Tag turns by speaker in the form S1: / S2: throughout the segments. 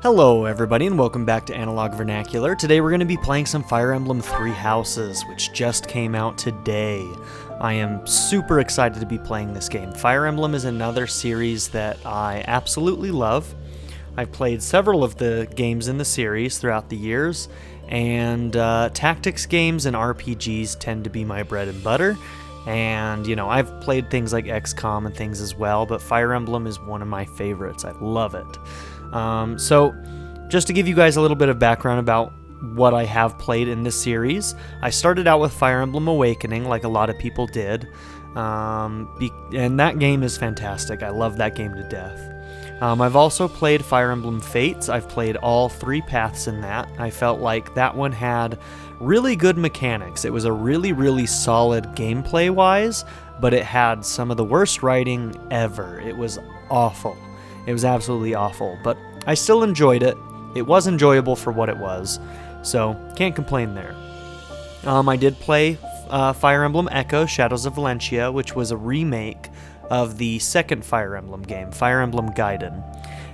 S1: Hello everybody and welcome back to Analog Vernacular. Today we're going to be playing some Fire Emblem Three Houses, which just came out today. I am super excited to be playing this game. Fire Emblem is another series that I absolutely love. I've played several of the games in the series throughout the years, and tactics games and RPGs tend to be my bread and butter. And, you know, I've played things like XCOM and things as well, but Fire Emblem is one of my favorites. I love it. So, just to give you guys a little bit of background about what I have played in this series, I started out with Fire Emblem Awakening, like a lot of people did, and that game is fantastic. I love that game to death. I've also played Fire Emblem Fates. I've played all three paths in that. I felt like that one had really good mechanics. It was a really solid gameplay-wise, but it had some of the worst writing ever. It was awful. It was absolutely awful, but I still enjoyed it. It was enjoyable for what it was, so can't complain there. I did play Fire Emblem Echo: Shadows of Valentia, which was a remake of the second Fire Emblem game, Fire Emblem Gaiden,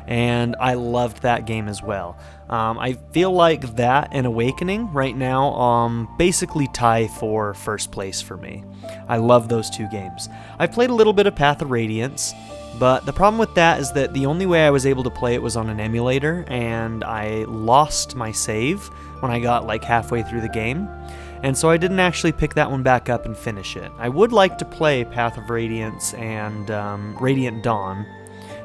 S1: and I loved that game as well. I feel like that and Awakening right now basically tie for first place for me. I love those two games. I played a little bit of Path of Radiance, but the problem with that is that the only way I was able to play it was on an emulator, and I lost my save when I got like halfway through the game, and so I didn't actually pick that one back up and finish it. I would like to play Path of Radiance and Radiant Dawn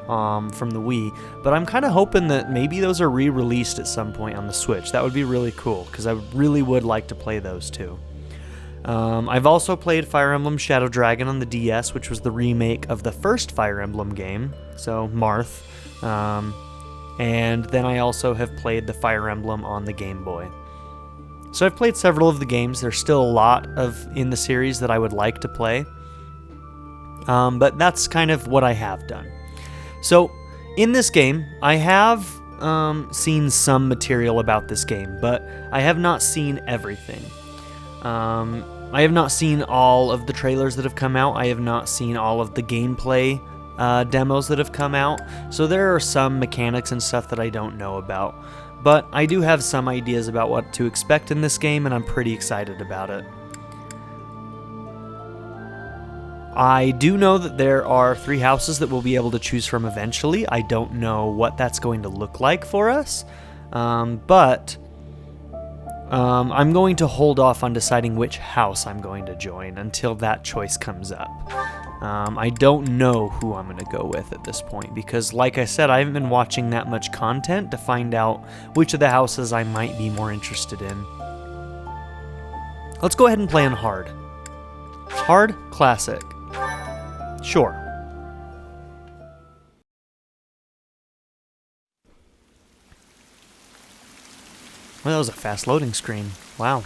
S1: from the Wii, but I'm kind of hoping that maybe those are re-released at some point on the Switch. That would be really cool, because I really would like to play those too. I've also played Fire Emblem Shadow Dragon on the DS, which was the remake of the first Fire Emblem game, so Marth. And then I also have played the Fire Emblem on the Game Boy. So I've played several of the games. There's still a lot in the series that I would like to play. But that's kind of what I have done. So in this game, I have seen some material about this game, but I have not seen everything. I have not seen all of the trailers that have come out. I have not seen all of the gameplay demos that have come out. So there are some mechanics and stuff that I don't know about. But I do have some ideas about what to expect in this game, and I'm pretty excited about it. I do know that there are 3 houses that we'll be able to choose from eventually. I don't know what that's going to look like for us, but I'm going to hold off on deciding which house I'm going to join until that choice comes up. I don't know who I'm going to go with at this point because, like I said, I haven't been watching that much content to find out which of the houses I might be more interested in. Let's go ahead and play on hard. Hard, classic. Sure. Well, that was a fast loading screen. Wow.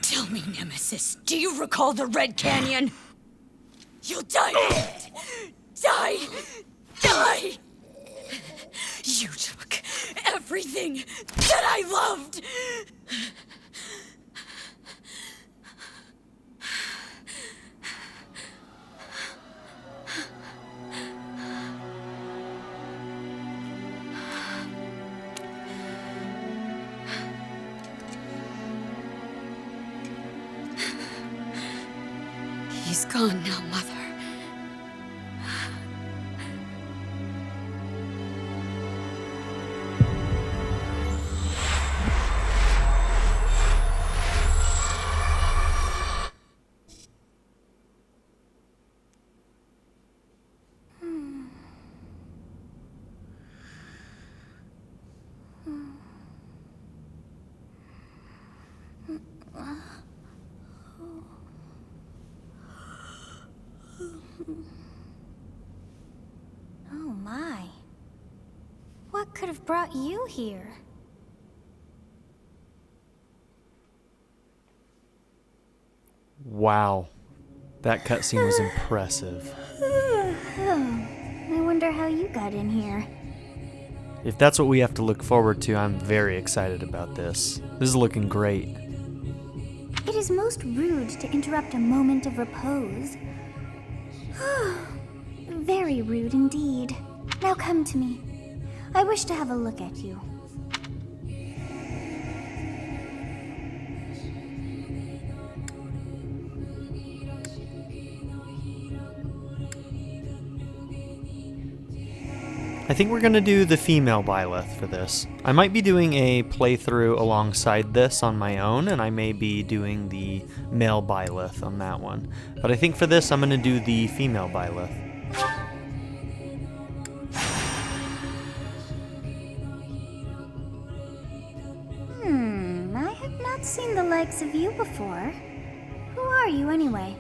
S2: Tell me, Nemesis, do you recall the Red Canyon? You'll die! Die! Die! You took everything that I loved! He's gone now, Mother.
S3: Oh my. What could have brought you here?
S1: Wow. That cutscene was impressive.
S3: I wonder how you got in here.
S1: If that's what we have to look forward to, I'm very excited about this. This is looking great.
S3: It is most rude to interrupt a moment of repose. Very rude indeed. Now come to me. I wish to have a look at you.
S1: I think we're gonna do the female Byleth for this. I might be doing a playthrough alongside this on my own, and I may be doing the male Byleth on that one. But I think for this, I'm gonna do the female Byleth.
S3: I have not seen the likes of you before. Who are you anyway?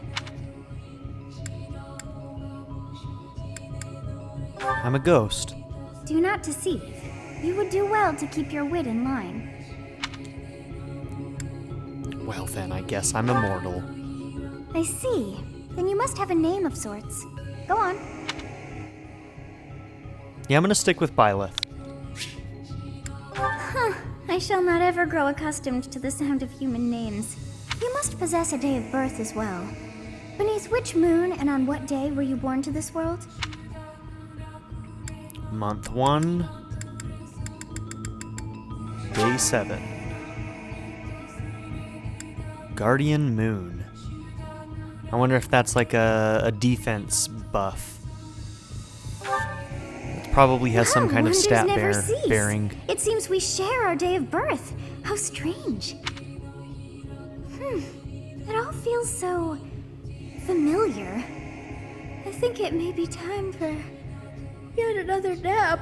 S1: I'm a ghost.
S3: Do not deceive. You would do well to keep your wit in line.
S1: Well then, I guess I'm immortal.
S3: I see. Then you must have a name of sorts. Go on.
S1: Yeah, I'm gonna stick with Byleth.
S3: I shall not ever grow accustomed to the sound of human names. You must possess a day of birth as well. Beneath which moon and on what day were you born to this world?
S1: Month 1, Day 7. Guardian Moon. I wonder if that's like a defense buff. It probably has some kind of stat bearing.
S3: It seems we share our day of birth. How strange. It all feels so familiar. I think it may be time for yet another nap.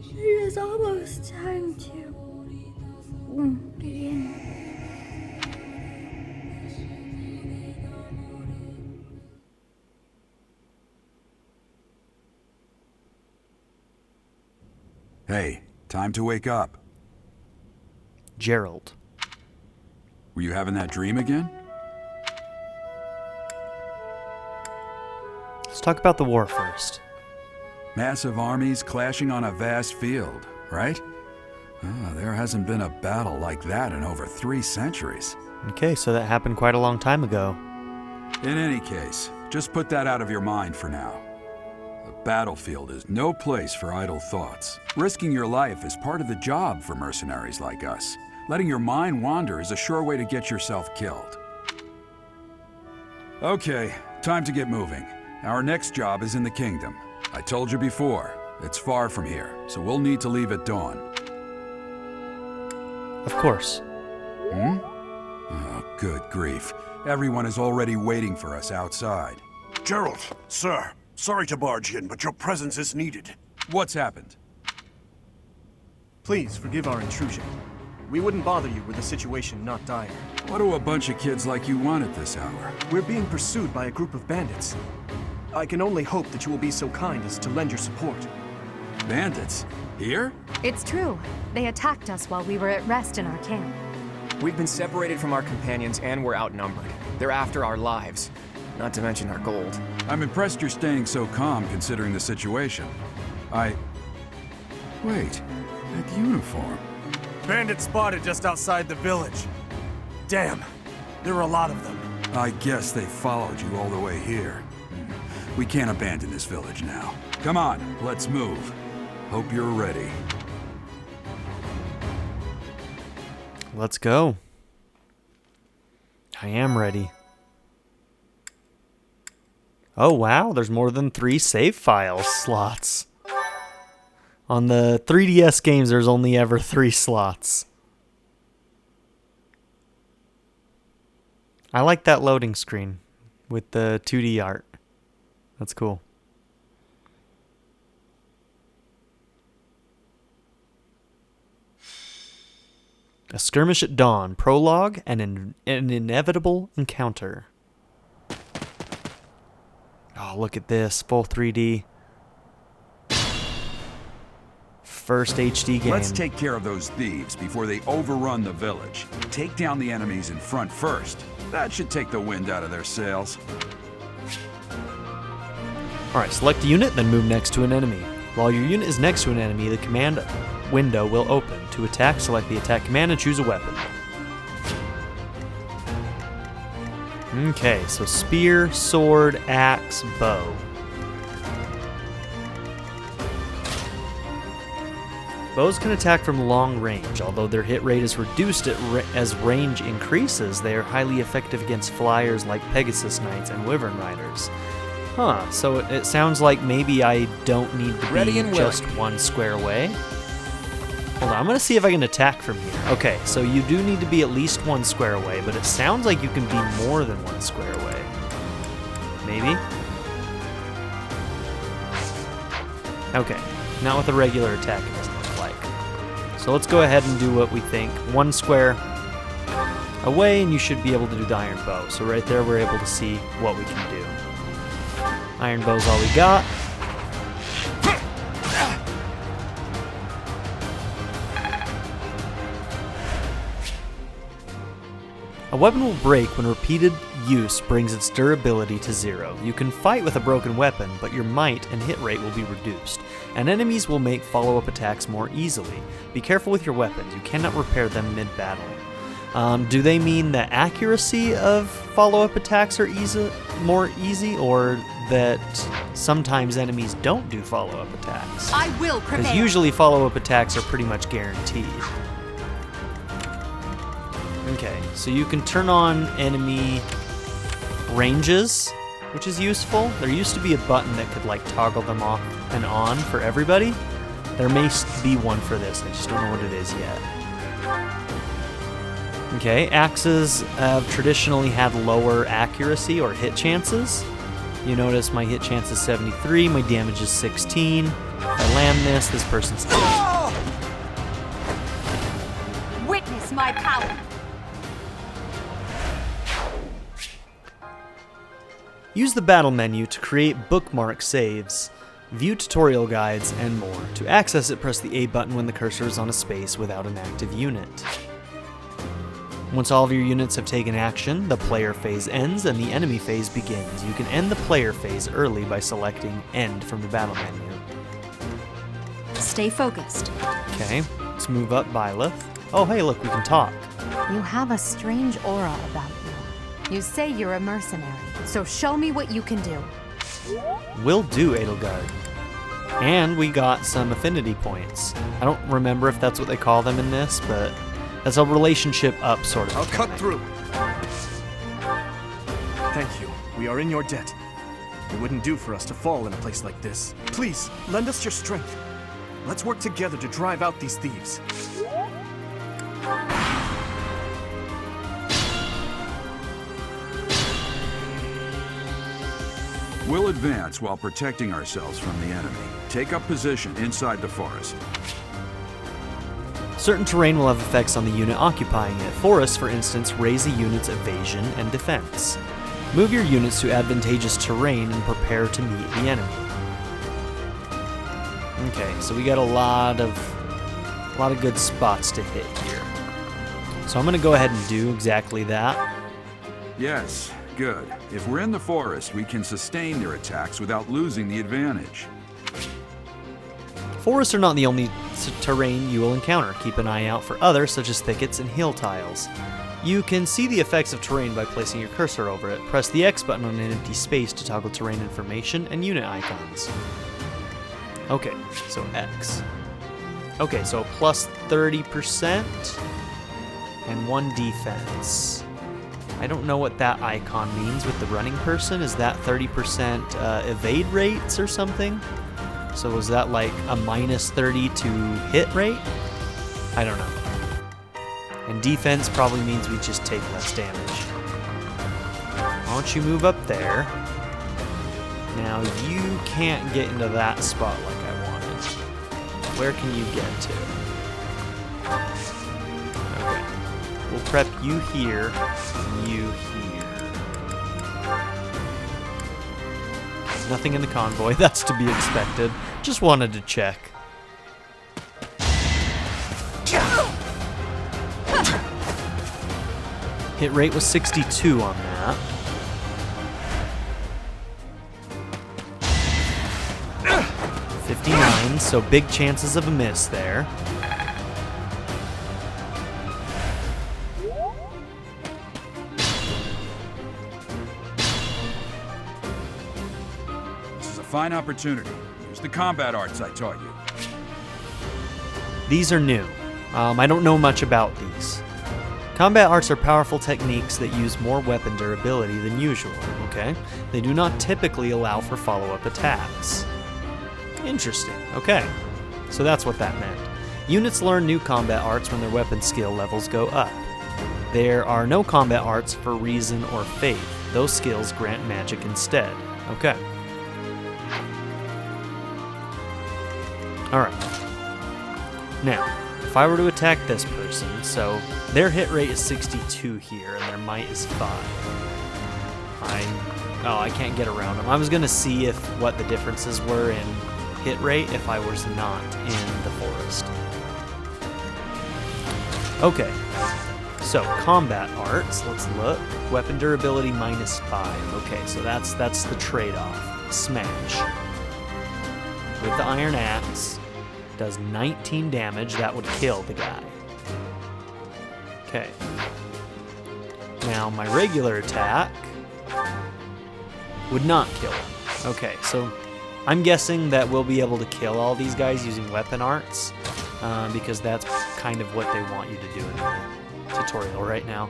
S3: It is almost time to begin.
S4: Hey, time to wake up.
S1: Gerald.
S4: Were you having that dream again?
S1: Let's talk about the war first.
S4: Massive armies clashing on a vast field, right? There hasn't been a battle like that in over 3 centuries.
S1: Okay, so that happened quite a long time ago.
S4: In any case, just put that out of your mind for now. The battlefield is no place for idle thoughts. Risking your life is part of the job for mercenaries like us. Letting your mind wander is a sure way to get yourself killed. Okay, time to get moving. Our next job is in the kingdom. I told you before, it's far from here, so we'll need to leave at dawn.
S1: Of course.
S4: Oh, good grief. Everyone is already waiting for us outside.
S5: Gerald, sir, sorry to barge in, but your presence is needed.
S4: What's happened?
S6: Please forgive our intrusion. We wouldn't bother you were the situation not dire.
S4: What do a bunch of kids like you want at this hour?
S6: We're being pursued by a group of bandits. I can only hope that you will be so kind as to lend your support.
S4: Bandits? Here?
S7: It's true. They attacked us while we were at rest in our camp.
S6: We've been separated from our companions and we're outnumbered. They're after our lives, not to mention our gold.
S4: I'm impressed you're staying so calm considering the situation. Wait, that uniform.
S8: Bandits spotted just outside the village. Damn, there were a lot of them.
S4: I guess they followed you all the way here. We can't abandon this village now. Come on, let's move. Hope you're ready.
S1: Let's go. I am ready. Oh wow, there's more than 3 save file slots. On the 3DS games, there's only ever 3 slots. I like that loading screen with the 2D art. That's cool. A skirmish at dawn, prologue, and an inevitable encounter. Oh, look at this, full 3D. First HD game.
S4: Let's take care of those thieves before they overrun the village. Take down the enemies in front first. That should take the wind out of their sails.
S1: Alright, select a unit, then move next to an enemy. While your unit is next to an enemy, the command window will open. To attack, select the attack command and choose a weapon. Okay, so spear, sword, axe, bow. Bows can attack from long range. Although their hit rate is reduced as range increases, they are highly effective against flyers like Pegasus Knights and Wyvern Riders. Huh, so it sounds like maybe I don't need to be just one square away. Hold on, I'm going to see if I can attack from here. Okay, so you do need to be at least 1 square away, but it sounds like you can be more than 1 square away. Maybe? Okay, not with a regular attack it doesn't look like. So let's go ahead and do what we think. 1 square away, and you should be able to do the iron bow. So right there we're able to see what we can do. Iron bow's all we got. A weapon will break when repeated use brings its durability to 0. You can fight with a broken weapon, but your might and hit rate will be reduced, and enemies will make follow-up attacks more easily. Be careful with your weapons, you cannot repair them mid-battle. Do they mean the accuracy of follow-up attacks are more easy, or that sometimes enemies don't do follow-up attacks?
S7: I will prepare.
S1: Because usually follow-up attacks are pretty much guaranteed. Okay, so you can turn on enemy ranges, which is useful. There used to be a button that could like toggle them off and on for everybody. There may be one for this, I just don't know what it is yet. Okay, axes have traditionally had lower accuracy or hit chances. You notice my hit chance is 73, my damage is 16. If I land this person's dead.
S7: Witness my power.
S1: Use the battle menu to create bookmark saves, view tutorial guides, and more. To access it, press the A button when the cursor is on a space without an active unit. Once all of your units have taken action, the player phase ends and the enemy phase begins. You can end the player phase early by selecting End from the battle menu.
S7: Stay focused.
S1: Okay, let's move up Byleth. Oh hey, look, we can talk.
S7: You have a strange aura about you. You say you're a mercenary, so show me what you can do.
S1: Will do, Edelgard. And we got some affinity points. I don't remember if that's what they call them in this, but that's a relationship up sort of
S6: I'll
S1: thing.
S6: cut through. Thank you. We are in your debt. It wouldn't do for us to fall in a place like this. Please, lend us your strength. Let's work together to drive out these thieves.
S4: We'll advance while protecting ourselves from the enemy. Take up position inside the forest.
S1: Certain terrain will have effects on the unit occupying it. Forests, for instance, raise a unit's evasion and defense. Move your units to advantageous terrain and prepare to meet the enemy. Okay, so we got a lot of good spots to hit here. So I'm gonna go ahead and do exactly that.
S4: Yes, good. If we're in the forest, we can sustain their attacks without losing the advantage.
S1: Forests are not the only terrain you will encounter. Keep an eye out for others, such as thickets and hill tiles. You can see the effects of terrain by placing your cursor over it. Press the X button on an empty space to toggle terrain information and unit icons. Okay, so X. Okay, so plus 30% and 1 defense. I don't know what that icon means with the running person. Is that 30% evade rates or something? So was that like a minus 30 to hit rate? I don't know. And defense probably means we just take less damage. Why don't you move up there? Now you can't get into that spot like I wanted. Where can you get to? Okay. We'll prep you here, and you here. Nothing in the convoy, that's to be expected. Just wanted to check. Hit rate was 62 on that. $59, so big chances of a miss there.
S4: This is a fine opportunity. Use the combat arts I taught you.
S1: These are new. I don't know much about these. Combat arts are powerful techniques that use more weapon durability than usual, okay? They do not typically allow for follow-up attacks. Interesting, okay. So that's what that meant. Units learn new combat arts when their weapon skill levels go up. There are no combat arts for reason or faith. Those skills grant magic instead. Okay. Alright. Now, if I were to attack this person, so their hit rate is 62 here, and their might is 5. I can't get around them. I was gonna see what the differences were in hit rate if I was not in the forest. Okay, so combat arts, let's look. Weapon durability minus 5. Okay, so that's the trade-off. Smash. With the iron axe, does 19 damage, that would kill the guy. Okay. Now my regular attack would not kill him. Okay, so I'm guessing that we'll be able to kill all these guys using weapon arts, because that's kind of what they want you to do in the tutorial right now.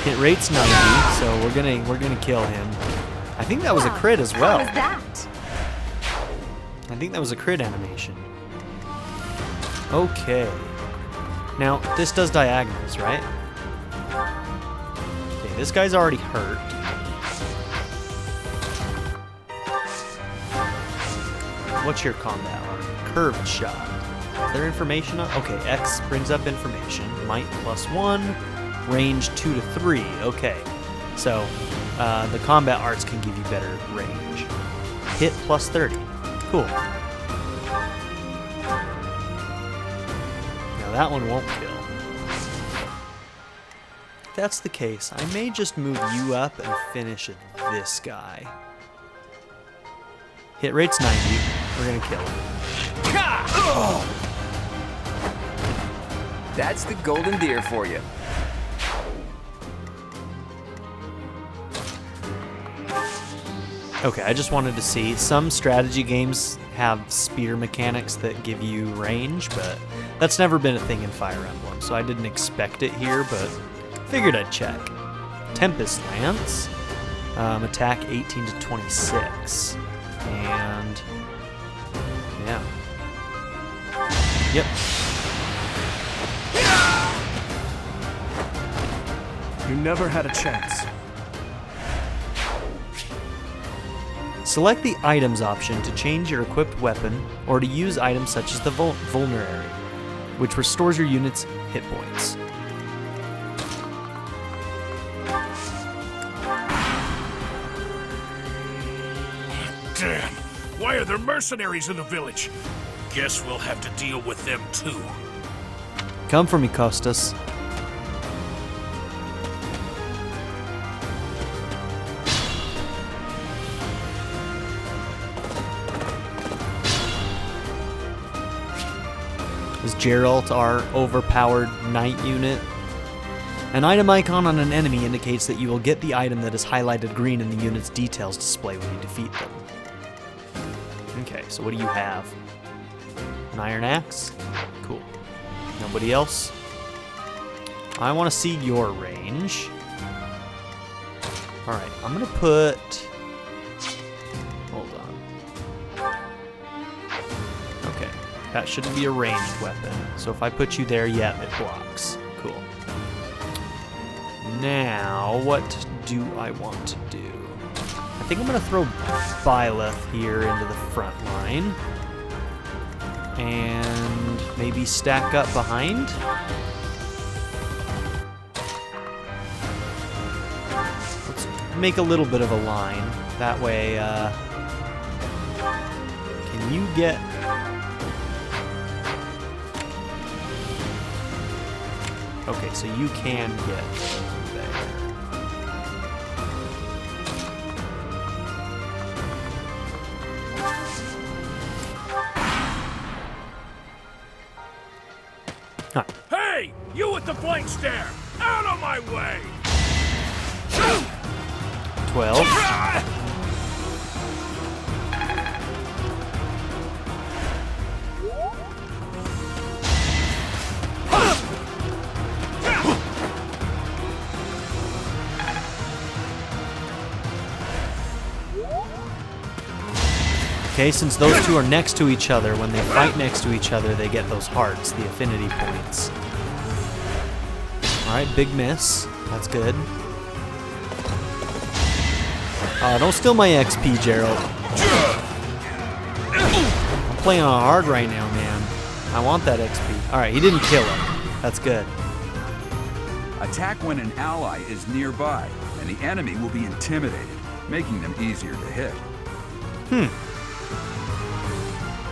S1: Hit rate's 90, so we're gonna kill him. I think that was a crit as well.
S7: How was that?
S1: I think that was a crit animation. Okay. Now, this does diagonals, right? Okay, this guy's already hurt. What's your combat arm? Curved shot. Is there information on? Okay, X brings up information. Might +1, range 2 to 3. Okay, so the combat arts can give you better range. Hit +30. Cool. Now that one won't kill. If that's the case, I may just move you up and finish this guy. Hit rate's 90. We're gonna kill him.
S9: That's the golden deer for you.
S1: Okay, I just wanted to see. Some strategy games have spear mechanics that give you range, but that's never been a thing in Fire Emblem, so I didn't expect it here, but figured I'd check. Tempest Lance, attack 18 to 26, and yeah. Yep.
S6: You never had a chance.
S1: Select the Items option to change your equipped weapon or to use items such as the Vulnerary, which restores your unit's hit points.
S5: Damn!
S10: Why are there mercenaries in the village? Guess we'll have to deal with them too.
S1: Come for me, Costas. Is Geralt our overpowered knight unit? An item icon on an enemy indicates that you will get the item that is highlighted green in the unit's details display when you defeat them. Okay, so what do you have? An iron axe? Cool. Nobody else? I want to see your range. Alright, I'm going to put... Hold on. Okay, that shouldn't be a ranged weapon. So if I put you there, yeah, it blocks. Cool. Now, what do I want to do? I think I'm going to throw Byleth here into the front line. And maybe stack up behind. Let's make a little bit of a line. That way, can you get... Okay, so you can get there. Huh.
S10: Hey! You with the blank stare! Out of my way!
S1: 12. Okay, since those two are next to each other, when they fight next to each other, they get those hearts, the affinity points. Alright, big miss. That's good. Don't steal my XP, Gerald. I'm playing on hard right now, man. I want that XP. Alright, he didn't kill him. That's good.
S4: Attack when an ally is nearby, and the enemy will be intimidated, making them easier to hit.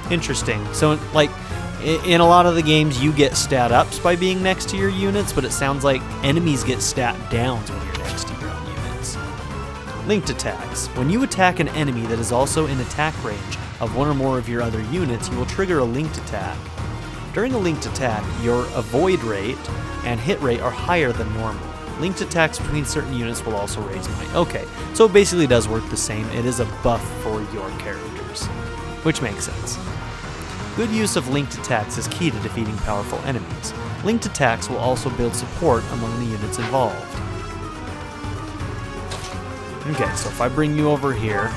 S1: Interesting. So, like, in a lot of the games, you get stat ups by being next to your units, but it sounds like enemies get stat downs when you're next to your own units. Linked attacks. When you attack an enemy that is also in attack range of one or more of your other units, you will trigger a linked attack. During a linked attack, your avoid rate and hit rate are higher than normal. Linked attacks between certain units will also raise mine. Okay, so it basically does work the same. It is a buff for your characters, which makes sense. Good use of linked attacks is key to defeating powerful enemies. Linked attacks will also build support among the units involved. Okay, so if I bring you over here,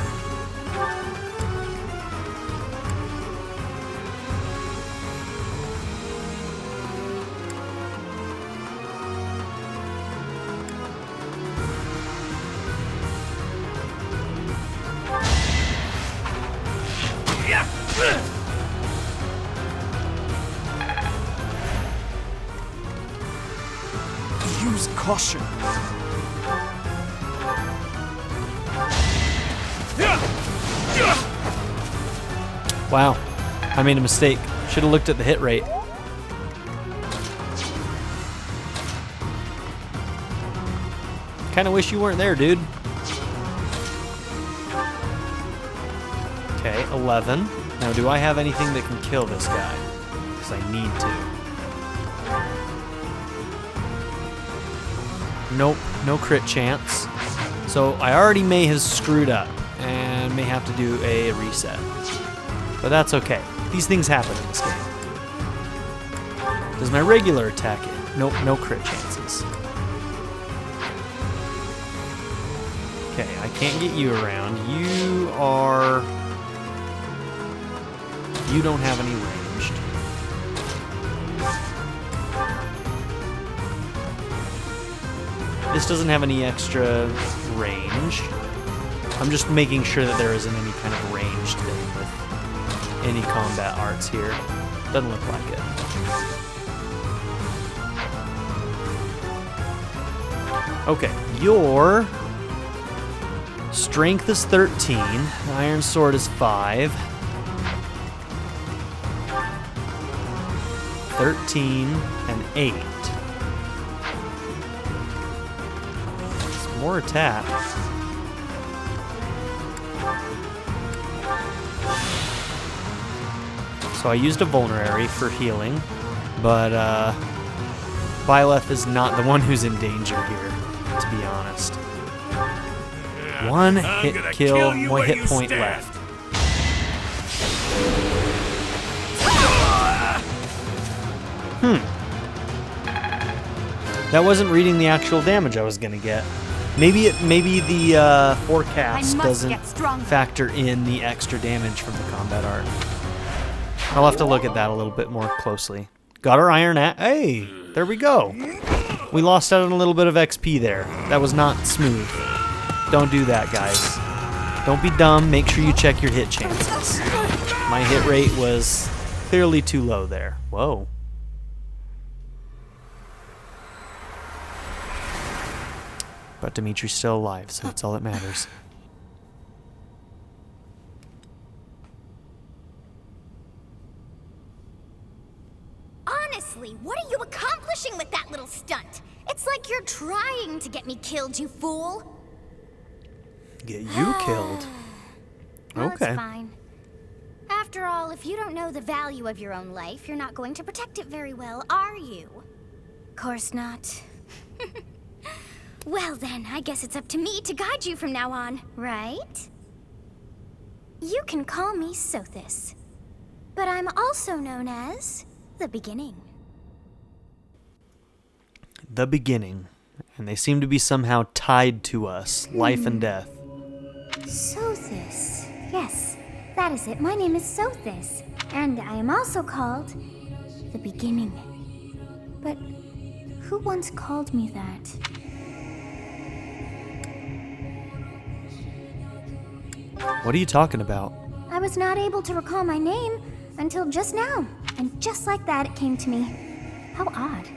S6: Use caution.
S1: wow, I made a mistake. Should have looked at the hit rate. Kinda wish you weren't there, dude. Okay, 11. Now, do I have anything that can kill this guy? Because I need to. Nope, no crit chance. So I already may have screwed up and may have to do a reset. But that's okay. These things happen in this game. Does my regular attack hit? Nope, no crit chances. Okay, I can't get you around. You are... You don't have any ranged. This doesn't have any extra range. I'm just making sure that there isn't any kind of ranged thing with any combat arts here. Doesn't look like it. Okay, you're Strength is 13. Iron Sword is 5. 13 and 8. Some more attack. So I used a vulnerary for healing, but Byleth is not the one who's in danger here, to be honest. One hit kill, one hit point left. That wasn't reading the actual damage I was gonna get. Maybe the forecast doesn't factor in the extra damage from the combat art. I'll have to look at that a little bit more closely. Got our iron at. Hey, there we go. We lost out on a little bit of XP there. That was not smooth. Don't do that, guys. Don't be dumb. Make sure you check your hit chances. My hit rate was clearly too low there. Whoa. But Dimitri's still alive, so that's all that matters.
S3: Honestly, what are you accomplishing with that little stunt? It's like you're trying to get me killed, you fool.
S1: Get you killed.
S3: Well,
S1: Okay.
S3: it's fine. After all, if you don't know the value of your own life, you're not going to protect it very well, are you? Course not. Well then, I guess it's up to me to guide you from now on, right? You can call me Sophist, but I'm also known as the Beginning.
S1: The Beginning. And they seem to be somehow tied to us, life and death.
S3: Sophist. Yes, that is it. My name is Sophist, and I am also called the Beginning. But who once called me that?
S1: What are you talking about?
S3: I was not able to recall my name until just now, and just like that it came to me. How odd.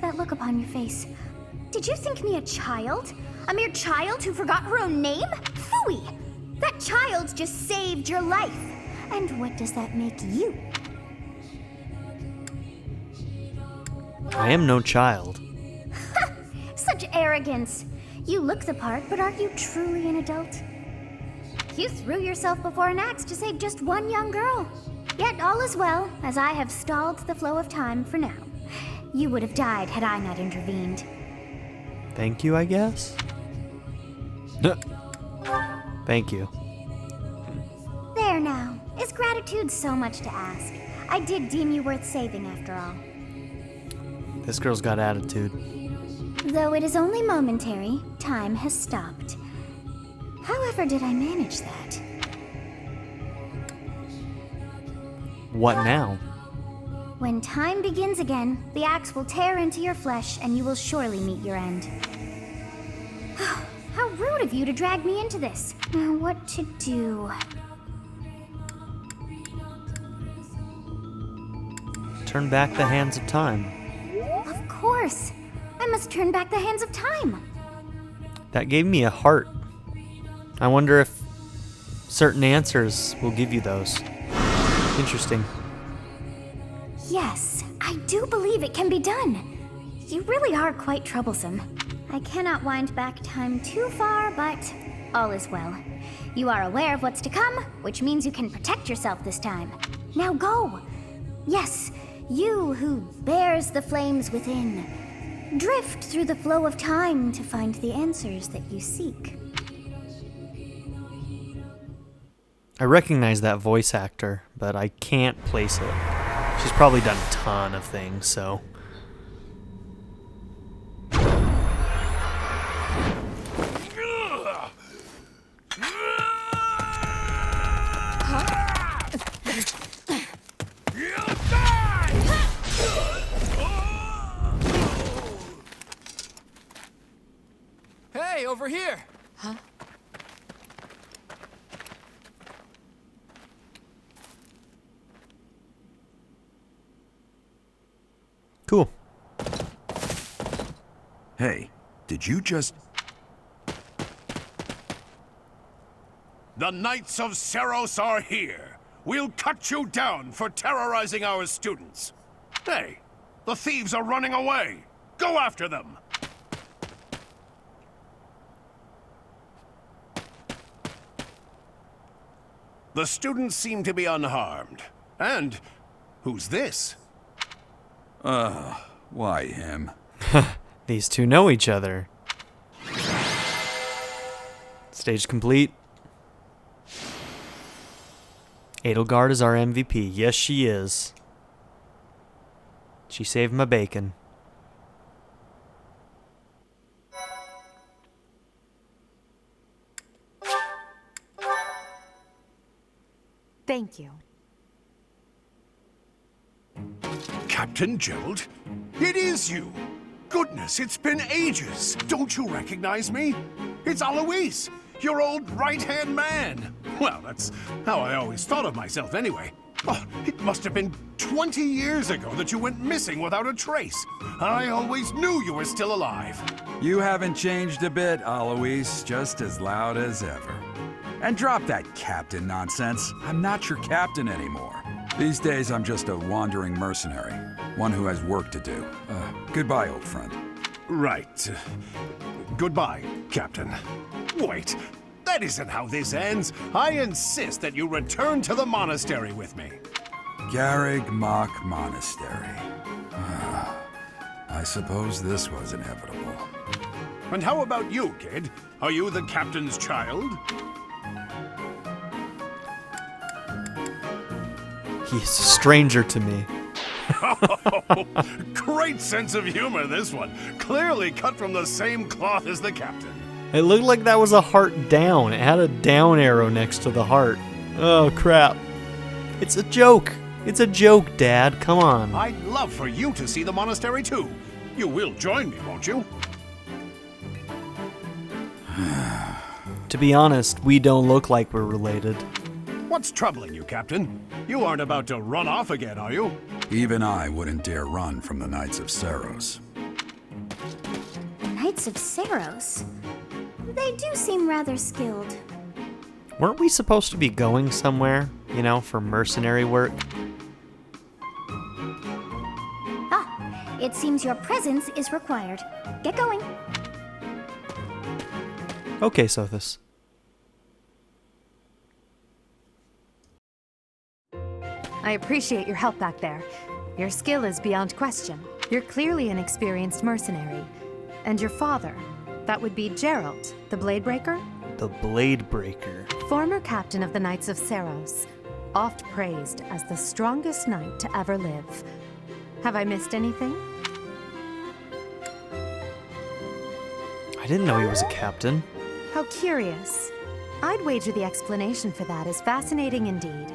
S3: That look upon your face. Did you think me a child? A mere child who forgot her own name? Phooey! That child just saved your life. And what does that make you?
S1: I am no child.
S3: Such arrogance. You look the part, but are you truly an adult? You threw yourself before an axe to save just one young girl. Yet all is well, as I have stalled the flow of time for now. You would have died had I not intervened.
S1: Thank you, I guess? Thank you.
S3: There now. Is gratitude so much to ask? I did deem you worth saving after all.
S1: This girl's got attitude.
S3: Though it is only momentary, time has stopped. However did I manage that?
S1: What now?
S3: When time begins again, the axe will tear into your flesh and you will surely meet your end. How rude of you to drag me into this. Now what to do?
S1: Turn back the hands of time.
S3: Of course. I must turn back the hands of time.
S1: That gave me a heart. I wonder if certain answers will give you those. Interesting.
S3: Yes, I do believe it can be done. You really are quite troublesome. I cannot wind back time too far, but all is well. You are aware of what's to come, which means you can protect yourself this time. Now go! Yes, you who bears the flames within. Drift through the flow of time to find the answers that you seek.
S1: I recognize that voice actor, but I can't place it. She's probably done a ton of things, so...
S8: Hey, over here!
S2: Huh?
S1: Cool.
S4: Hey, did you just...
S10: The Knights of Seros are here. We'll cut you down for terrorizing our students. Hey, the thieves are running away. Go after them. The students seem to be unharmed. And who's this?
S4: Why him?
S1: These two know each other. Stage complete. Edelgard is our MVP. Yes, she is. She saved my bacon.
S7: Thank you.
S10: Captain Gerald? It is you! Goodness, it's been ages! Don't you recognize me? It's Alois, your old right-hand man! Well, that's how I always thought of myself anyway. Oh, it must have been 20 years ago that you went missing without a trace. I always knew you were still alive.
S4: You haven't changed a bit, Alois, just as loud as ever. And drop that captain nonsense. I'm not your captain anymore. These days, I'm just a wandering mercenary. One who has work to do. Goodbye, old friend.
S10: Right. Goodbye, Captain. Wait, that isn't how this ends. I insist that you return to the monastery with me.
S4: Garreg Mach Monastery. I suppose this was inevitable.
S10: And how about you, kid? Are you the captain's child?
S1: He's a stranger to me.
S10: Oh, great sense of humor, this one. Clearly cut from the same cloth as the captain.
S1: It looked like that was a heart down. It had a down arrow next to the heart. Oh, crap. It's a joke. It's a joke, Dad. Come on.
S10: I'd love for you to see the monastery, too. You will join me, won't you?
S1: To be honest, we don't look like we're related.
S10: What's troubling you, Captain? You aren't about to run off again, are you?
S4: Even I wouldn't dare run from the Knights of Seros.
S3: Knights of Seros? They do seem rather skilled.
S1: Weren't we supposed to be going somewhere, you know, for mercenary work?
S3: Ah, it seems your presence is required. Get going.
S1: Okay, Sophist.
S7: I appreciate your help back there. Your skill is beyond question. You're clearly an experienced mercenary. And your father, that would be Gerald, the Blade Breaker?
S1: The Blade Breaker.
S7: Former captain of the Knights of Seros, oft praised as the strongest knight to ever live. Have I missed anything?
S1: I didn't know he was a captain.
S7: How curious. I'd wager the explanation for that is fascinating indeed.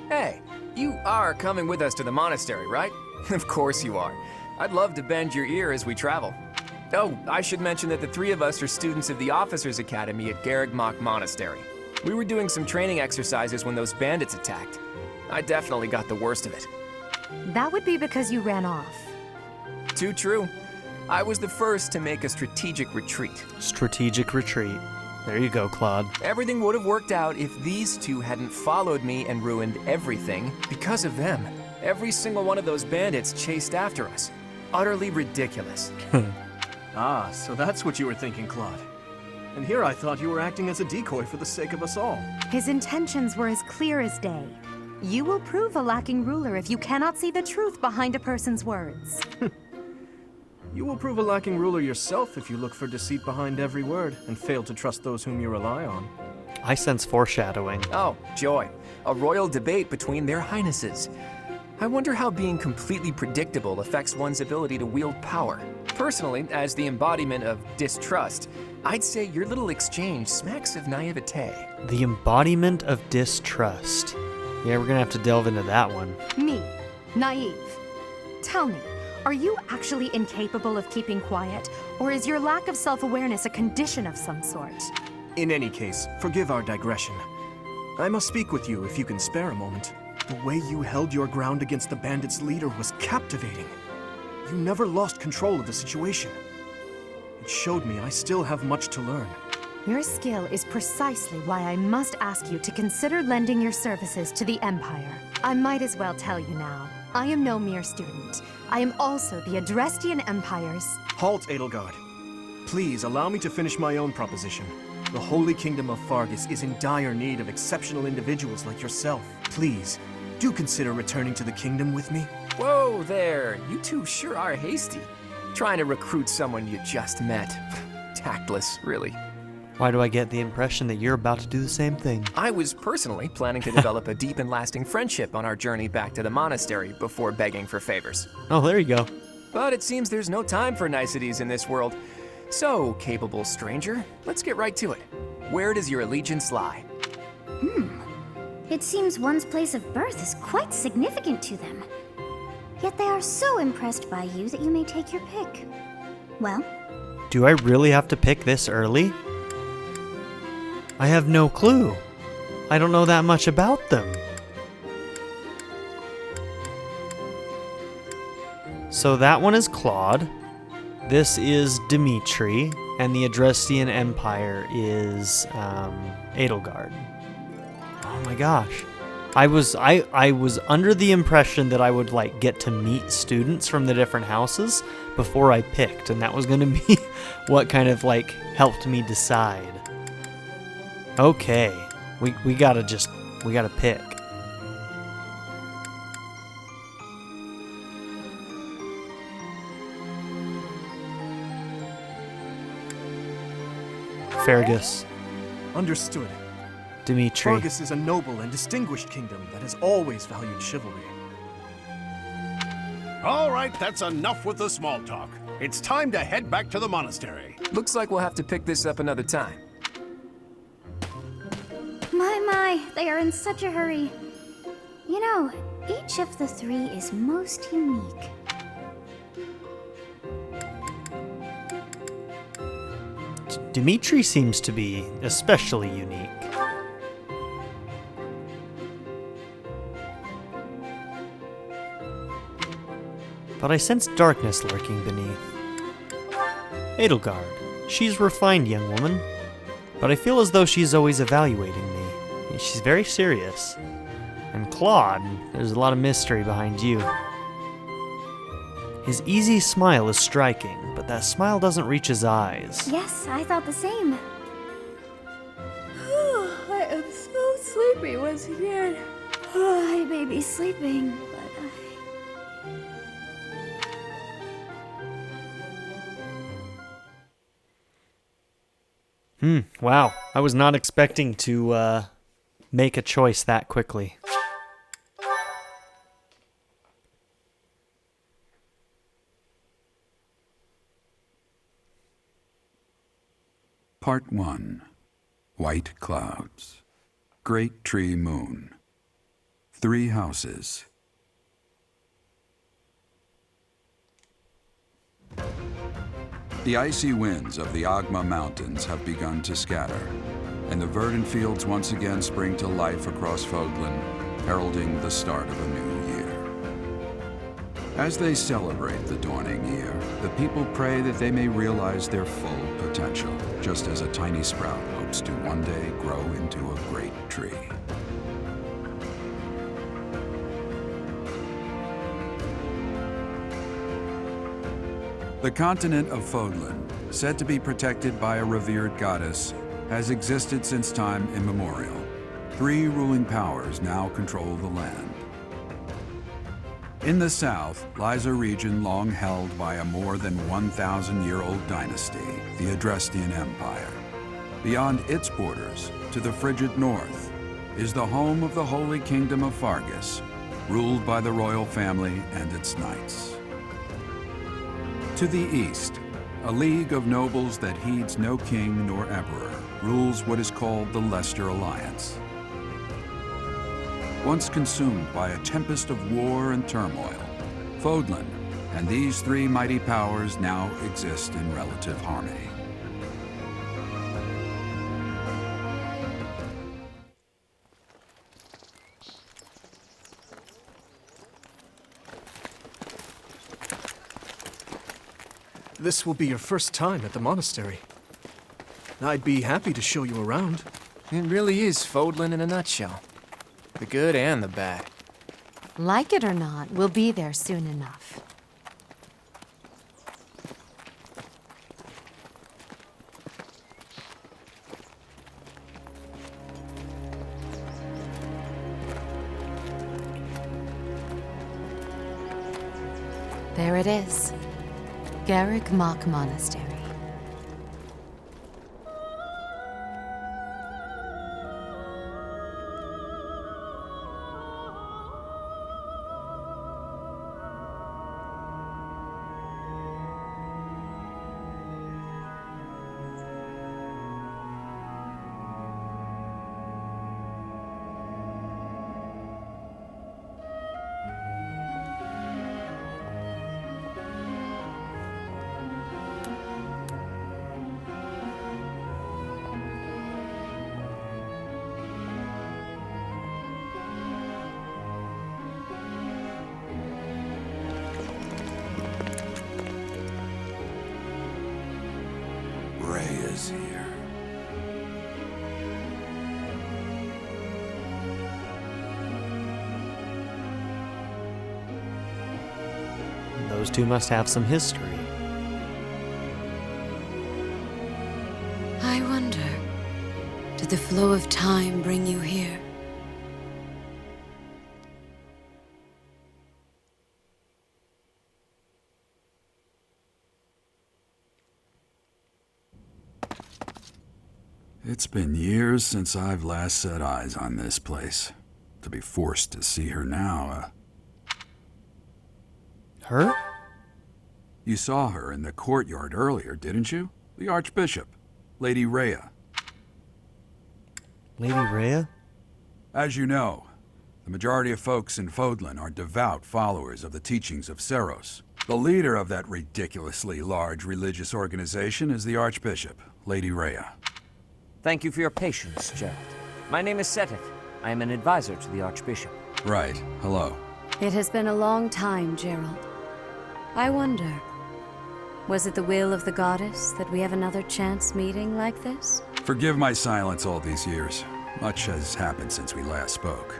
S9: Hey, you are coming with us to the monastery, right? Of course you are. I'd love to bend your ear as we travel. Oh, I should mention that the three of us are students of the Officers' Academy at Garreg Mach Monastery. We were doing some training exercises when those bandits attacked. I definitely got the worst of it.
S7: That would be because you ran off.
S9: Too true. I was the first to make a strategic retreat.
S1: Strategic retreat. There you go, Claude.
S9: Everything would have worked out if these two hadn't followed me and ruined everything because of them. Every single one of those bandits chased after us. Utterly ridiculous.
S6: Ah, so that's what you were thinking, Claude. And here I thought you were acting as a decoy for the sake of us all.
S7: His intentions were as clear as day. You will prove a lacking ruler if you cannot see the truth behind a person's words.
S6: You will prove a lacking ruler yourself if you look for deceit behind every word and fail to trust those whom you rely on.
S1: I sense foreshadowing.
S9: Oh, joy. A royal debate between their highnesses. I wonder how being completely predictable affects one's ability to wield power. Personally, as the embodiment of distrust, I'd say your little exchange smacks of naivete.
S1: The embodiment of distrust. Yeah, we're gonna have to delve into that one.
S7: Me, naive. Tell me, are you actually incapable of keeping quiet, or is your lack of self-awareness a condition of some sort?
S6: In any case, forgive our digression. I must speak with you if you can spare a moment. The way you held your ground against the bandits' leader was captivating. You never lost control of the situation. It showed me I still have much to learn.
S7: Your skill is precisely why I must ask you to consider lending your services to the Empire. I might as well tell you now. I am no mere student. I am also the Adrestian Empire's...
S6: Halt, Edelgard. Please allow me to finish my own proposition. The Holy Kingdom of Fargus is in dire need of exceptional individuals like yourself. Please, do consider returning to the kingdom with me.
S9: Whoa there, you two sure are hasty. Trying to recruit someone you just met. Tactless, really.
S1: Why do I get the impression that you're about to do the same thing?
S9: I was personally planning to develop a deep and lasting friendship on our journey back to the monastery before begging for favors.
S1: Oh, there you go.
S9: But it seems there's no time for niceties in this world. So, capable stranger, let's get right to it. Where does your allegiance lie?
S3: It seems one's place of birth is quite significant to them. Yet they are so impressed by you that you may take your pick. Well?
S1: Do I really have to pick this early? I have no clue. I don't know that much about them. So that one is Claude. This is Dimitri. And the Adrestian Empire is Edelgard. Oh my gosh. I was under the impression that I would like get to meet students from the different houses before I picked, and that was gonna be what kind of like helped me decide. Okay, we gotta pick. Fergus.
S6: Understood.
S1: Dimitri.
S6: Fargus is a noble and distinguished kingdom that has always valued chivalry.
S10: All right, that's enough with the small talk. It's time to head back to the monastery.
S9: Looks like we'll have to pick this up another time.
S3: My, they are in such a hurry. You know, each of the three is most unique.
S1: Dimitri seems to be especially unique. But I sense darkness lurking beneath. Edelgard. She's a refined young woman, but I feel as though she's always evaluating me. She's very serious. And Claude, there's a lot of mystery behind you. His easy smile is striking, but that smile doesn't reach his eyes.
S3: Yes, I thought the same. I am so sleepy once again. I may be sleeping, but
S1: Wow. I was not expecting to make a choice that quickly.
S4: Part 1. White Clouds. Great Tree Moon. 3 houses. The icy winds of the Agma Mountains have begun to scatter, and the verdant fields once again spring to life across Fogland, heralding the start of a new year. As they celebrate the dawning year, the people pray that they may realize their full potential, just as a tiny sprout hopes to one day grow into a great tree. The continent of Fogland, said to be protected by a revered goddess, has existed since time immemorial. 3 ruling powers now control the land. In the south lies a region long held by a more than 1,000-year-old dynasty, the Adrestian Empire. Beyond its borders, to the frigid north, is the home of the Holy Kingdom of Fargus, ruled by the royal family and its knights. To the east, a league of nobles that heeds no king nor emperor rules what is called the Leicester Alliance. Once consumed by a tempest of war and turmoil, Fogland and these 3 mighty powers now exist in relative harmony.
S6: This will be your first time at the monastery. I'd be happy to show you around.
S9: It really is Fodlan in a nutshell. The good and the bad.
S7: Like it or not, we'll be there soon enough. There it is. Garreg Mach Monastery.
S4: Raya's here.
S1: Those two must have some history.
S2: I wonder, did the flow of time bring you here?
S4: It's been years since I've last set eyes on this place. To be forced to see her now,
S1: Her?
S4: You saw her in the courtyard earlier, didn't you? The Archbishop, Lady Raya.
S1: Lady Raya?
S4: As you know, the majority of folks in Fodlan are devout followers of the teachings of Seros. The leader of that ridiculously large religious organization is the Archbishop, Lady Raya.
S11: Thank you for your patience, Gerald. My name is Seteth. I am an advisor to the Archbishop.
S4: Right. Hello.
S2: It has been a long time, Gerald. I wonder, was it the will of the goddess that we have another chance meeting like this?
S4: Forgive my silence all these years. Much has happened since we last spoke.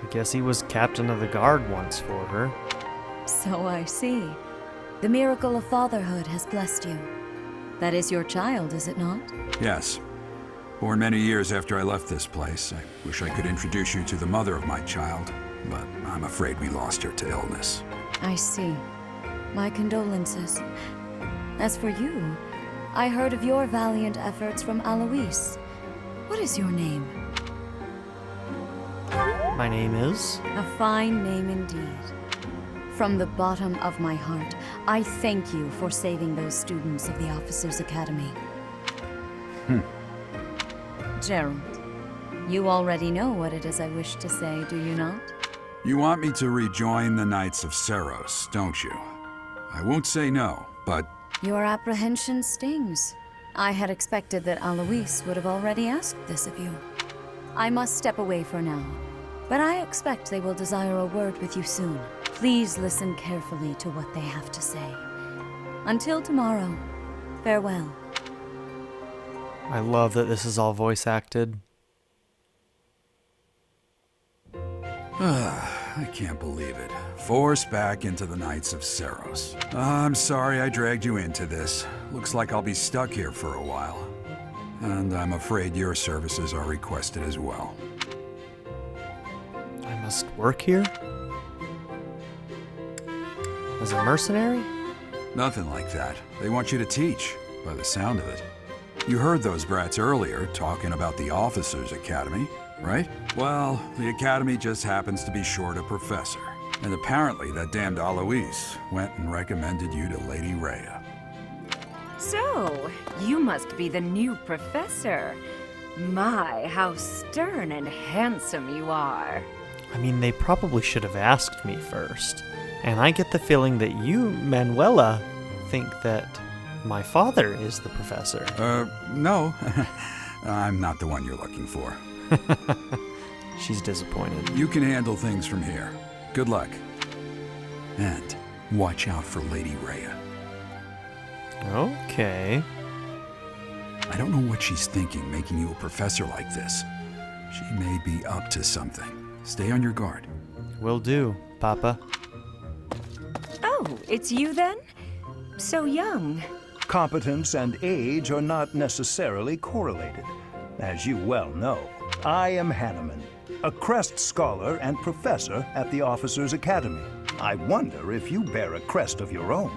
S1: I guess he was captain of the guard once for her.
S2: So I see. The miracle of fatherhood has blessed you. That is your child, is it not?
S4: Yes. Born many years after I left this place. I wish I could introduce you to the mother of my child, but I'm afraid we lost her to illness.
S2: I see. My condolences. As for you, I heard of your valiant efforts from Alois. What is your name?
S1: My name is?
S2: A fine name indeed. From the bottom of my heart, I thank you for saving those students of the Officers' Academy. Gerald, you already know what it is I wish to say, do you not?
S4: You want me to rejoin the Knights of Seros, don't you? I won't say no, but...
S2: Your apprehension stings. I had expected that Alois would have already asked this of you. I must step away for now, but I expect they will desire a word with you soon. Please listen carefully to what they have to say. Until tomorrow, farewell.
S1: I love that this is all voice acted.
S4: I can't believe it. Forced back into the Knights of Seros. I'm sorry I dragged you into this. Looks like I'll be stuck here for a while. And I'm afraid your services are requested as well.
S1: I must work here? As a mercenary?
S4: Nothing like that. They want you to teach, by the sound of it. You heard those brats earlier talking about the Officers' Academy, right? Well, the Academy just happens to be short a professor. And apparently that damned Alois went and recommended you to Lady Raya.
S12: So, you must be the new professor. My, how stern and handsome you are.
S1: I mean, they probably should have asked me first. And I get the feeling that you, Manuela, think that my father is the professor.
S4: No. I'm not the one you're looking for.
S1: She's disappointed.
S4: You can handle things from here. Good luck. And watch out for Lady Raya.
S1: Okay.
S4: I don't know what she's thinking, making you a professor like this. She may be up to something. Stay on your guard.
S1: Will do, Papa.
S12: Oh, it's you then? So young.
S13: Competence and age are not necessarily correlated. As you well know, I am Hanneman, a crest scholar and professor at the Officers' Academy. I wonder if you bear a crest of your own.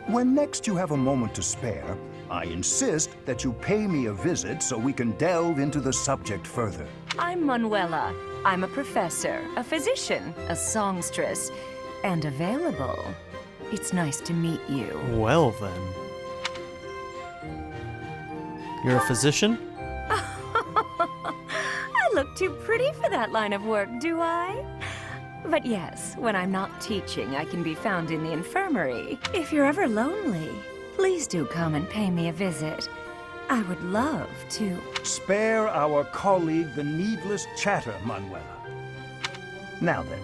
S13: When next you have a moment to spare, I insist that you pay me a visit so we can delve into the subject further.
S12: I'm Manuela. I'm a professor, a physician, a songstress, and available. It's nice to meet you.
S1: Well then. You're a physician?
S12: I look too pretty for that line of work, do I? But yes, when I'm not teaching, I can be found in the infirmary. If you're ever lonely, please do come and pay me a visit. I would love to.
S13: Spare our colleague the needless chatter, Manuela. Now then,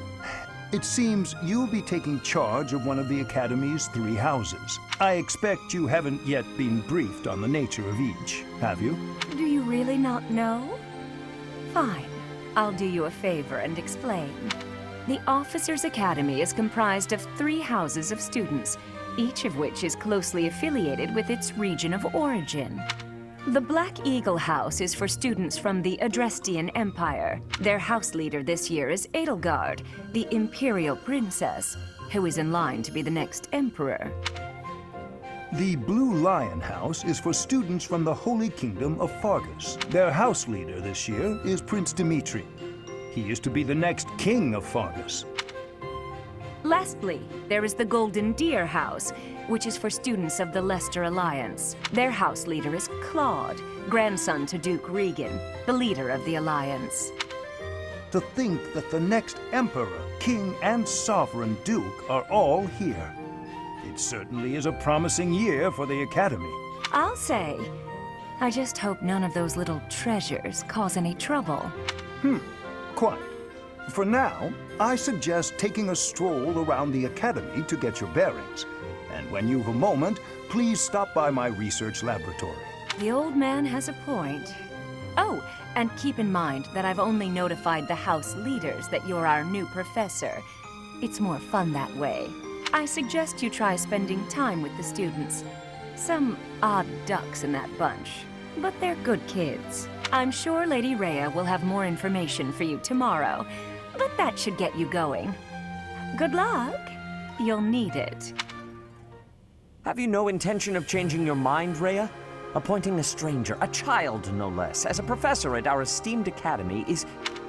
S13: it seems you'll be taking charge of one of the Academy's 3 houses. I expect you haven't yet been briefed on the nature of each, have you?
S12: Do you really not know? Fine. I'll do you a favor and explain. The Officers' Academy is comprised of 3 houses of students, each of which is closely affiliated with its region of origin. The Black Eagle House is for students from the Adrestian Empire. Their house leader this year is Edelgard, the Imperial Princess, who is in line to be the next Emperor.
S13: The Blue Lion House is for students from the Holy Kingdom of Fargus. Their house leader this year is Prince Dimitri. He is to be the next king of Fargus.
S12: Lastly, there is the Golden Deer House, which is for students of the Leicester Alliance. Their house leader is Claude, grandson to Duke Regan, the leader of the Alliance.
S13: To think that the next Emperor, King, and Sovereign Duke are all here. It certainly is a promising year for the Academy.
S12: I'll say. I just hope none of those little treasures cause any trouble.
S13: Quite. For now, I suggest taking a stroll around the Academy to get your bearings. And when you've a moment, please stop by my research laboratory.
S12: The old man has a point. Oh, and keep in mind that I've only notified the house leaders that you're our new professor. It's more fun that way. I suggest you try spending time with the students. Some odd ducks in that bunch, but they're good kids. I'm sure Lady Raya will have more information for you tomorrow, but that should get you going. Good luck. You'll need it.
S11: Have you no intention of changing your mind, Raya? Appointing a stranger, a child no less, as a professor at our esteemed academy is...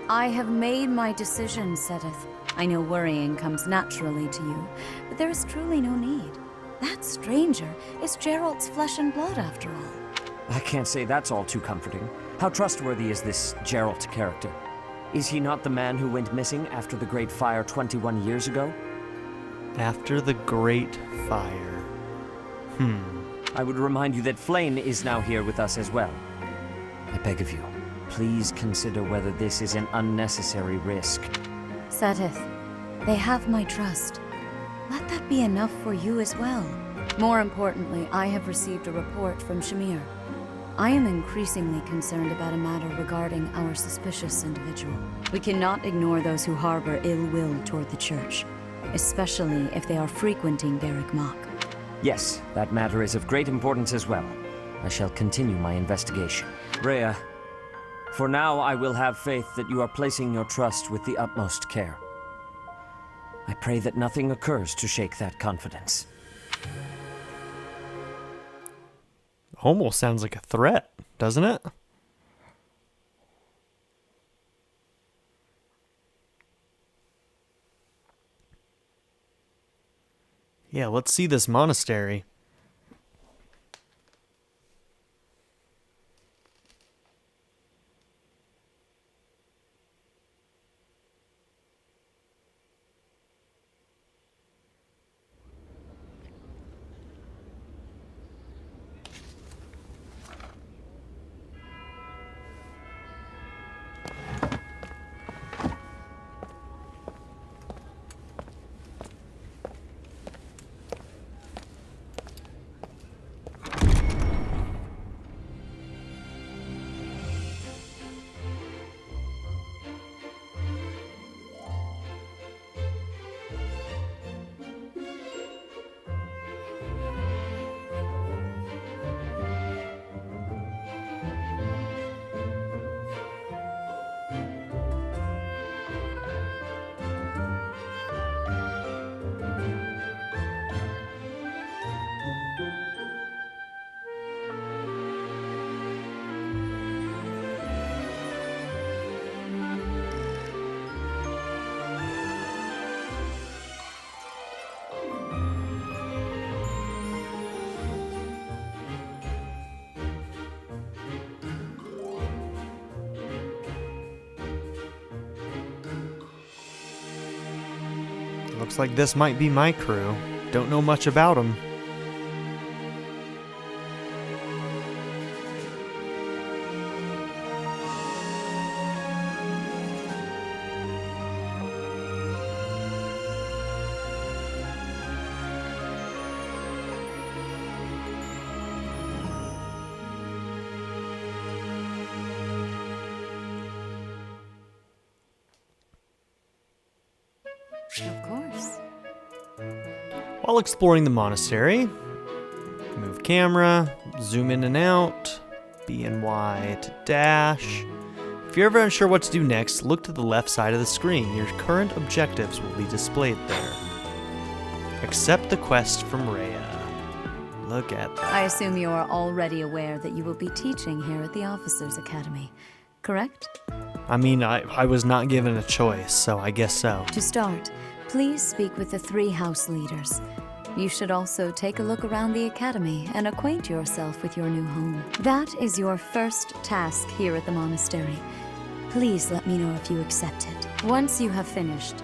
S2: I have made my decision, Sedith. I know worrying comes naturally to you, but there is truly no need. That stranger is Geralt's flesh and blood, after all.
S11: I can't say that's all too comforting. How trustworthy is this Geralt character? Is he not the man who went missing after the Great Fire 21 years ago?
S1: After the Great Fire.
S11: I would remind you that Flame is now here with us as well. I beg of you, please consider whether this is an unnecessary risk.
S2: Sedith, they have my trust. Let that be enough for you as well. More importantly, I have received a report from Shamir. I am increasingly concerned about a matter regarding our suspicious individual. We cannot ignore those who harbor ill will toward the Church, especially if they are frequenting Garreg Mach.
S11: Yes, that matter is of great importance as well. I shall continue my investigation. Raya, for now I will have faith that you are placing your trust with the utmost care. I pray that nothing occurs to shake that confidence.
S1: Almost sounds like a threat, doesn't it? Yeah, let's see this monastery. Looks like this might be my crew. Don't know much about them.
S2: Of course.
S1: While exploring the monastery, move camera, zoom in and out, B and Y to dash. If you're ever unsure what to do next, look to the left side of the screen. Your current objectives will be displayed there. Accept the quest from Raya. Look at that.
S2: I assume you are already aware that you will be teaching here at the Officers' Academy, correct?
S1: I mean, I was not given a choice, so I guess so.
S2: To start, please speak with the 3 house leaders. You should also take a look around the academy and acquaint yourself with your new home. That is your first task here at the monastery. Please let me know if you accept it. Once you have finished,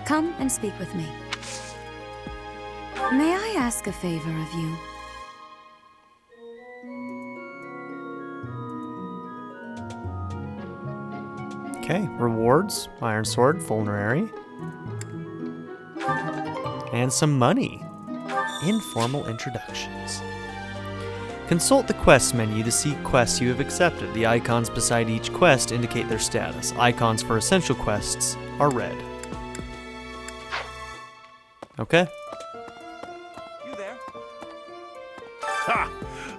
S2: come and speak with me. May I ask a favor of you?
S1: Okay, rewards, Iron Sword, Vulnerary. And some money. Informal introductions. Consult the quest menu to see quests you have accepted. The icons beside each quest indicate their status. Icons for essential quests are red. Okay.
S10: You there? Ha!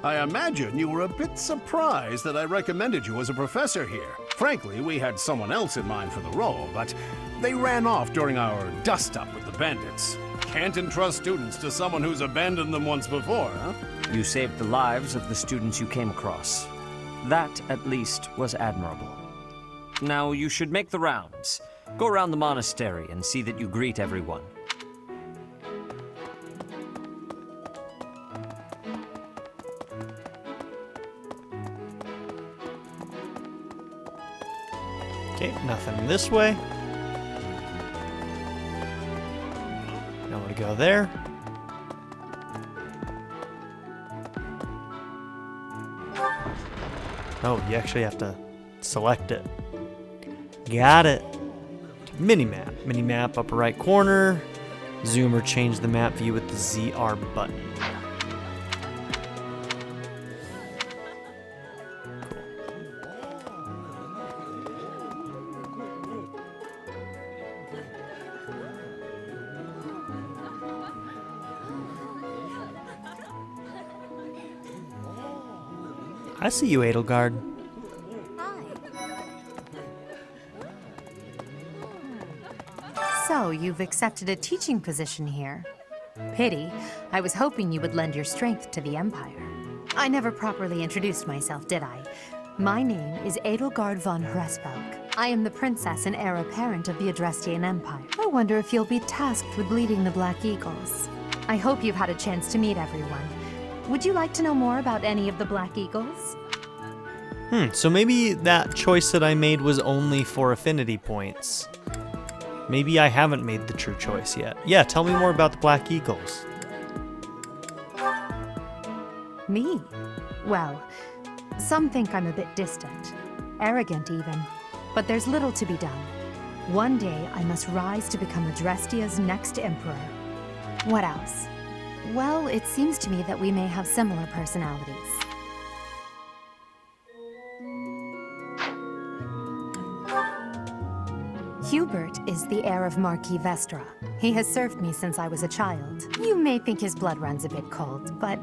S10: I imagine you were a bit surprised that I recommended you as a professor here. Frankly, we had someone else in mind for the role, but they ran off during our dust-up with the bandits. Can't entrust students to someone who's abandoned them once before, huh?
S11: You saved the lives of the students you came across. That, at least, was admirable. Now you should make the rounds. Go around the monastery and see that you greet everyone.
S1: Okay, nothing this way. Nowhere to go there. Oh, you actually have to select it. Got it. Minimap. Minimap, upper right corner. Zoom or change the map view with the ZR button. I see you, Edelgard.
S7: So, you've accepted a teaching position here. Pity. I was hoping you would lend your strength to the Empire. I never properly introduced myself, did I? My name is Edelgard von Hresvelk. I am the princess and heir apparent of the Adrestian Empire. I wonder if you'll be tasked with leading the Black Eagles. I hope you've had a chance to meet everyone. Would you like to know more about any of the Black Eagles?
S1: So maybe that choice that I made was only for affinity points. Maybe I haven't made the true choice yet. Yeah, tell me more about the Black Eagles.
S7: Me? Well, some think I'm a bit distant. Arrogant, even. But there's little to be done. One day, I must rise to become Adrestia's next emperor. What else? Well, it seems to me that we may have similar personalities. Hubert is the heir of Marquis Vestra. He has served me since I was a child. You may think his blood runs a bit cold, but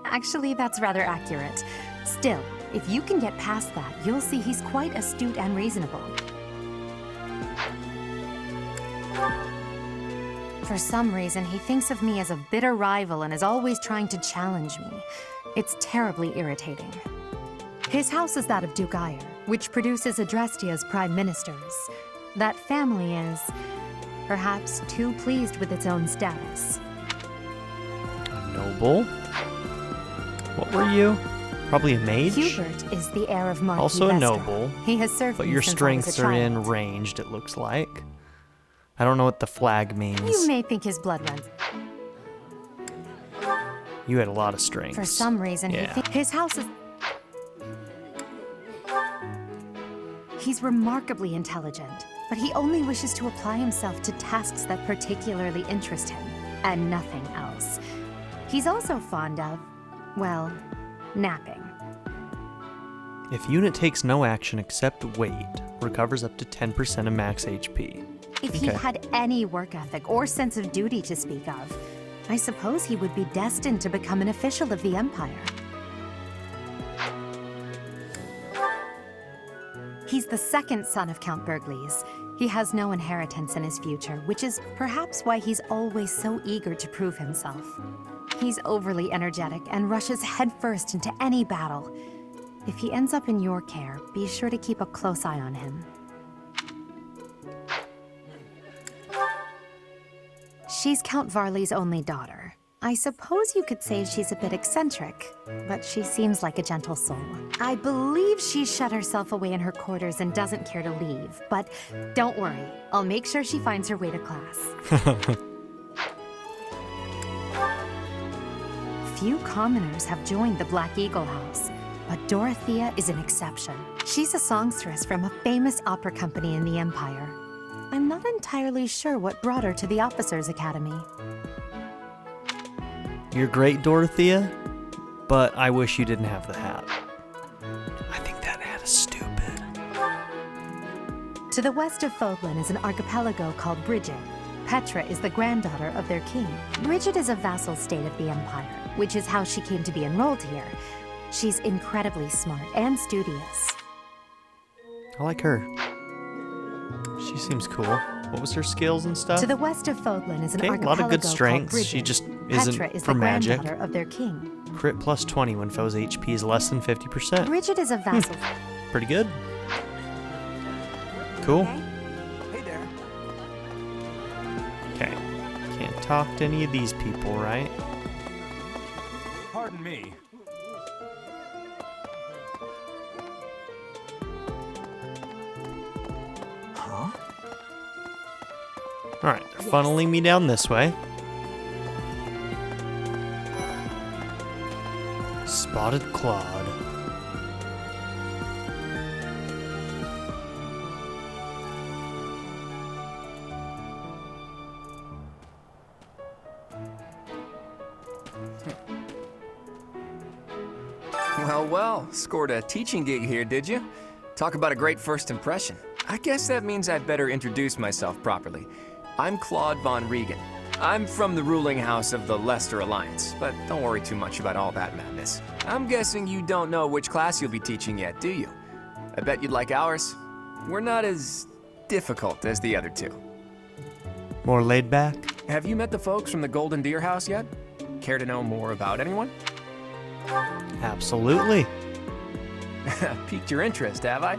S7: actually that's rather accurate. Still, if you can get past that, you'll see he's quite astute and reasonable. For some reason, he thinks of me as a bitter rival and is always trying to challenge me. It's terribly irritating. His house is that of Duke Ire, which produces Adrestia's prime ministers. That family is, perhaps, too pleased with its own status.
S1: Noble. What were you? Probably a mage?
S7: Hubert is the heir of Marquis
S1: Also a
S7: Vestra.
S1: noble.
S7: He has served
S1: but
S7: me
S1: your
S7: since I was a
S1: strengths are in
S7: child.
S1: ranged, it looks like. I don't know what the flag means.
S7: You may think his blood runs.
S1: You had a lot of strengths.
S7: For some reason,
S1: Yeah.
S7: his house is... He's remarkably intelligent, but he only wishes to apply himself to tasks that particularly interest him, and nothing else. He's also fond of, well, napping.
S1: If unit takes no action except wait, recovers up to 10% of max HP.
S7: If he had any work ethic or sense of duty to speak of, I suppose he would be destined to become an official of the Empire. He's the second son of Count Bergliez. He has no inheritance in his future, which is perhaps why he's always so eager to prove himself. He's overly energetic and rushes headfirst into any battle. If he ends up in your care, be sure to keep a close eye on him. She's Count Varley's only daughter. I suppose you could say she's a bit eccentric, but she seems like a gentle soul. I believe she's shut herself away in her quarters and doesn't care to leave, but don't worry, I'll make sure she finds her way to class. Few commoners have joined the Black Eagle House, but Dorothea is an exception. She's a songstress from a famous opera company in the Empire. I'm not entirely sure what brought her to the Officers' Academy.
S1: You're great, Dorothea, but I wish you didn't have the hat. I think that hat is stupid.
S7: To the west of Foglin is an archipelago called Brigid. Petra is the granddaughter of their king. Brigid is a vassal state of the Empire, which is how she came to be enrolled here. She's incredibly smart and studious.
S1: I like her. She seems cool. What was her skills and stuff?
S7: To the west of Foglin is an
S1: a
S7: archipelago
S1: lot of good
S7: called
S1: strengths.
S7: Brigid.
S1: She just
S7: Petra
S1: isn't
S7: is
S1: for
S7: the
S1: magic.
S7: granddaughter of their king.
S1: Crit plus 20 when foe's HP is less than 50%.
S7: Brigid is a vassal.
S1: Pretty good. Cool.
S8: Hey there.
S1: Okay. Can't talk to any of these people, right?
S8: Pardon me. Huh?
S1: Alright, they're funneling me down this way. Spotted Claude.
S9: Well, scored a teaching gig here, did you? Talk about a great first impression. I guess that means I'd better introduce myself properly. I'm Claude von Regan. I'm from the ruling house of the Leicester Alliance, but don't worry too much about all that madness. I'm guessing you don't know which class you'll be teaching yet, do you? I bet you'd like ours. We're not as difficult as the other two.
S1: More laid back?
S9: Have you met the folks from the Golden Deer House yet? Care to know more about anyone?
S1: Absolutely.
S9: Piqued your interest, have I?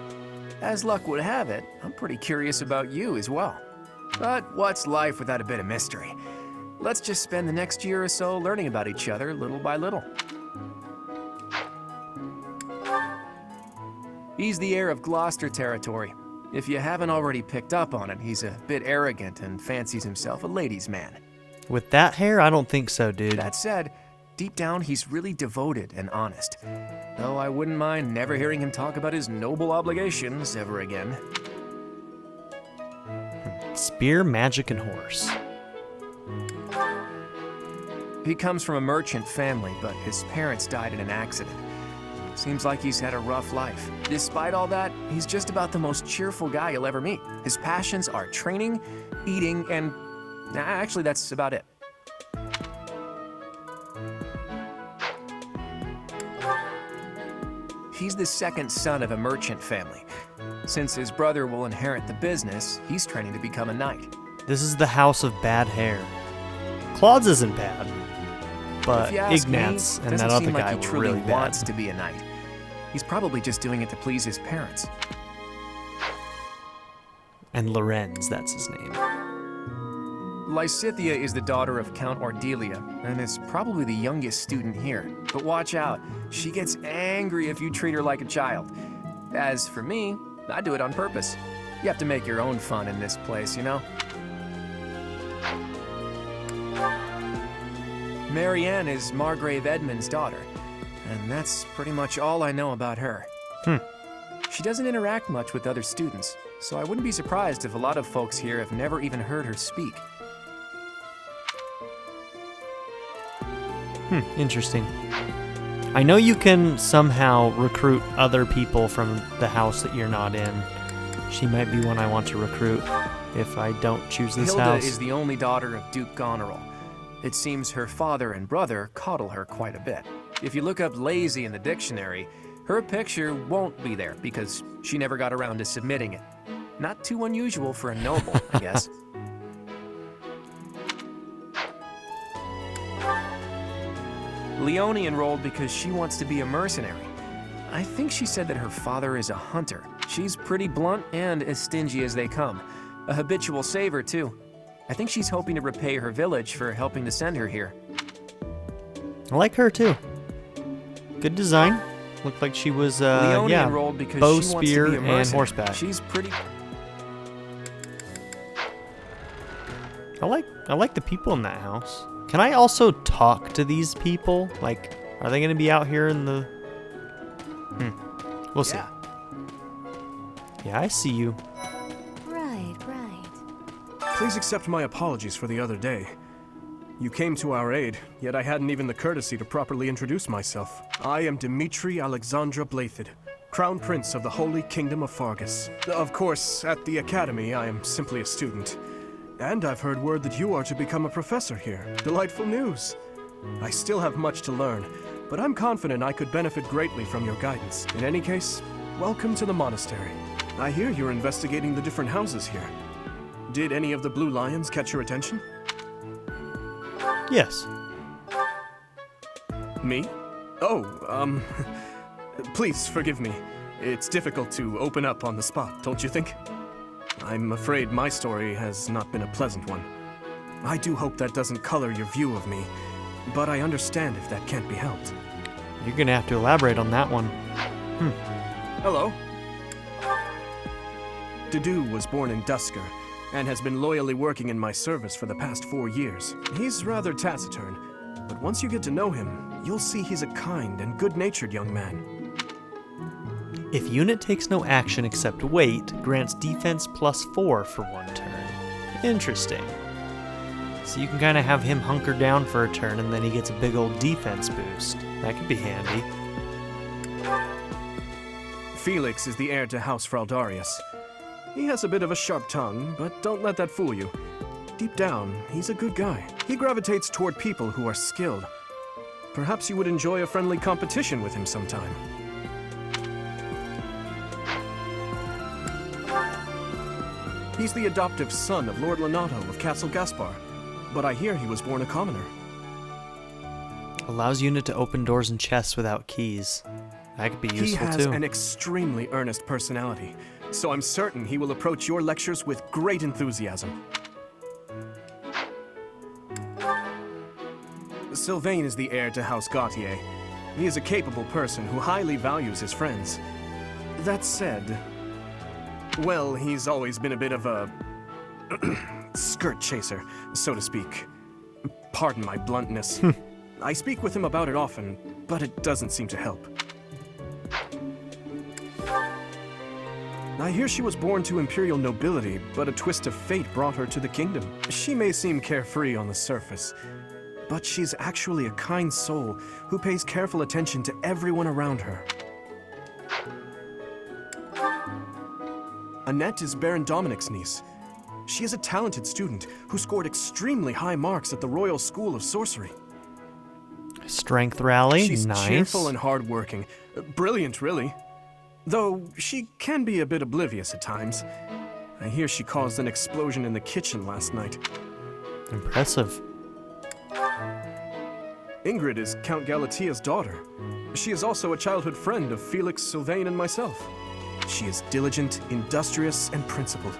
S9: As luck would have it, I'm pretty curious about you as well. But what's life without a bit of mystery? Let's just spend the next year or so learning about each other little by little. He's the heir of Gloucester territory. If you haven't already picked up on it, he's a bit arrogant and fancies himself a ladies' man.
S1: With that hair, I don't think so, dude.
S9: That said, deep down, he's really devoted and honest. Though I wouldn't mind never hearing him talk about his noble obligations ever again.
S1: Spear, magic, and horse.
S9: He comes from a merchant family, but his parents died in an accident. Seems like he's had a rough life. Despite all that, he's just about the most cheerful guy you'll ever meet. His passions are training, eating, and... actually, that's about it. He's the second son of a merchant family. Since his brother will inherit the business, he's training to become a knight.
S1: This is the house of bad hair. Claude's isn't bad, but
S9: If you ask
S1: Ignatz
S9: me,
S1: and that
S9: doesn't
S1: other
S9: seem like
S1: guy
S9: he
S1: were
S9: truly
S1: really bad.
S9: wants to be a knight. He's probably just doing it to please his parents.
S1: And Lorenz, that's his name.
S9: Lysithea is the daughter of Count Ordelia, and is probably the youngest student here. But watch out, she gets angry if you treat her like a child. As for me, I do it on purpose. You have to make your own fun in this place, you know? Marianne is Margrave Edmund's daughter, and that's pretty much all I know about her. She doesn't interact much with other students, so I wouldn't be surprised if a lot of folks here have never even heard her speak.
S1: Interesting. I know you can somehow recruit other people from the house that you're not in. She might be one I want to recruit if I don't choose this
S9: Hilda
S1: house.
S9: is the only daughter of Duke Goneril. It seems her father and brother coddle her quite a bit. If you look up lazy in the dictionary, her picture won't be there because she never got around to submitting it. Not too unusual for a noble, I guess. Leonie enrolled because she wants to be a mercenary. I think she said that her father is a hunter. She's pretty blunt and as stingy as they come. A habitual saver, too. I think she's hoping to repay her village for helping to send her here.
S1: I like her too. Good design. Looked like she was,
S9: Leonie enrolled because
S1: bow,
S9: she wants
S1: spear,
S9: to be a
S1: and
S9: mercenary.
S1: horseback.
S9: She's pretty...
S1: I like the people in that house. Can I also talk to these people? Like, are they gonna be out here in the... We'll see. Yeah, I see you.
S3: Right.
S6: Please accept my apologies for the other day. You came to our aid, yet I hadn't even the courtesy to properly introduce myself. I am Dimitri Alexandra Byleth, Crown Prince of the Holy Kingdom of Fargus. Of course, at the Academy, I am simply a student. And I've heard word that you are to become a professor here. Delightful news. I still have much to learn, but I'm confident I could benefit greatly from your guidance. In any case, welcome to the monastery. I hear you're investigating the different houses here. Did any of the Blue Lions catch your attention?
S1: Yes.
S6: Me? Oh, please forgive me. It's difficult to open up on the spot, don't you think? I'm afraid my story has not been a pleasant one. I do hope that doesn't color your view of me, but I understand if that can't be helped.
S1: You're gonna have to elaborate on that one.
S6: Hello. Dedu was born in Dusker, and has been loyally working in my service for the past 4 years. He's rather taciturn, but once you get to know him, you'll see he's a kind and good-natured young man.
S1: If unit takes no action except wait, grants defense +4 for 1 turn. Interesting. So you can kind of have him hunker down for a turn and then he gets a big old defense boost. That could be handy.
S6: Felix is the heir to House Fraldarius. He has a bit of a sharp tongue, but don't let that fool you. Deep down, he's a good guy. He gravitates toward people who are skilled. Perhaps you would enjoy a friendly competition with him sometime. He's the adoptive son of Lord Lenato of Castle Gaspar, but I hear he was born a commoner.
S1: Allows unit to open doors and chests without keys. That could be useful too.
S6: He has an extremely earnest personality, so I'm certain he will approach your lectures with great enthusiasm. Sylvain is the heir to House Gautier. He is a capable person who highly values his friends. That said, well, he's always been a bit of a skirt chaser, so to speak. Pardon my bluntness. I speak with him about it often, but it doesn't seem to help. I hear she was born to imperial nobility, but a twist of fate brought her to the kingdom. She may seem carefree on the surface, but she's actually a kind soul who pays careful attention to everyone around her. Annette is Baron Dominic's niece. She is a talented student who scored extremely high marks at the Royal School of Sorcery.
S1: Strength rally,
S6: She's
S1: nice.
S6: cheerful and hardworking. Brilliant, really. Though she can be a bit oblivious at times. I hear she caused an explosion in the kitchen last night.
S1: Impressive.
S6: Ingrid is Count Galatia's daughter. She is also a childhood friend of Felix, Sylvain, and myself. She is diligent, industrious, and principled.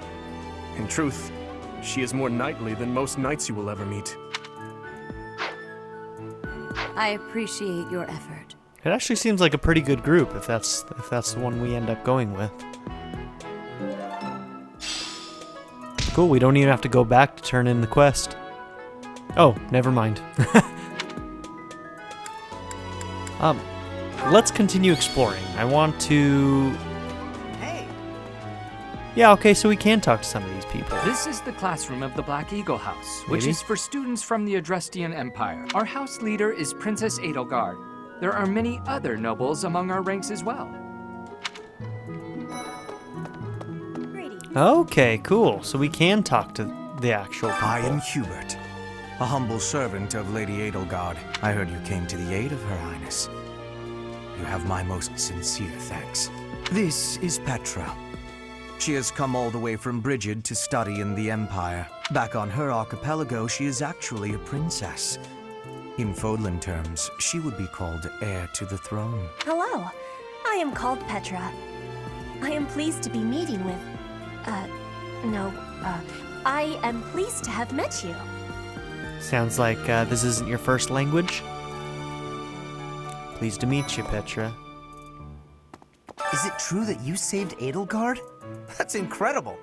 S6: In truth, she is more knightly than most knights you will ever meet.
S2: I appreciate your effort.
S1: It actually seems like a pretty good group if that's the one we end up going with. Cool, we don't even have to go back to turn in the quest. Oh, never mind. Let's continue exploring. I want to... Yeah, okay, so we can talk to some of these people.
S14: This is the classroom of the Black Eagle House, which is for students from the Adrestian Empire. Our house leader is Princess Edelgard. There are many other nobles among our ranks as well.
S1: Okay, cool. So we can talk to the actual people.
S15: I am Hubert, a humble servant of Lady Edelgard. I heard you came to the aid of Her Highness. You have my most sincere thanks. This is Petra. She has come all the way from Brigid to study in the Empire. Back on her archipelago, she is actually a princess. In Fodlan terms, she would be called heir to the throne.
S3: Hello, I am called Petra. I am pleased to be meeting with... I am pleased to have met you.
S1: Sounds like this isn't your first language. Pleased to meet you, Petra.
S16: Is it true that you saved Edelgard? That's incredible.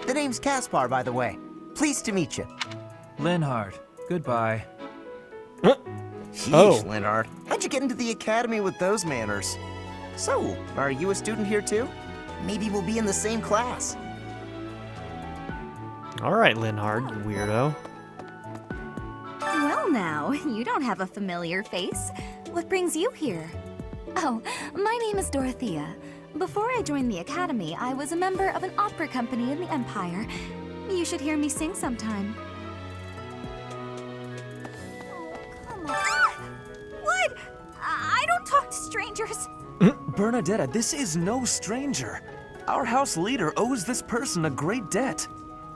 S16: The name's Caspar, by the way. Pleased to meet you.
S14: Linhard, goodbye.
S16: Sheesh, Linhard. How'd you get into the academy with those manners? So, are you a student here too? Maybe we'll be in the same class.
S1: All right, Linhard, you weirdo.
S3: Well now, you don't have a familiar face. What brings you here? Oh, my name is Dorothea. Before I joined the academy, I was a member of an opera company in the Empire. You should hear me sing sometime. Oh, come on. What? I don't talk to strangers.
S17: Bernadetta, this is no stranger. Our house leader owes this person a great debt.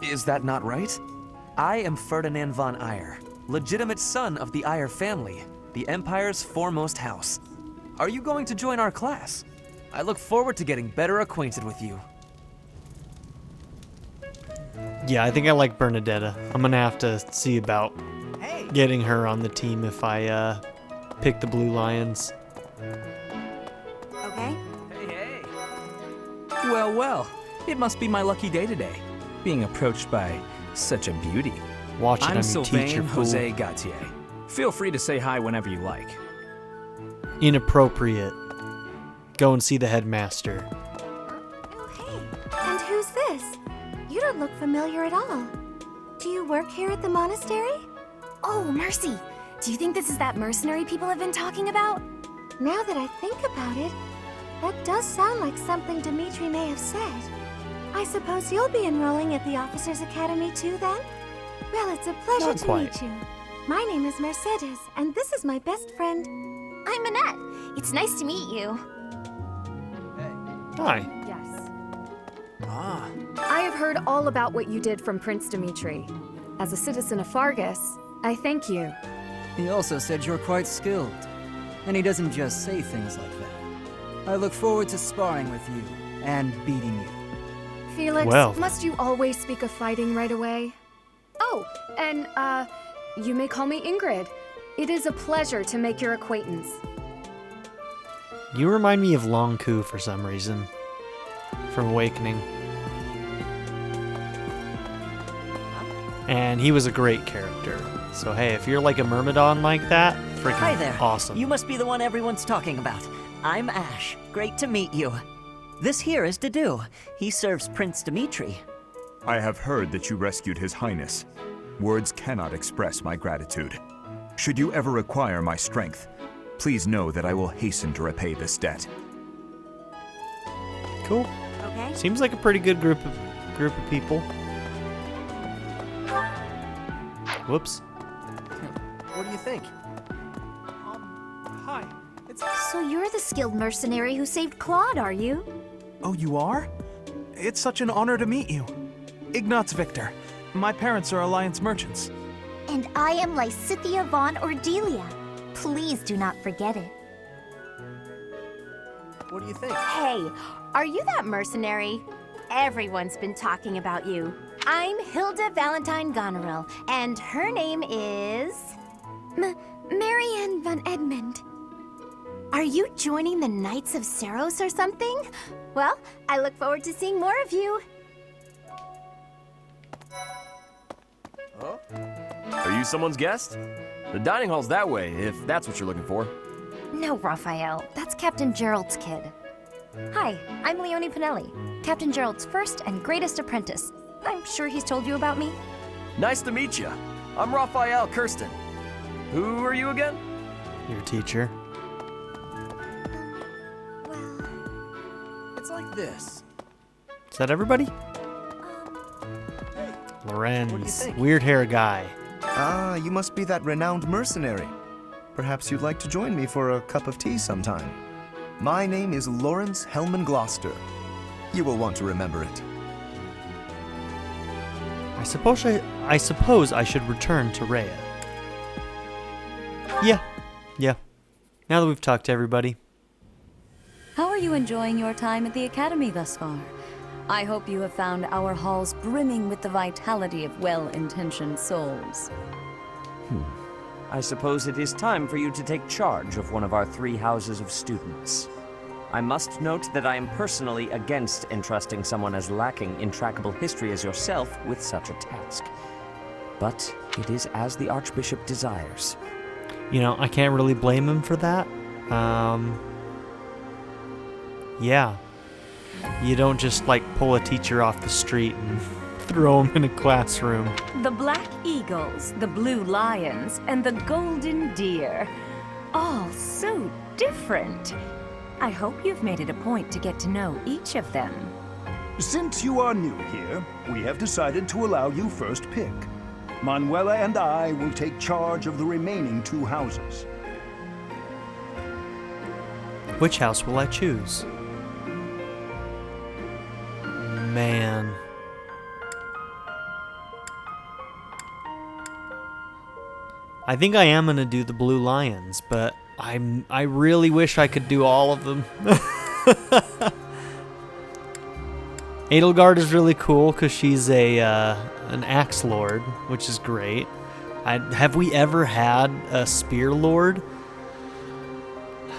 S17: Is that not right? I am Ferdinand von Eyre, legitimate son of the Eyre family, the Empire's foremost house. Are you going to join our class? I look forward to getting better acquainted with you.
S1: Yeah, I think I like Bernadetta. I'm gonna have to see about getting her on the team if I pick the Blue Lions.
S3: Okay.
S14: Hey. Well, well. It must be my lucky day today, being approached by such a beauty.
S1: Watch it,
S14: I'm
S1: I'm
S14: Sylvain
S1: teacher, fool.
S14: Jose Gautier. Feel free to say hi whenever you like.
S1: Inappropriate. Go and see the headmaster.
S3: Oh, hey. And who's this? You don't look familiar at all. Do you work here at the monastery? Oh, Mercy. Do you think this is that mercenary people have been talking about? Now that I think about it, that does sound like something Dimitri may have said. I suppose you'll be enrolling at the Officers' Academy too, then? Well, it's a pleasure
S1: Not
S3: to
S1: quite.
S3: meet you. My name is Mercedes, and this is my best friend. I'm Minette. It's nice to meet you.
S1: Hi.
S7: Yes.
S17: Ah.
S7: I have heard all about what you did from Prince Dimitri. As a citizen of Fargus, I thank you.
S18: He also said you're quite skilled. And he doesn't just say things like that. I look forward to sparring with you and beating you.
S7: Felix,
S1: Well.
S7: must you always speak of fighting right away? Oh, and, you may call me Ingrid. It is a pleasure to make your acquaintance.
S1: You remind me of Long Ku for some reason. From Awakening. And he was a great character. So hey, if you're like a Myrmidon like that, freaking
S19: Hi there.
S1: awesome.
S19: You must be the one everyone's talking about. I'm Ash. Great to meet you. This here is Dedu. He serves Prince Dimitri.
S20: I have heard that you rescued His Highness. Words cannot express my gratitude. Should you ever require my strength, please know that I will hasten to repay this debt.
S1: Cool.
S3: Okay.
S1: Seems like a pretty good group of people. Whoops.
S6: What do you think? Hi.
S3: So you're the skilled mercenary who saved Claude, are you?
S6: Oh, you are? It's such an honor to meet you. Ignatz Victor. My parents are Alliance merchants.
S3: And I am Lysithia von Ordelia. Please do not forget it.
S6: What do you think?
S3: Hey, are you that mercenary? Everyone's been talking about you. I'm Hilda Valentine Goneril, and her name is... Marianne von Edmund. Are you joining the Knights of Seros or something? Well, I look forward to seeing more of you.
S9: Are you someone's guest? The dining hall's that way, if that's what you're looking for.
S21: No, Raphael. That's Captain Gerald's kid. Hi, I'm Leonie Pinelli, Captain Gerald's first and greatest apprentice. I'm sure he's told you about me.
S17: Nice to meet you. I'm Raphael Kirsten. Who are you again?
S1: Your teacher.
S6: It's like this.
S1: Is that everybody? Lorenz, weird hair guy.
S22: Ah, you must be that renowned mercenary. Perhaps you'd like to join me for a cup of tea sometime. My name is Lawrence Hellman Gloucester. You will want to remember it.
S1: I suppose I should return to Raya. Yeah. Now that we've talked to everybody.
S2: How are you enjoying your time at the Academy thus far? I hope you have found our halls brimming with the vitality of well-intentioned souls.
S11: I suppose it is time for you to take charge of one of our 3 houses of students. I must note that I am personally against entrusting someone as lacking in trackable history as yourself with such a task. But it is as the Archbishop desires.
S1: You know, I can't really blame him for that. Yeah. You don't just, like, pull a teacher off the street and throw him in a classroom.
S12: The black eagles, the blue lions, and the golden deer. All so different. I hope you've made it a point to get to know each of them.
S13: Since you are new here, we have decided to allow you first pick. Manuela and I will take charge of the remaining 2 houses.
S1: Which house will I choose? Man. I think I am gonna do the blue lions, but I really wish I could do all of them. Edelgard is really cool because she's an axe lord, which is great. Have we ever had a spear lord?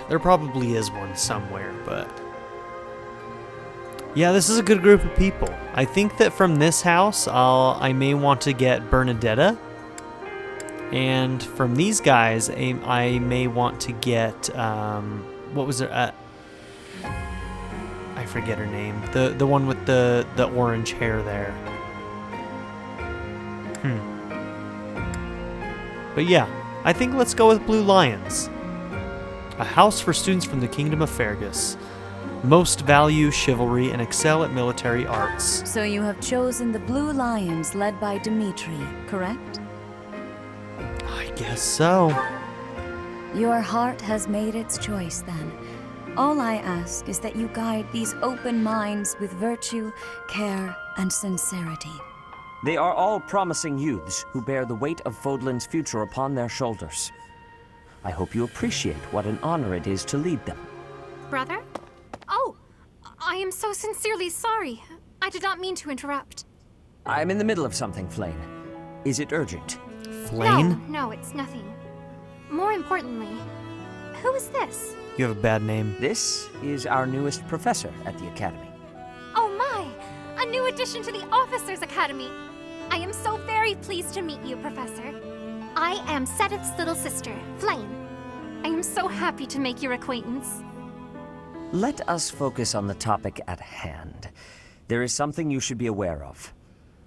S1: There probably is one somewhere, but yeah, this is a good group of people. I think that from this house, I may want to get Bernadetta. And from these guys, I may want to get, what was it? I forget her name. The one with the orange hair there. But yeah, I think let's go with Blue Lions. A house for students from the Kingdom of Fergus. Most value chivalry and excel at military arts.
S2: So you have chosen the Blue Lions led by Dimitri, correct?
S1: I guess so.
S2: Your heart has made its choice then. All I ask is that you guide these open minds with virtue, care, and sincerity.
S11: They are all promising youths who bear the weight of Fodlan's future upon their shoulders. I hope you appreciate what an honor it is to lead them.
S23: Brother? Oh, I am so sincerely sorry. I did not mean to interrupt.
S11: I'm in the middle of something, Flane. Is it urgent?
S1: Flane?
S23: No, it's nothing. More importantly, who is this?
S1: You have a bad name.
S11: This is our newest professor at the Academy.
S23: Oh my! A new addition to the Officers' Academy! I am so very pleased to meet you, Professor. I am Sedith's little sister, Flane. I am so happy to make your acquaintance.
S11: Let us focus on the topic at hand. There is something you should be aware of.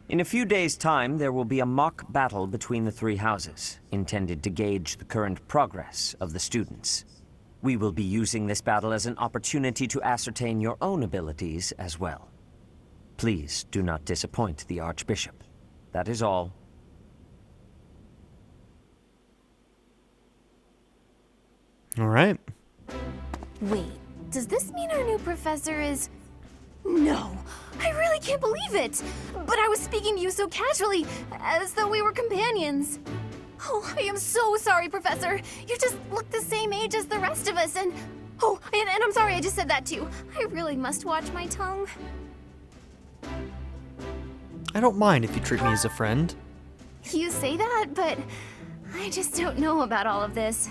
S11: In a few days' time, there will be a mock battle between the 3 houses, intended to gauge the current progress of the students. We will be using this battle as an opportunity to ascertain your own abilities as well. Please do not disappoint the Archbishop. That is all.
S1: All right.
S3: Wait, does this mean our new professor is... No, I really can't believe it! But I was speaking to you so casually, as though we were companions. Oh, I am so sorry, Professor. You just look the same age as the rest of us, and... Oh, and I'm sorry I just said that too. I really must watch my tongue.
S1: I don't mind if you treat me as a friend.
S3: You say that, but I just don't know about all of this.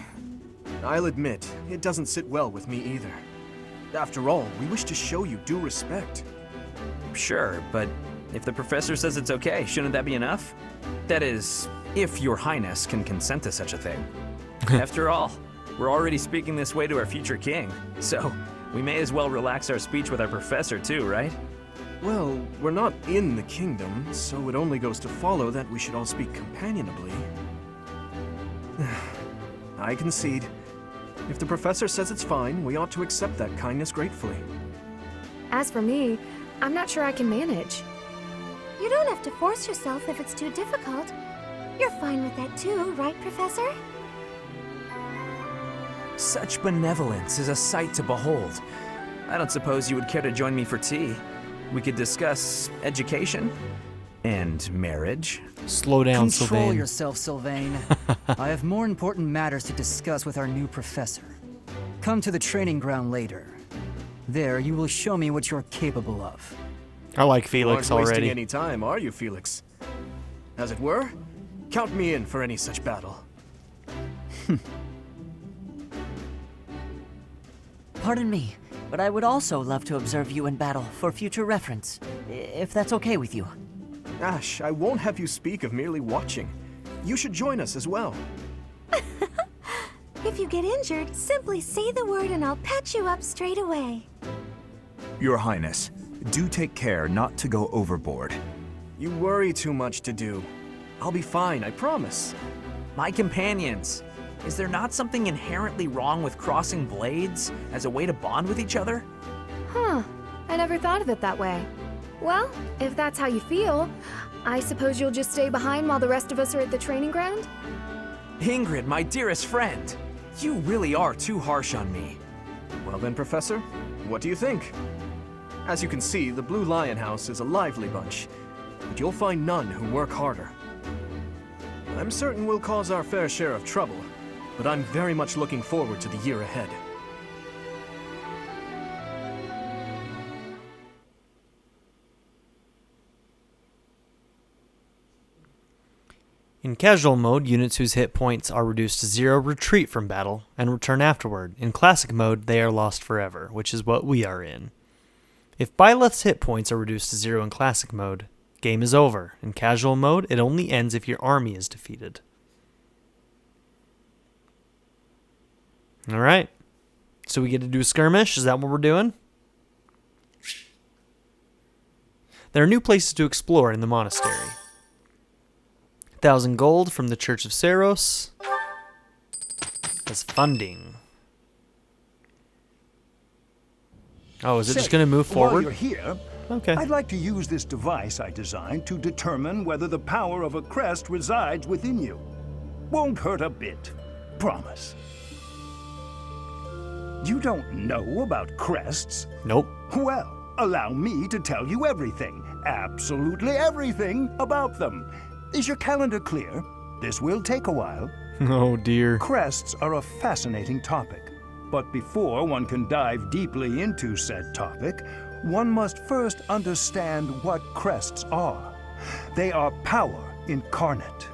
S6: I'll admit, it doesn't sit well with me either. After all, we wish to show you due respect.
S24: Sure, but if the professor says it's okay, shouldn't that be enough? That is, if your highness can consent to such a thing. After all, We're already speaking this way to our future king, so we may as well relax our speech with our professor too, right?
S6: Well, we're not in the kingdom, so it only goes to follow that we should all speak companionably. I concede. If the professor says it's fine, we ought to accept that kindness gratefully.
S4: As for me, I'm not sure I can manage.
S3: You don't have to force yourself if it's too difficult. You're fine with that too, right, Professor?
S24: Such benevolence is a sight to behold. I don't suppose you would care to join me for tea. We could discuss education and marriage.
S1: Slow down,
S18: Control
S1: Sylvain.
S18: yourself, Sylvain. I have more important matters to discuss with our new professor. Come to the training ground later. There, you will show me what you're capable of.
S1: I like Felix
S6: You aren't
S1: already.
S6: wasting any time, are you, Felix? As it were, count me in for any such battle.
S19: Pardon me, but I would also love to observe you in battle for future reference, if that's okay with you.
S6: Ash, I won't have you speak of merely watching. You should join us as well.
S3: If you get injured, simply say the word and I'll patch you up straight away.
S20: Your Highness, do take care not to go overboard.
S6: You worry too much to do. I'll be fine, I promise.
S24: My companions, is there not something inherently wrong with crossing blades as a way to bond with each other?
S4: Huh, I never thought of it that way. Well, if that's how you feel, I suppose you'll just stay behind while the rest of us are at the training ground?
S24: Ingrid, my dearest friend, you really are too harsh on me.
S6: Well then, Professor, what do you think? As you can see, the Blue Lion House is a lively bunch, but you'll find none who work harder. I'm certain we'll cause our fair share of trouble, but I'm very much looking forward to the year ahead.
S1: In casual mode, units whose hit points are reduced to 0 retreat from battle and return afterward. In classic mode, they are lost forever, which is what we are in. If Byleth's hit points are reduced to 0 in classic mode, game is over. In casual mode, it only ends if your army is defeated. Alright, so we get to do a skirmish, is that what we're doing? There are new places to explore in the monastery. 1,000 gold from the Church of Saros as funding. Oh, is it just going to move forward?
S13: While you're here,
S1: okay.
S13: I'd like to use this device I designed to determine whether the power of a crest resides within you. Won't hurt a bit. Promise. You don't know about crests?
S1: Nope.
S13: Well, allow me to tell you everything, absolutely everything about them. Is your calendar clear? This will take a while.
S1: Oh dear.
S13: Crests are a fascinating topic, but before one can dive deeply into said topic, one must first understand what crests are. They are power incarnate.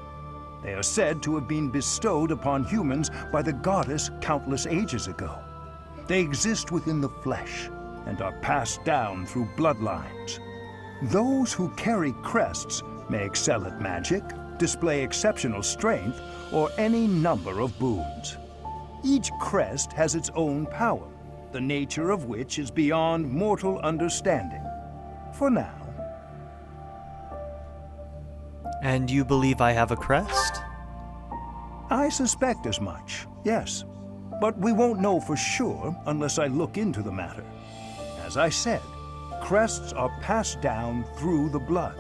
S13: They are said to have been bestowed upon humans by the goddess countless ages ago. They exist within the flesh and are passed down through bloodlines. Those who carry crests may excel at magic, display exceptional strength, or any number of boons. Each crest has its own power, the nature of which is beyond mortal understanding. For now.
S1: And you believe I have a crest?
S13: I suspect as much, yes. But we won't know for sure unless I look into the matter. As I said, crests are passed down through the blood.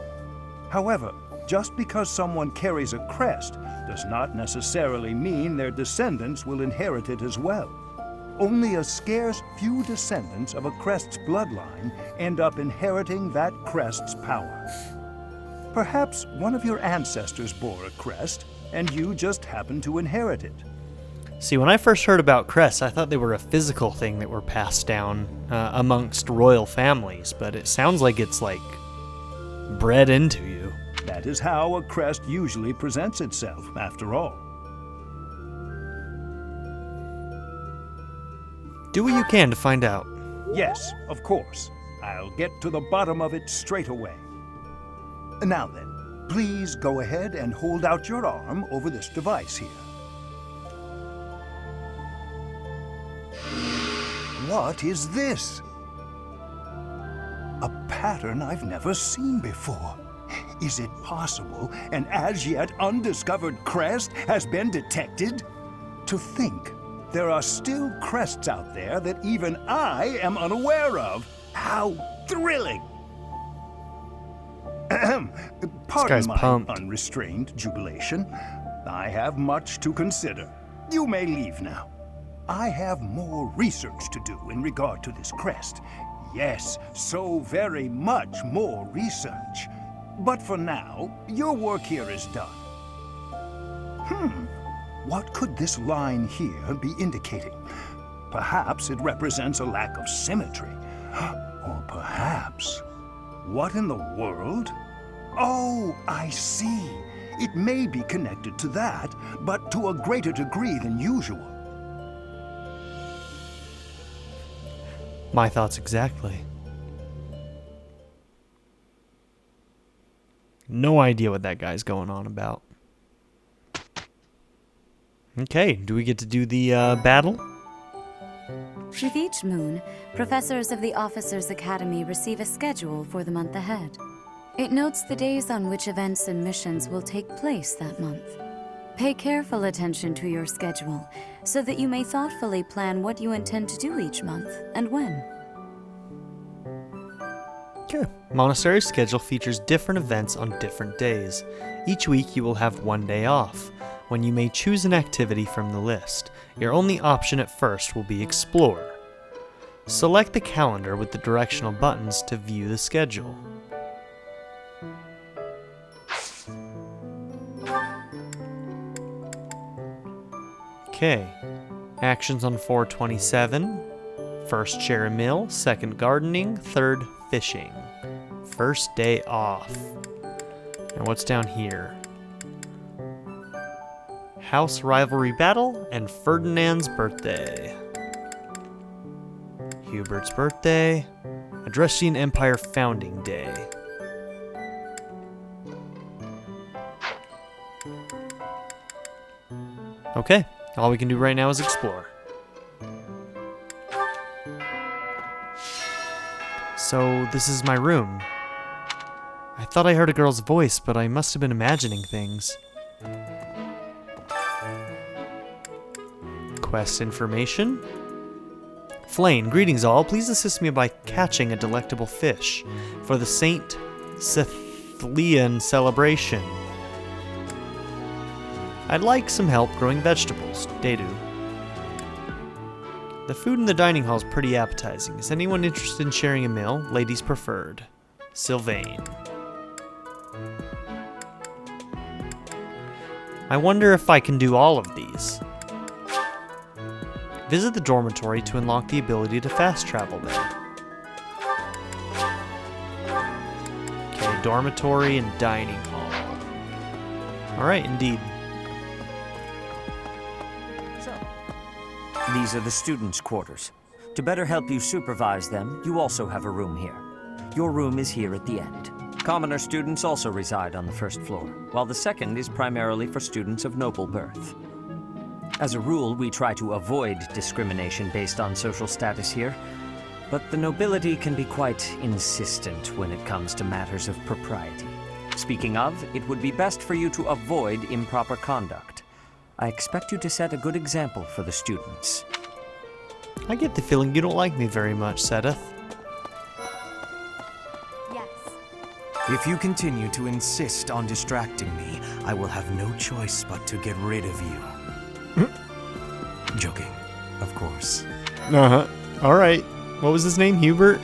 S13: However, just because someone carries a crest does not necessarily mean their descendants will inherit it as well. Only a scarce few descendants of a crest's bloodline end up inheriting that crest's power. Perhaps one of your ancestors bore a crest, and you just happen to inherit it.
S1: See, when I first heard about crests, I thought they were a physical thing that were passed down amongst royal families, but it sounds like it's like bred into you.
S13: That is how a crest usually presents itself, after all.
S1: Do what you can to find out.
S13: Yes, of course. I'll get to the bottom of it straight away. Now then, please go ahead and hold out your arm over this device here. What is this? A pattern I've never seen before. Is it possible an as yet undiscovered crest has been detected? To think there are still crests out there that even I am unaware of. How thrilling! Pardon my unrestrained jubilation. I have much to consider. You may leave now. I have more research to do in regard to this crest. Yes, so very much more research. But for now, your work here is done. What could this line here be indicating? Perhaps it represents a lack of symmetry. Or perhaps... What in the world? Oh, I see. It may be connected to that, but to a greater degree than usual.
S1: My thoughts exactly. No idea what that guy's going on about. Okay, do we get to do the battle?
S2: With each moon, professors of the Officers' Academy receive a schedule for the month ahead. It notes the days on which events and missions will take place that month. Pay careful attention to your schedule, so that you may thoughtfully plan what you intend to do each month, and when.
S1: Okay. Monastery's schedule features different events on different days. Each week you will have one day off, when you may choose an activity from the list. Your only option at first will be Explore. Select the calendar with the directional buttons to view the schedule. Okay, actions on 4/27. First, share a meal. Second, gardening. Third, fishing. First day off. And what's down here? House rivalry battle and Ferdinand's birthday. Hubert's birthday. Adrestian Empire founding day. Okay, all we can do right now is explore. So, this is my room. I thought I heard a girl's voice, but I must have been imagining things. Quest information. Flane, greetings all. Please assist me by catching a delectable fish for the Saint Cethlean celebration. I'd like some help growing vegetables. Dedu. The food in the dining hall is pretty appetizing. Is anyone interested in sharing a meal? Ladies preferred. Sylvain. I wonder if I can do all of these. Visit the dormitory to unlock the ability to fast travel there. Okay, dormitory and dining hall. Alright, indeed.
S11: These are the students' quarters. To better help you supervise them, you also have a room here. Your room is here at the end. Commoner students also reside on the first floor, while the second is primarily for students of noble birth. As a rule, we try to avoid discrimination based on social status here, but the nobility can be quite insistent when it comes to matters of propriety. Speaking of, it would be best for you to avoid improper conduct. I expect you to set a good example for the students.
S1: I get the feeling you don't like me very much, Sedith.
S3: Yes.
S5: If you continue to insist on distracting me, I will have no choice but to get rid of you. Joking, of course.
S1: Uh-huh. Alright. What was his name? Hubert?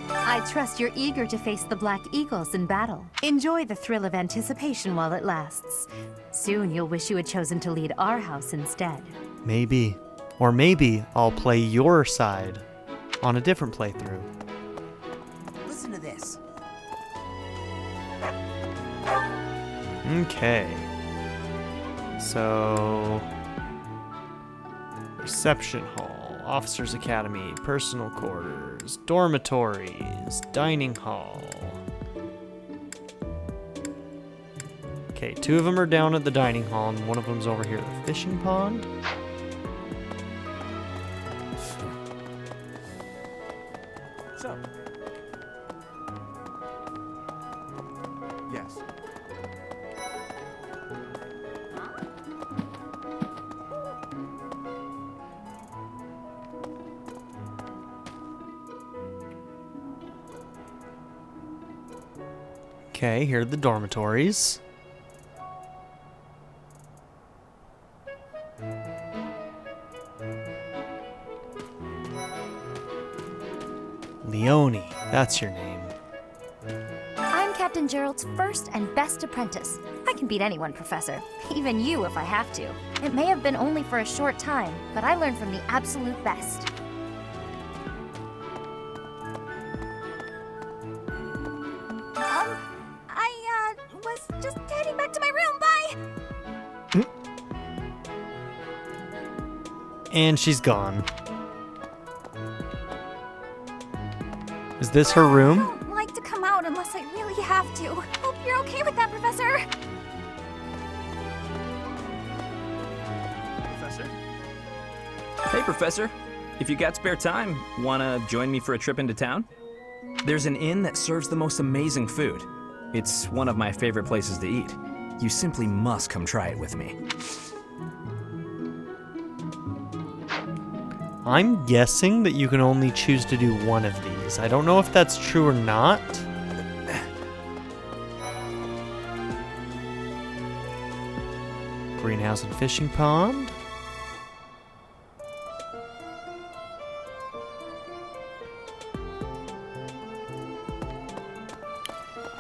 S7: I trust you're eager to face the Black Eagles in battle. Enjoy the thrill of anticipation while it lasts. Soon you'll wish you had chosen to lead our house instead.
S1: Maybe. Or maybe I'll play your side on a different playthrough.
S16: Listen to this.
S1: Okay. So... Reception hall, officers' academy, personal quarters, dormitories, dining hall. Okay, 2 of them are down at the dining hall, and 1 of them's over here at the fishing pond.
S17: up? Yes.
S1: Okay, here are the dormitories. Leone, that's your name.
S21: I'm Captain Gerald's first and best apprentice. I can beat anyone, Professor. Even you if I have to. It may have been only for a short time, but I learned from the absolute best. I was just heading back to my room. Bye!
S1: And she's gone. Is this her room?
S21: I don't like to come out unless I really have to. Hope you're okay with that, Professor.
S24: Professor? Hey, Professor. If you got spare time, wanna join me for a trip into town? There's an inn that serves the most amazing food. It's one of my favorite places to eat. You simply must come try it with me.
S1: I'm guessing that you can only choose to do one of these. I don't know if that's true or not. Greenhouse and fishing pond.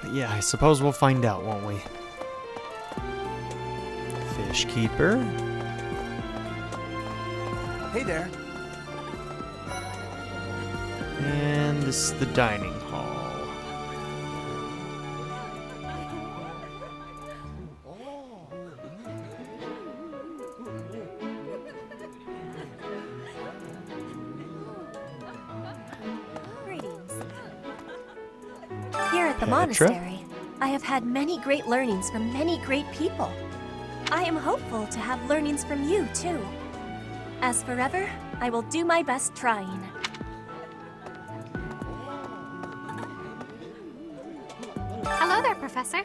S1: But yeah, I suppose we'll find out, won't we? Fish keeper.
S17: Hey there.
S1: And this is the dining hall.
S21: Greetings.
S8: Here at the
S1: Petra?
S8: monastery, I have had many great learnings from many great people. I am hopeful to have learnings from you, too. As forever, I will do my best trying.
S23: Hello there, Professor.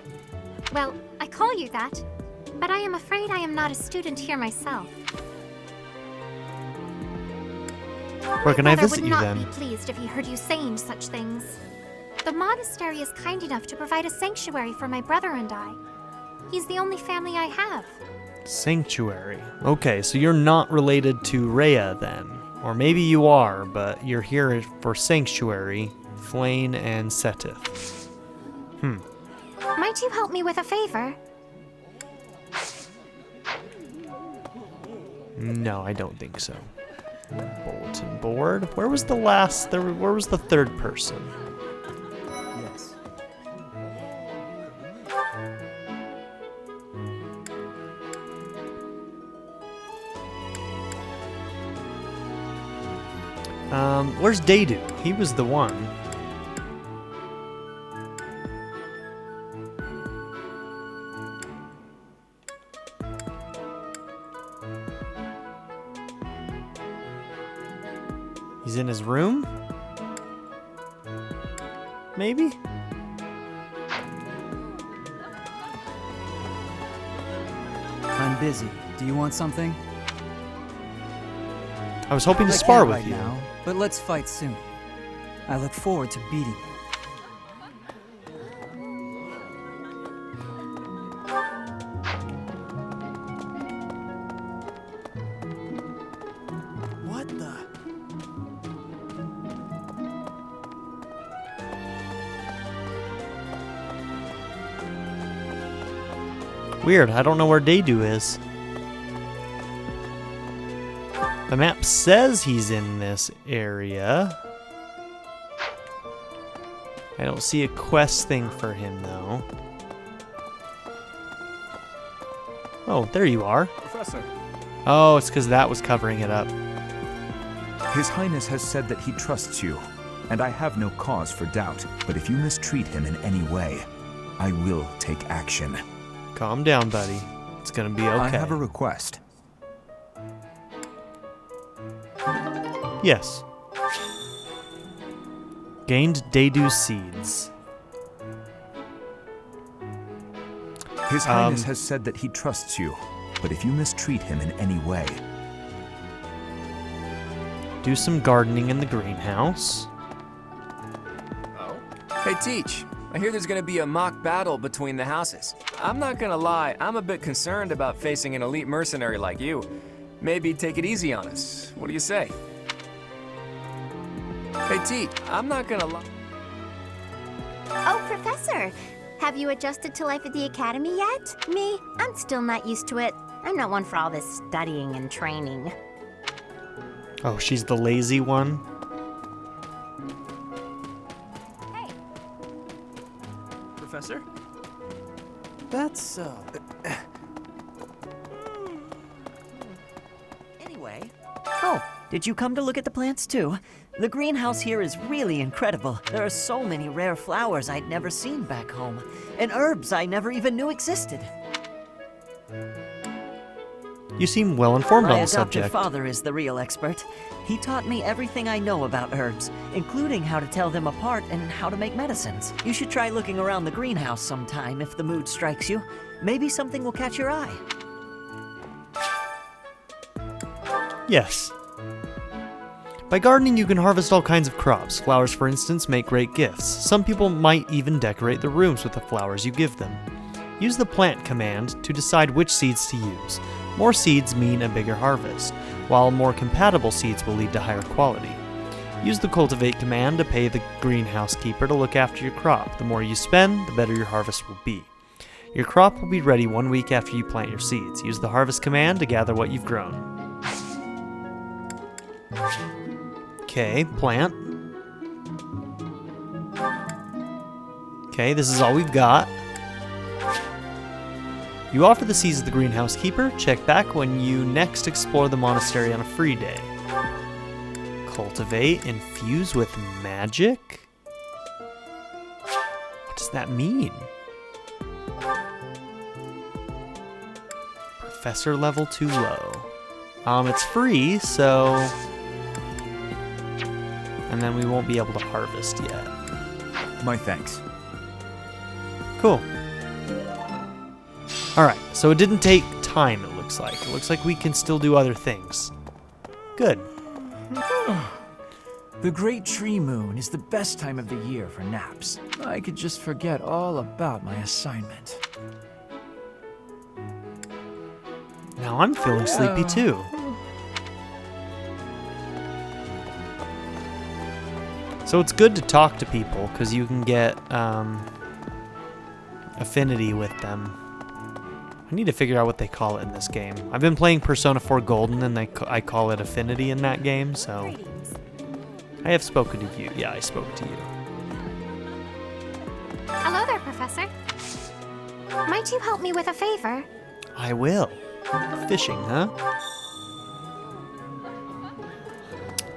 S23: Well, I call you that, but I am afraid I am not a student here myself.
S1: Where can I
S23: Brother
S1: visit
S23: would
S1: you
S23: not
S1: then?
S23: be pleased if he heard you saying such things. The monastery is kind enough to provide a sanctuary for my brother and I. He's the only family I have.
S1: Sanctuary. Okay, so you're not related to Raya then. Or maybe you are, but you're here for Sanctuary, Flane, and Setith.
S23: Might you help me with a favor?
S1: No, I don't think so. Bulletin board. Where was the last? Where was the third person?
S18: Yes.
S1: Where's Daydu? He was the one. He's in his room? Maybe?
S18: I'm busy. Do you want something?
S1: I was hoping to
S18: I
S1: spar
S18: can't
S1: with
S18: right
S1: you.
S18: now, but let's fight soon. I look forward to beating you.
S17: What the?
S1: Weird, I don't know where Daydu is. The map says he's in this area. I don't see a quest thing for him, though. Oh, there you are.
S20: Professor.
S1: Oh, it's because that was covering it up.
S20: His Highness has said that he trusts you, and I have no cause for doubt. But if you mistreat him in any way, I will take action.
S1: Calm down, buddy. It's gonna be okay.
S20: I have a request.
S1: Yes. Gained Dedu seeds.
S20: His Highness has said that he trusts you, but if you mistreat him in any way...
S1: Do some gardening in the greenhouse.
S9: Hey, Teach. I hear there's gonna be a mock battle between the houses. I'm not gonna lie, I'm a bit concerned about facing an elite mercenary like you. Maybe take it easy on us. What do you say? Hey, Teach, I'm not gonna lie.
S21: Oh, Professor! Have you adjusted to life at the Academy yet? Me? I'm still not used to it. I'm not one for all this studying and training.
S1: Oh, she's the lazy one?
S21: Hey!
S9: Professor?
S19: That's, Anyway. Oh, did you come to look at the plants too? The greenhouse here is really incredible. There are so many rare flowers I'd never seen back home, and herbs I never even knew existed.
S1: You seem well informed on the
S19: My adoptive
S1: subject.
S19: father is the real expert. He taught me everything I know about herbs, including how to tell them apart and how to make medicines. You should try looking around the greenhouse sometime if the mood strikes you. Maybe something will catch your eye.
S1: Yes. By gardening, you can harvest all kinds of crops. Flowers, for instance, make great gifts. Some people might even decorate their rooms with the flowers you give them. Use the plant command to decide which seeds to use. More seeds mean a bigger harvest, while more compatible seeds will lead to higher quality. Use the cultivate command to pay the greenhouse keeper to look after your crop. The more you spend, the better your harvest will be. Your crop will be ready 1 week after you plant your seeds. Use the harvest command to gather what you've grown. Okay, plant. Okay, this is all we've got. You offer the seeds to the greenhouse keeper. Check back when you next explore the monastery on a free day. Cultivate, infuse with magic? What does that mean? Professor level too low. It's free, so... And then we won't be able to harvest yet.
S20: My thanks.
S1: Cool. Alright, so it didn't take time, it looks like. It looks like we can still do other things. Good.
S17: The Great Tree Moon is the best time of the year for naps. I could just forget all about my assignment.
S1: Now I'm feeling sleepy too. So it's good to talk to people, because you can get affinity with them. I need to figure out what they call it in this game. I've been playing Persona 4 Golden, and I call it affinity in that game, so... I have spoken to you. Yeah, I spoke to you.
S23: Hello there, Professor. Might you help me with a favor?
S1: I will. Fishing, huh?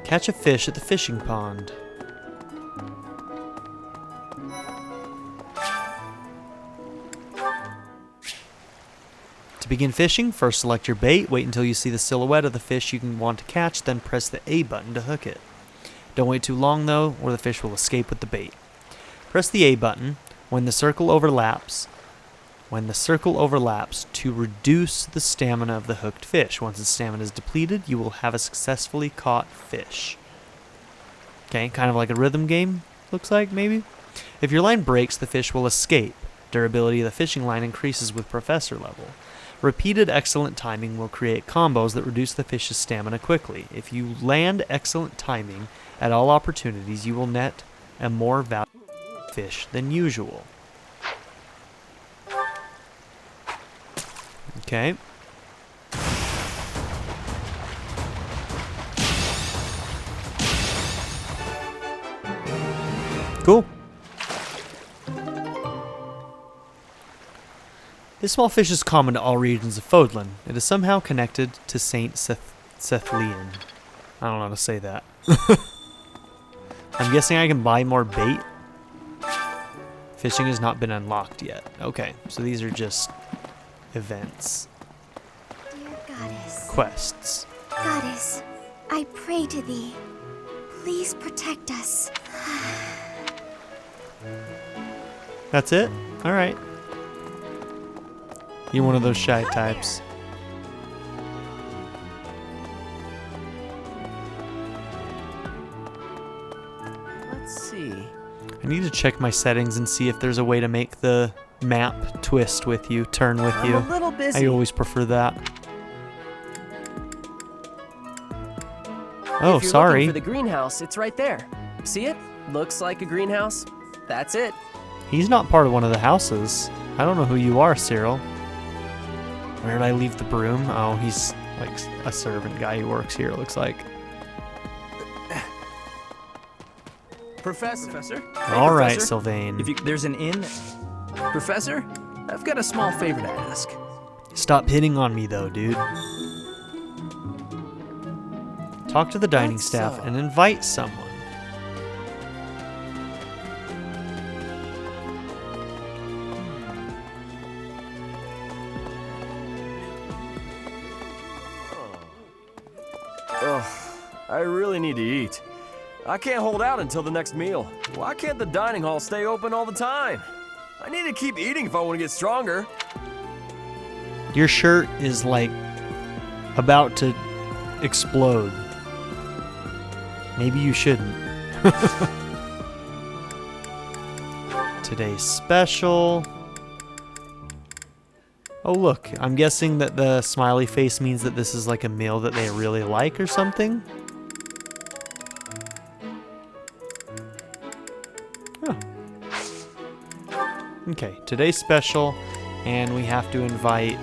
S1: Catch a fish at the fishing pond. To begin fishing, first select your bait, wait until you see the silhouette of the fish you want to catch, then press the A button to hook it. Don't wait too long though, or the fish will escape with the bait. Press the A button when the circle overlaps to reduce the stamina of the hooked fish. Once the stamina is depleted, you will have a successfully caught fish. Okay, kind of like a rhythm game, looks like, maybe? If your line breaks, the fish will escape. Durability of the fishing line increases with Professor level. Repeated excellent timing will create combos that reduce the fish's stamina quickly. If you land excellent timing at all opportunities, you will net a more valuable fish than usual. Okay. Cool. This small fish is common to all regions of Fodlan. It is somehow connected to Saint Cethlean. I don't know how to say that. I'm guessing I can buy more bait. Fishing has not been unlocked yet. Okay, so these are just events.
S3: Dear Goddess.
S1: Quests.
S3: Goddess, I pray to thee. Please protect us.
S1: That's it? Alright. You're one of those shy types.
S10: Let's see.
S1: I need to check my settings and see if there's a way to make the map twist with you, turn with you.
S10: I'm a little busy.
S1: I always prefer that. Oh,
S10: If you're
S1: sorry.
S10: looking for the greenhouse, it's right there. See it? Looks like a greenhouse. That's it.
S1: He's not part of one of the houses. I don't know who you are, Cyril. Where did I leave the broom? Oh, he's like a servant guy who works here, it looks like.
S24: Professor? Hey,
S1: All right,
S24: Professor.
S1: Sylvain.
S24: There's an inn. Professor, I've got a small favor to ask.
S1: Stop hitting on me, though, dude. Talk to the dining staff and invite someone.
S14: Ugh, I really need to eat. I can't hold out until the next meal. Why can't the dining hall stay open all the time? I need to keep eating if I want to get stronger.
S1: Your shirt is like about to explode. Maybe you shouldn't. Today's special. Oh look, I'm guessing that the smiley face means that this is like a meal that they really like or something. Huh. Okay, today's special, and we have to invite...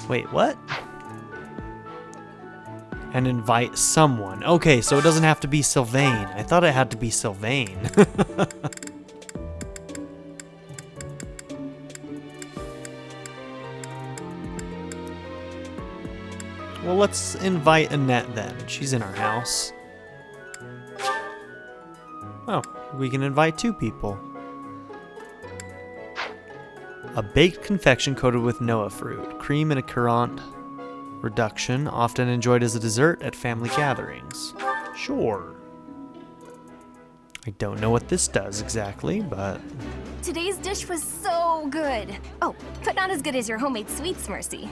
S1: Wait, what? And invite someone. Okay, so it doesn't have to be Sylvain. I thought it had to be Sylvain. Well, let's invite Annette then. She's in our house. Oh, we can invite 2 people. A baked confection coated with Noah fruit, cream and a currant reduction, often enjoyed as a dessert at family gatherings. Sure. I don't know what this does exactly, but...
S8: Today's dish was so good. Oh, but not as good as your homemade sweets, Mercy.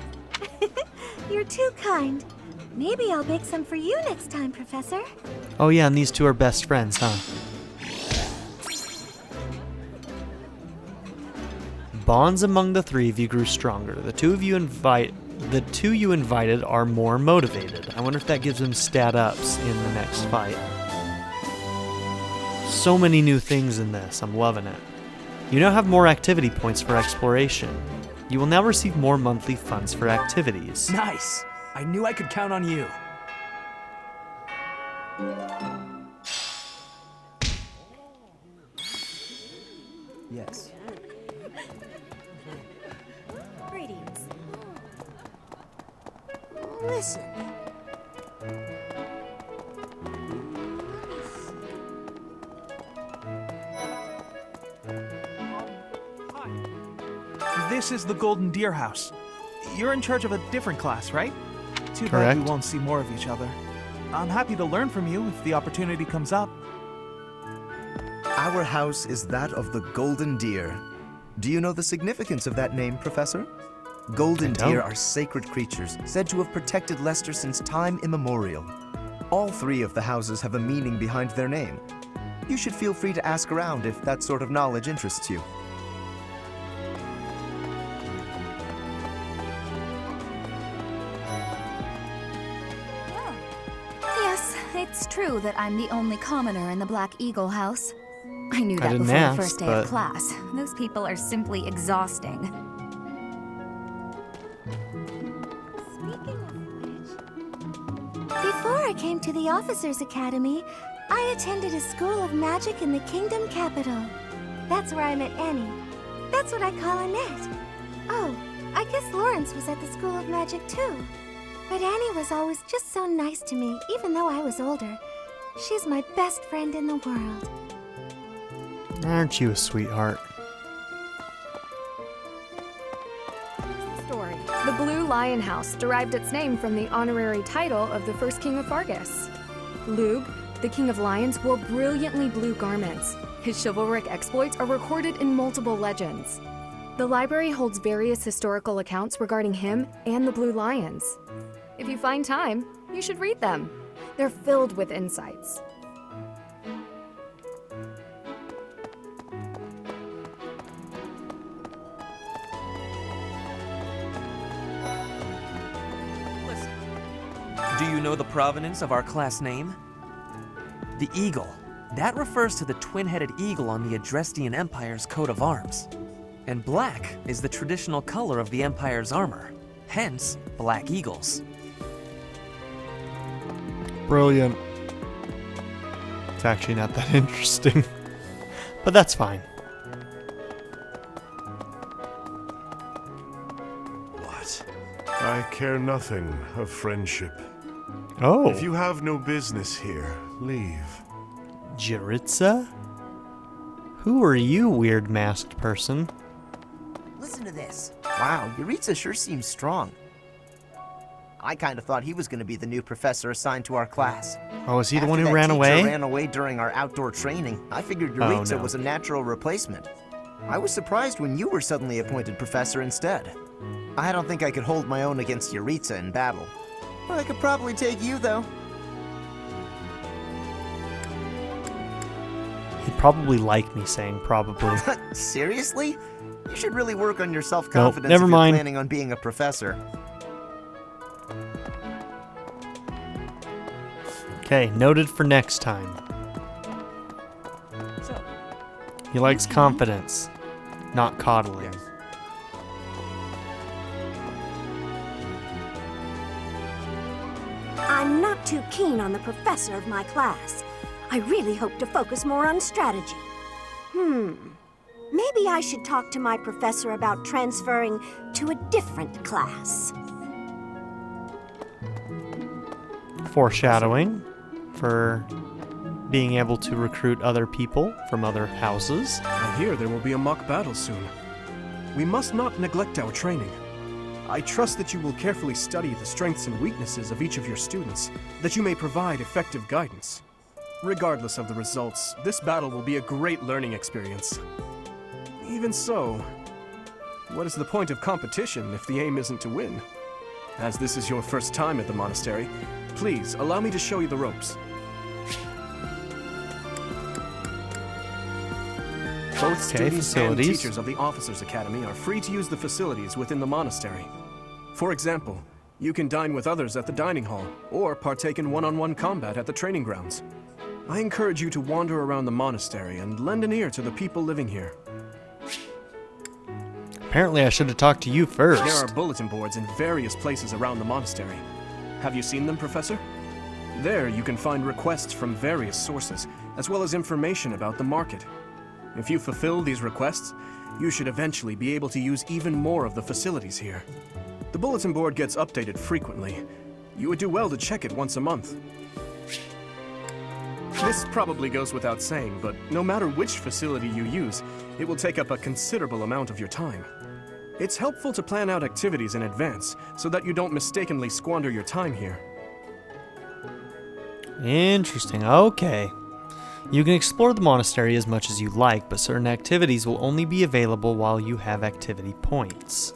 S3: You're too kind. Maybe I'll bake some for you next time, Professor.
S1: Oh yeah, and these 2 are best friends, huh? Bonds among the 3 of you grew stronger. The 2 you invited are more motivated. I wonder if that gives them stat ups in the next fight. So many new things in this. I'm loving it. You now have more activity points for exploration. You will now receive more monthly funds for activities.
S17: Nice! I knew I could count on you.
S10: Yes.
S3: Greetings. Listen.
S15: This is the Golden Deer House. You're in charge of a different class, right? Too bad
S1: Correct.
S15: we won't see more of each other. I'm happy to learn from you if the opportunity comes up.
S22: Our house is that of the Golden Deer. Do you know the significance of that name, Professor? Golden deer are sacred creatures, said to have protected Leicester since time immemorial. All 3 of the houses have a meaning behind their name. You should feel free to ask around if that sort of knowledge interests you.
S2: Yes, it's true that I'm the only commoner in the Black Eagle house. I knew
S1: I
S2: that
S1: didn't
S2: before
S1: ask,
S2: the first day
S1: but-
S2: of class. Those people are simply exhausting.
S3: Before I came to the Officers Academy, I attended a school of magic in the Kingdom capital. That's where I met Annie. That's what I call Annette. Oh, I guess Lawrence was at the School of Magic too. But Annie was always just so nice to me, even though I was older. She's my best friend in the world.
S1: Aren't you a sweetheart?
S4: Story. The Blue Lion House derived its name from the honorary title of the first king of Fargus. Lug, the King of Lions wore brilliantly blue garments. His chivalric exploits are recorded in multiple legends. The library holds various historical accounts regarding him and the Blue Lions. If you find time, you should read them. They're filled with insights.
S17: Do you know the provenance of our class name? The eagle. That refers to the twin-headed eagle on the Adrestian Empire's coat of arms. And black is the traditional color of the Empire's armor, hence black eagles.
S1: Brilliant. It's actually not that interesting, but that's fine.
S6: What? I care nothing of friendship.
S1: Oh.
S6: If you have no business here, leave.
S1: Jiritsa? Who are you, weird masked person?
S16: Listen to this. Wow, Yuritsa sure seems strong. I kind of thought he was going to be the new professor assigned to our class.
S1: Oh, is he the
S16: After
S1: one who
S16: that
S1: ran
S16: teacher
S1: away?
S16: ran away during our outdoor training. I figured Yuritsa
S1: Oh, no.
S16: was a natural replacement. I was surprised when you were suddenly appointed professor instead. I don't think I could hold my own against Yuritsa in battle. I could probably take you, though.
S1: He'd probably like me saying probably.
S16: Seriously? You should really work on your self-confidence
S1: never
S16: if you're
S1: mind.
S16: planning on being a professor.
S1: Okay, noted for next time. He likes confidence, not coddling.
S11: I'm not too keen on the professor of my class. I really hope to focus more on strategy. Maybe I should talk to my professor about transferring to a different class.
S1: Foreshadowing for being able to recruit other people from other houses.
S5: I hear there will be a mock battle soon. We must not neglect our training. I trust that you will carefully study the strengths and weaknesses of each of your students, that you may provide effective guidance. Regardless of the results, this battle will be a great learning experience. Even so, what is the point of competition if the aim isn't to win? As this is your first time at the monastery, please allow me to show you the ropes. Both students and teachers of the Officers' Academy are free to use the facilities within the monastery. For example, you can dine with others at the dining hall, or partake in one-on-one combat at the training grounds. I encourage you to wander around the monastery and lend an ear to the people living here.
S1: Apparently I should have talked to you first.
S5: There are bulletin boards in various places around the monastery. Have you seen them, Professor? There you can find requests from various sources, as well as information about the market. If you fulfill these requests, you should eventually be able to use even more of the facilities here. The bulletin board gets updated frequently. You would do well to check it once a month. This probably goes without saying, but no matter which facility you use, it will take up a considerable amount of your time. It's helpful to plan out activities in advance, so that you don't mistakenly squander your time here.
S1: Interesting, okay. You can explore the monastery as much as you like, but certain activities will only be available while you have activity points.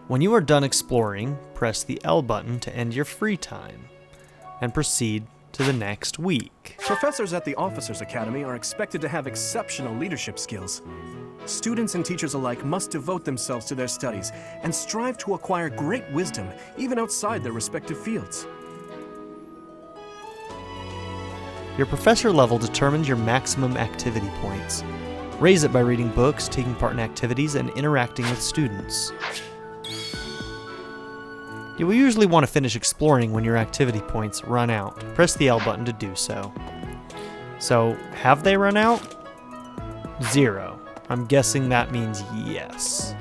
S1: When you are done exploring, press the L button to end your free time, and proceed to the next week.
S5: Professors at the Officers' Academy are expected to have exceptional leadership skills. Students and teachers alike must devote themselves to their studies and strive to acquire great wisdom, even outside their respective fields.
S1: Your professor level determines your maximum activity points. Raise it by reading books, taking part in activities, and interacting with students. You will usually want to finish exploring when your activity points run out. Press the L button to do so. So, have they run out? 0. I'm guessing that means yes.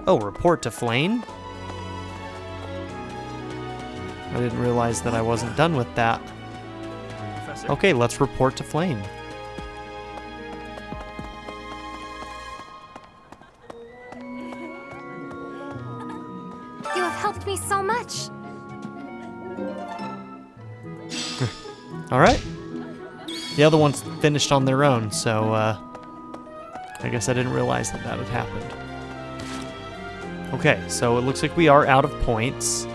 S1: Oh, report to Flame? I didn't realize that I wasn't done with that. Okay, let's report to Flame.
S23: You have helped me so much.
S1: Alright. The other ones finished on their own, so I guess I didn't realize that had happened. Okay, so it looks like we are out of points.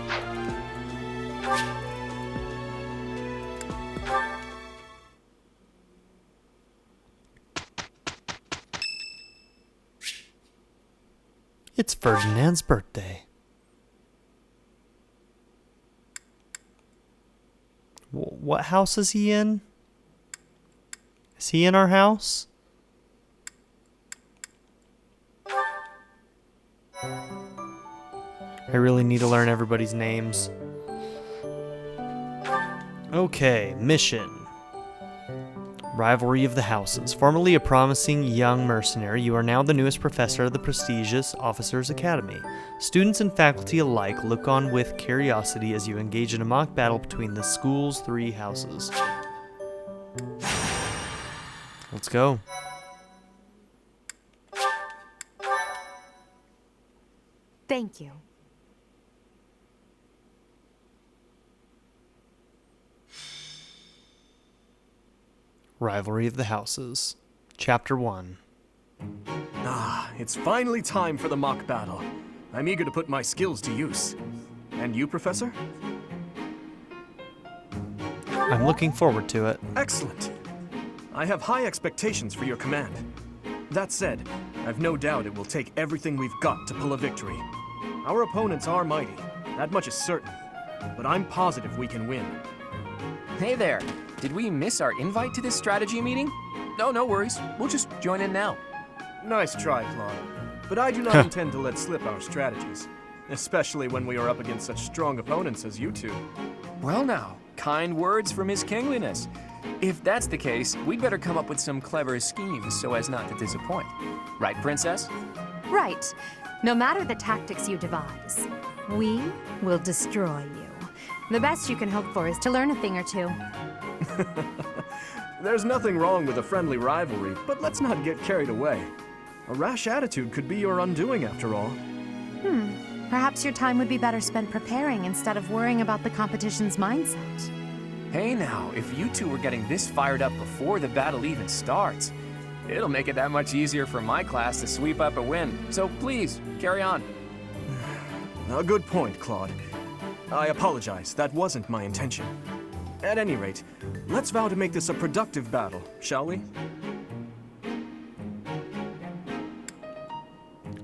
S1: It's Ferdinand's birthday. What house is he in? Is he in our house? I really need to learn everybody's names. Okay, mission. Rivalry of the Houses. Formerly a promising young mercenary, you are now the newest professor of the prestigious Officers' Academy. Students and faculty alike look on with curiosity as you engage in a mock battle between the school's 3 houses. Let's go.
S4: Thank you.
S1: Rivalry of the Houses. Chapter 1.
S5: Ah, it's finally time for the mock battle. I'm eager to put my skills to use. And you, Professor?
S1: I'm looking forward to it.
S5: Excellent. I have high expectations for your command. That said, I've no doubt it will take everything we've got to pull a victory. Our opponents are mighty, that much is certain. But I'm positive we can win.
S9: Hey there. Did we miss our invite to this strategy meeting? No worries. We'll just join in now.
S5: Nice try, Claude. But I do not intend to let slip our strategies. Especially when we are up against such strong opponents as you two.
S9: Well now, kind words from His Kingliness. If that's the case, we'd better come up with some clever schemes so as not to disappoint. Right, Princess?
S4: Right. No matter the tactics you devise, we will destroy you. The best you can hope for is to learn a thing or two.
S5: There's nothing wrong with a friendly rivalry, but let's not get carried away. A rash attitude could be your undoing after all.
S4: Perhaps your time would be better spent preparing instead of worrying about the competition's mindset.
S9: Hey now, if you two were getting this fired up before the battle even starts, it'll make it that much easier for my class to sweep up a win. So please, carry on.
S5: A good point, Claude. I apologize, that wasn't my intention. At any rate, let's vow to make this a productive battle, shall we?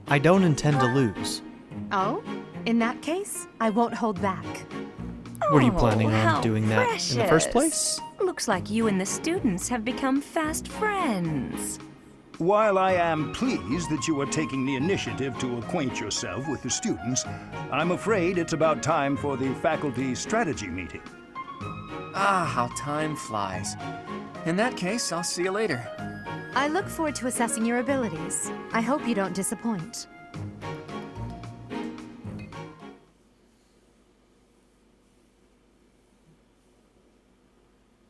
S1: I don't intend to lose.
S4: Oh? In that case, I won't hold back.
S1: Were you planning on doing that in the first place?
S2: Looks like you and the students have become fast friends.
S7: While I am pleased that you are taking the initiative to acquaint yourself with the students, I'm afraid it's about time for the faculty strategy meeting.
S9: Ah, how time flies. In that case, I'll see you later.
S4: I look forward to assessing your abilities. I hope you don't disappoint.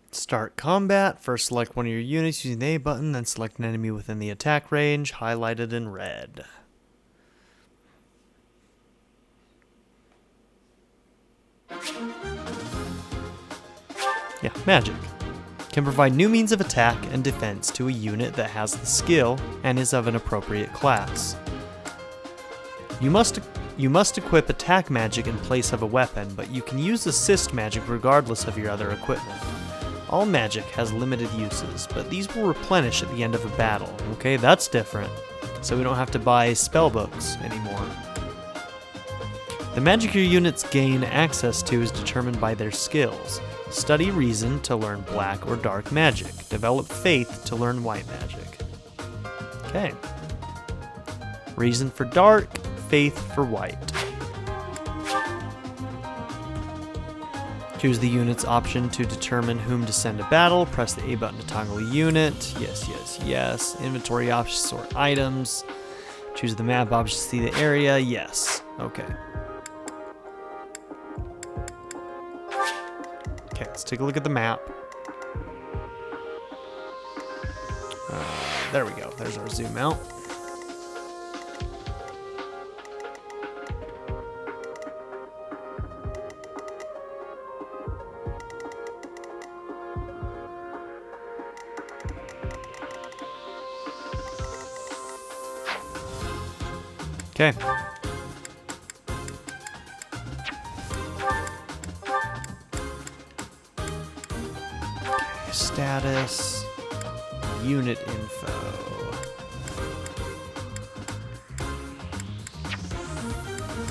S1: Start combat. First select one of your units using the A button, then select an enemy within the attack range, highlighted in red. Yeah, magic. Can provide new means of attack and defense to a unit that has the skill and is of an appropriate class. You must equip attack magic in place of a weapon, but you can use assist magic regardless of your other equipment. All magic has limited uses, but these will replenish at the end of a battle. Okay, that's different. So we don't have to buy spell books anymore. The magic your units gain access to is determined by their skills. Study Reason to learn black or dark magic. Develop Faith to learn white magic. Okay. Reason for dark, Faith for white. Choose the unit's option to determine whom to send to battle. Press the A button to toggle a unit. Yes. Inventory options, sort items. Choose the map option to see the area. Yes. Okay. Okay, let's take a look at the map. There we go. There's our zoom out. Okay. Status, unit info.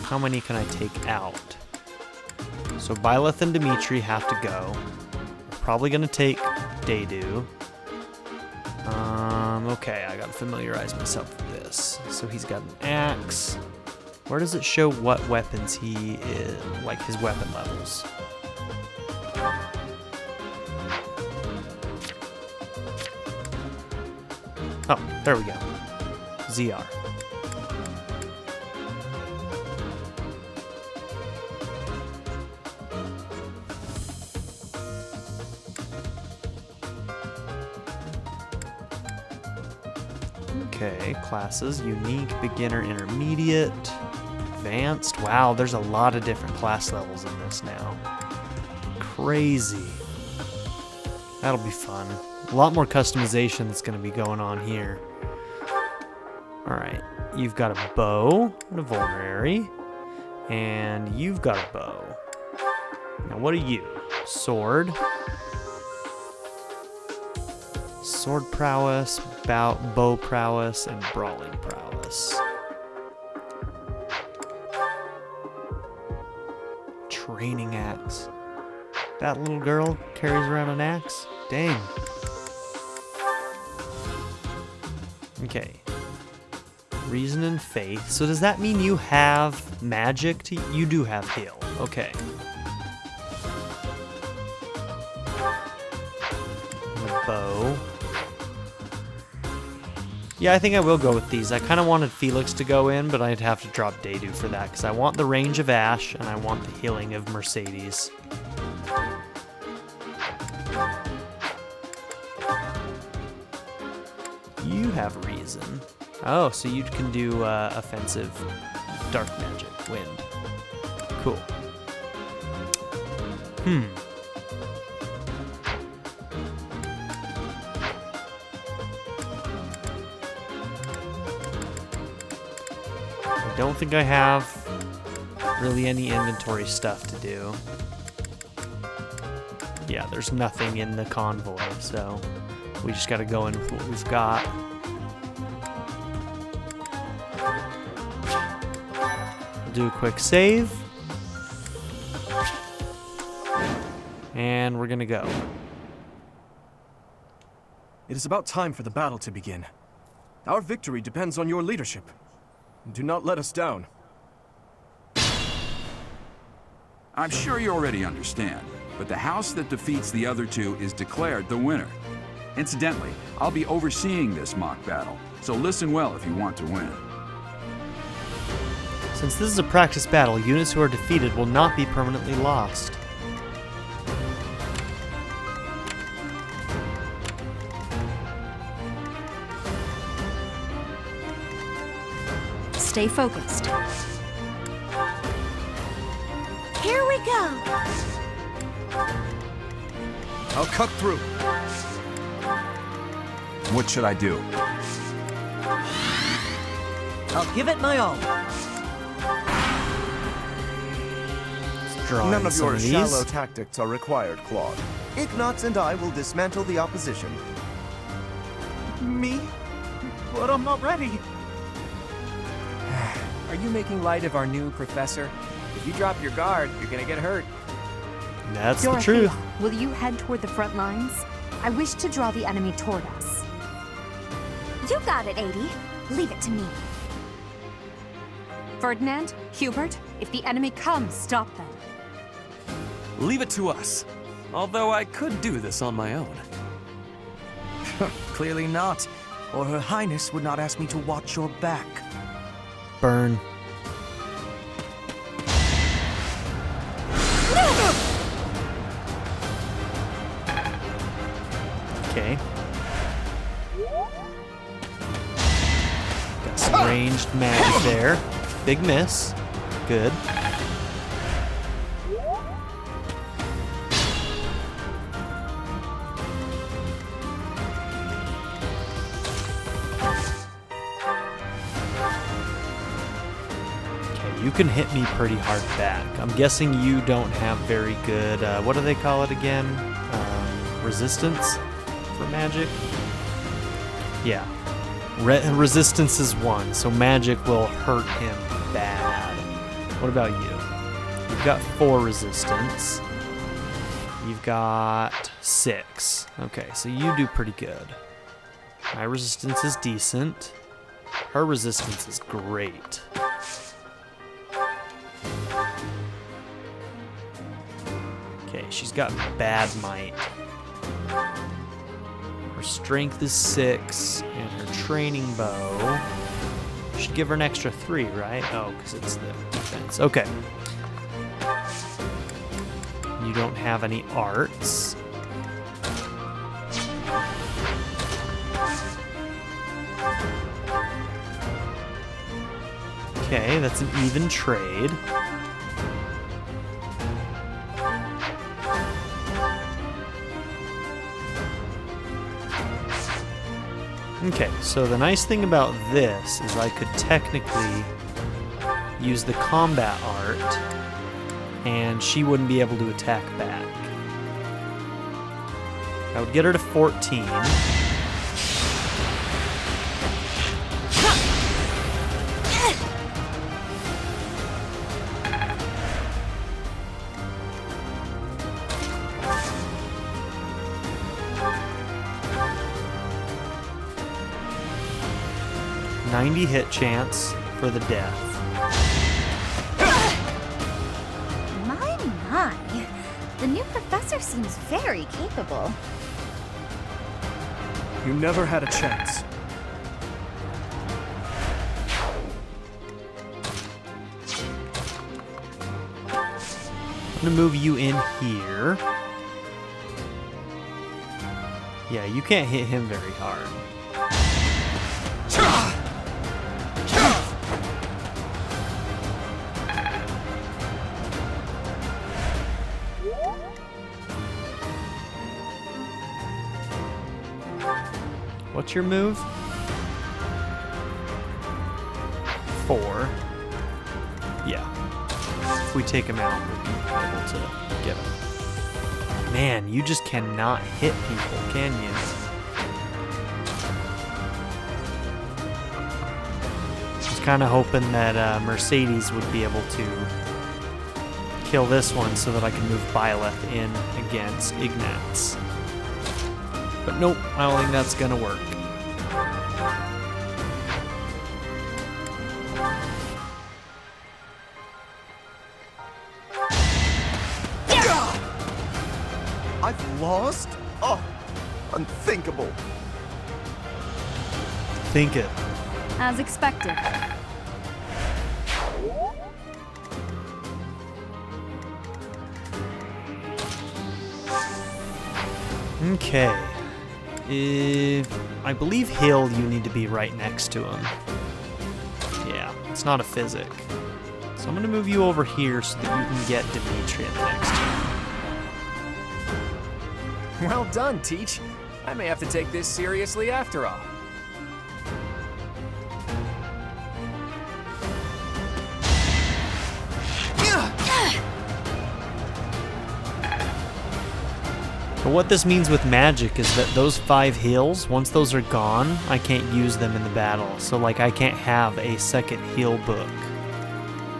S1: How many can I take out? So Byleth and Dimitri have to go. We're probably gonna take Daydu. Okay, I gotta familiarize myself with this. So he's got an axe. Where does it show what weapons he is, like his weapon levels? Oh, there we go. ZR. Okay, classes, unique, beginner, intermediate, advanced. Wow, there's a lot of different class levels in this now. Crazy. That'll be fun. A lot more customization that's going to be going on here. Alright, you've got a bow and a vulnerary, and you've got a bow. Now what are you? Sword. Sword prowess, bow prowess, and brawling prowess. Training axe. That little girl carries around an axe? Dang. Okay. Reason and faith. So does that mean you have magic? You do have heal. Okay. And a bow. Yeah, I think I will go with these. I kind of wanted Felix to go in, but I'd have to drop Daydu for that because I want the range of Ash and I want the healing of Mercedes. You have reason. Oh, so you can do offensive dark magic, wind. Cool. I don't think I have really any inventory stuff to do. Yeah, there's nothing in the convoy, so we just gotta go in with what we've got. We'll do a quick save. And we're gonna go.
S5: It is about time for the battle to begin. Our victory depends on your leadership. Do not let us down.
S12: I'm sure you already understand, but the house that defeats the other two is declared the winner. Incidentally, I'll be overseeing this mock battle, so listen well if you want to win.
S1: Since this is a practice battle, units who are defeated will not be permanently lost.
S11: Stay focused. Here we go.
S5: I'll cut through.
S20: What should I do?
S19: I'll give it my all.
S22: None of your shallow tactics are required, Claude. Ignatz and I will dismantle the opposition.
S15: Me? But I'm not ready.
S9: Are you making light of our new professor? If you drop your guard, you're gonna get hurt.
S1: That's
S13: Dorothea,
S1: the truth.
S13: Will you head toward the front lines? I wish to draw the enemy toward us.
S3: You got it, 80. Leave it to me.
S13: Ferdinand, Hubert, if the enemy comes, stop them.
S17: Leave it to us. Although I could do this on my own.
S18: Clearly not, or Her Highness would not ask me to watch your back.
S1: Burn. Okay. Got some ranged magic there. Big miss. Good. you can hit me pretty hard back. I'm guessing you don't have very good, what do they call it again? Resistance for magic? Yeah. Resistance is 1, so magic will hurt him bad. What about you? You've got 4 resistance. You've got 6. Okay, so you do pretty good. My resistance is decent. Her resistance is great. Okay, she's got bad might. Her strength is 6, and her training bow should give her an extra 3, right? Oh, because it's the defense. Okay. You don't have any arts. Okay, that's an even trade. Okay, so the nice thing about this is I could technically use the combat art and she wouldn't be able to attack back. I would get her to 14. .90 hit chance for the death.
S3: My. The new professor seems very capable.
S5: You never had a chance.
S1: I'm gonna move you in here. Yeah, you can't hit him very hard. What's your move? 4. Yeah. If we take him out, we'll be able to get him. Man, you just cannot hit people, can you? I was kind of hoping that Mercedes would be able to kill this one so that I can move Byleth in against Ignatz. But nope, I don't think that's gonna work.
S16: I've lost? Oh, unthinkable.
S1: Think it.
S2: As expected.
S1: Okay. I believe Hill, you need to be right next to him. Yeah, it's not a physic. So I'm going to move you over here so that you can get Dimitri in the next turn.
S9: Well done, Teach. I may have to take this seriously after all.
S1: But what this means with magic is that those 5 heals, once those are gone, I can't use them in the battle. So like I can't have a second heal book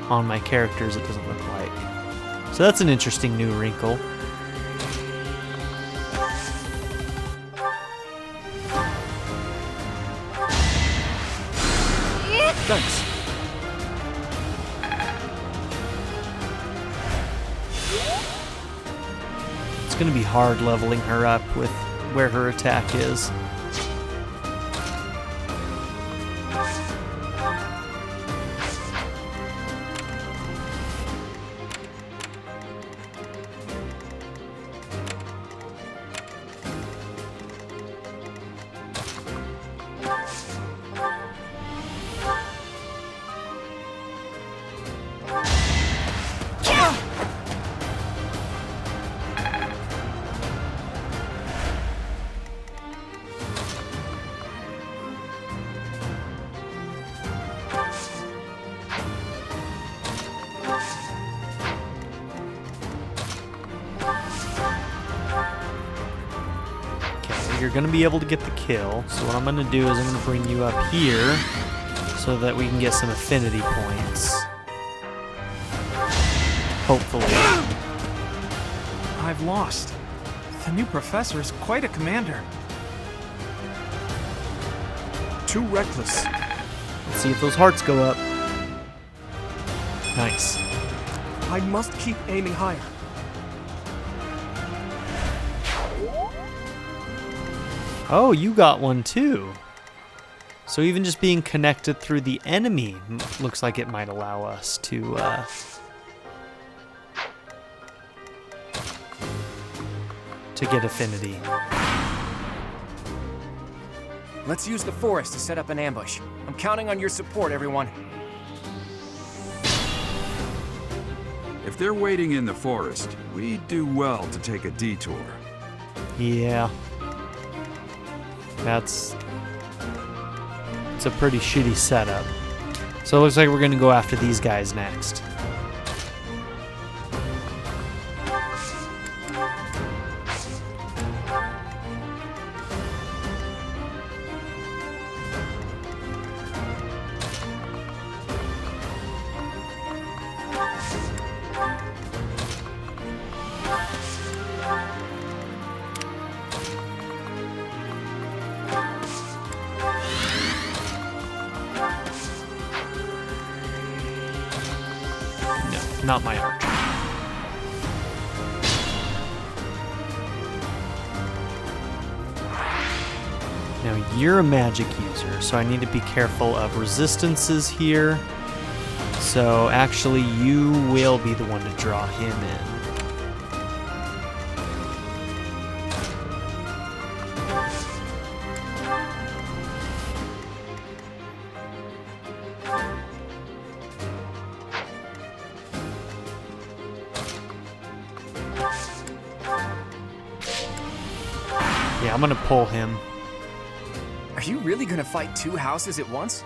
S1: on my characters, it doesn't look like. So that's an interesting new wrinkle. Thanks. It's gonna be hard leveling her up with where her attack is. you're going to be able to get the kill. So what I'm going to do is I'm going to bring you up here so that we can get some affinity points. Hopefully.
S15: I've lost. The new professor is quite a commander.
S5: Too reckless.
S1: Let's see if those hearts go up. Nice.
S5: I must keep aiming higher.
S1: Oh, you got one too. So even just being connected through the enemy looks like it might allow us to get affinity.
S9: Let's use the forest to set up an ambush. I'm counting on your support, everyone.
S12: If they're waiting in the forest, we'd do well to take a detour.
S1: Yeah. It's a pretty shitty setup. So it looks like we're gonna go after these guys next. Not my archer. Now you're a magic user, so I need to be careful of resistances here. So actually you will be the one to draw him in. Yeah, I'm gonna pull him.
S9: Are you really gonna fight two houses at once?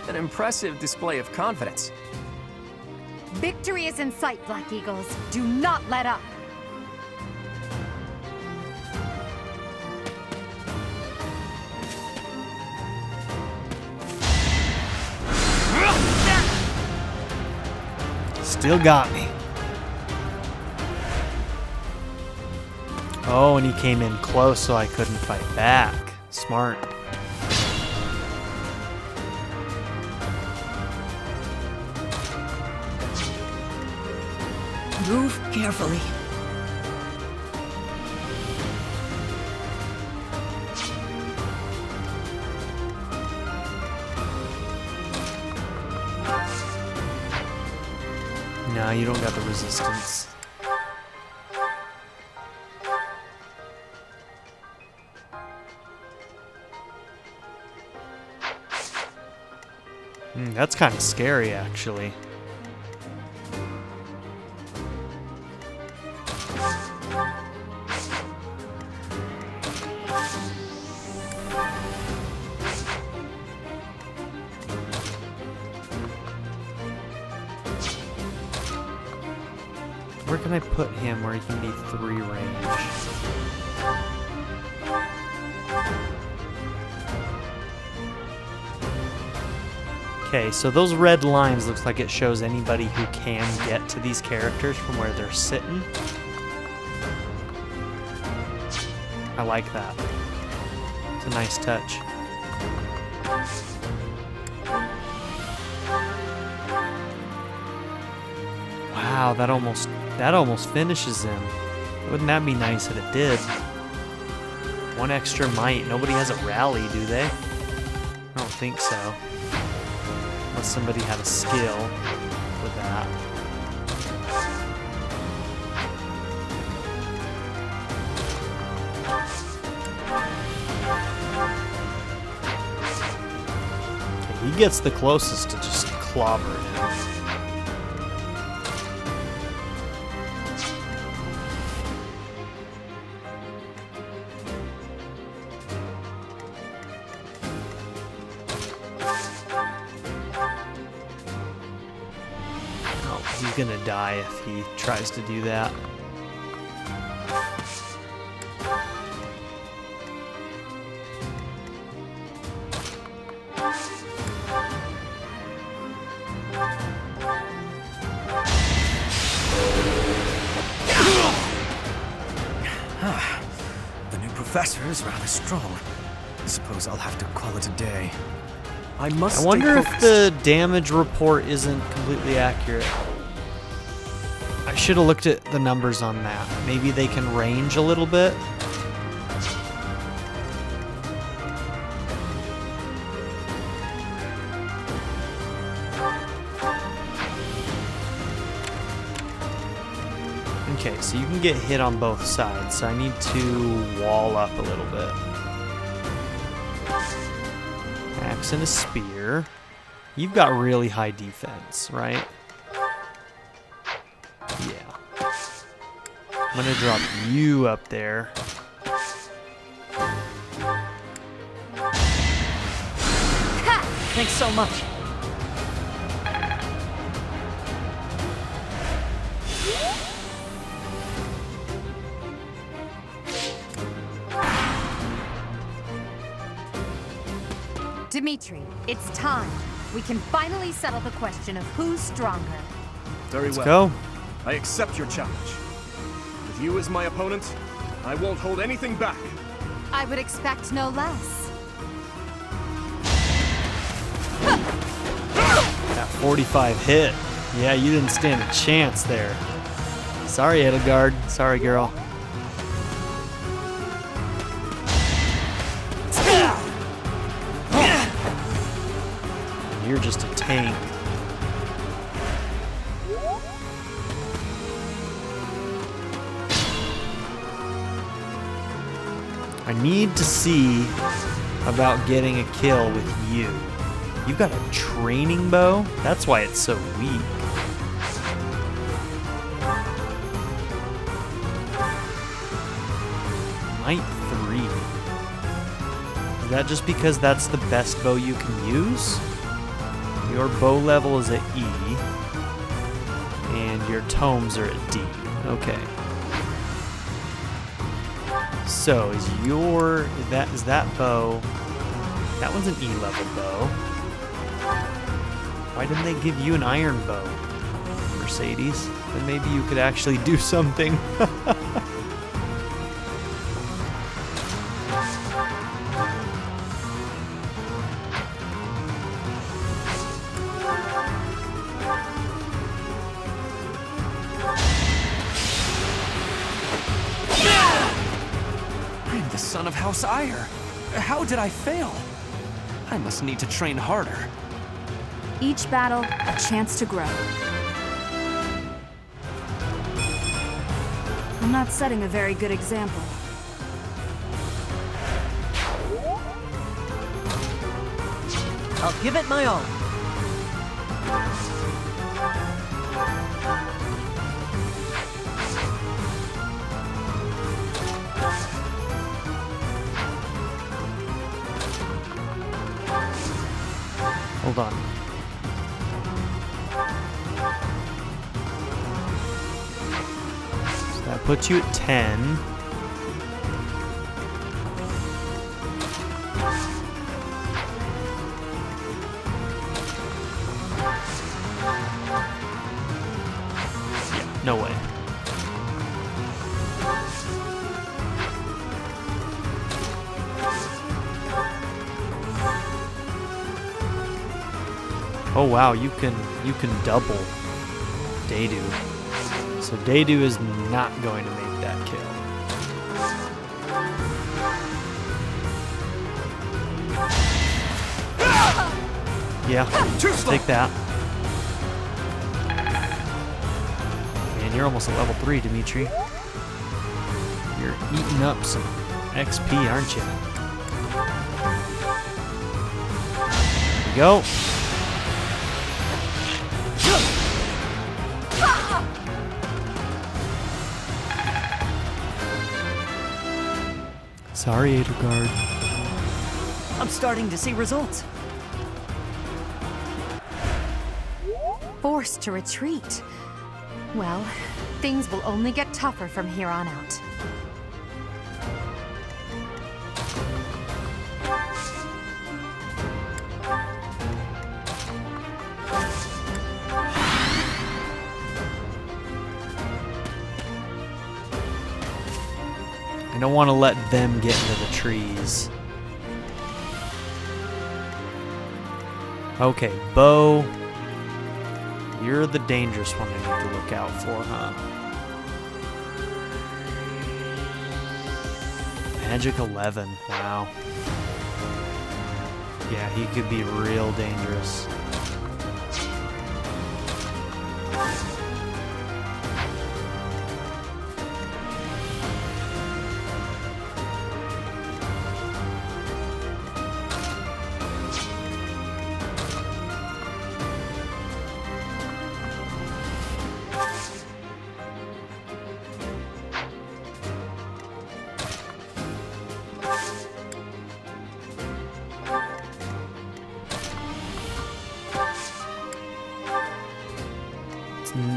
S9: An impressive display of confidence.
S13: Victory is in sight, Black Eagles. Do not let up.
S1: Still got me. Oh, and he came in close so I couldn't fight back. Smart.
S19: Move carefully.
S1: No, you don't got the resistance. That's kind of scary, actually. Where can I put him where he can be 3 range? Okay, so those red lines looks like it shows anybody who can get to these characters from where they're sitting. I like that. It's a nice touch. Wow, that almost finishes him. Wouldn't that be nice if it did? 1 extra might. Nobody has a rally, do they? I don't think so. Unless somebody had a skill with that. Okay, he gets the closest to just clobbering him. He's gonna die if he tries to do that.
S18: professor is rather strong. I suppose I'll have to call it a day.
S5: I must
S1: I wonder
S5: stay
S1: if
S5: focused.
S1: the damage report isn't completely accurate. I should have looked at the numbers on that. Maybe they can range a little bit. Okay, so you can get hit on both sides, so I need to wall up a little bit. Axe and a spear. You've got really high defense, right? Yeah. I'm gonna drop you up there.
S19: Ha! Thanks so much.
S13: Dimitri, it's time. We can finally settle the question of who's stronger.
S5: Very
S1: Let's
S5: well.
S1: go.
S5: I accept your challenge. With you as my opponent, I won't hold anything back.
S13: I would expect no less.
S1: That 45 hit. Yeah, you didn't stand a chance there. Sorry, Edelgard. Sorry, girl. You're just a tank. I need to see about getting a kill with you. You've got a training bow? That's why it's so weak. Might 3. Is that just because that's the best bow you can use? Your bow level is at E, and your tomes are at D. Okay. So is that bow? That one's an E level bow. Why didn't they give you an iron bow, Mercedes? Then maybe you could actually do something.
S17: I'm the son of House Ire. How did I fail? I must need to train harder.
S4: Each battle, a chance to grow. I'm not setting a very good example.
S19: I'll give it my all.
S1: Hold on. So that puts you at 10. Yeah, no way. Oh wow, you can double Daydu. So Daydu is not going to make that kill. Yeah, take that. Man, you're almost at level 3, Dimitri. You're eating up some XP, aren't you? There we go. Sorry, Edelgard.
S19: I'm starting to see results.
S13: Forced to retreat. Well, things will only get tougher from here on out.
S1: I don't want to let them get into the trees. Okay, Bo. You're the dangerous one I need to look out for, huh? Magic 11, wow. Yeah, he could be real dangerous.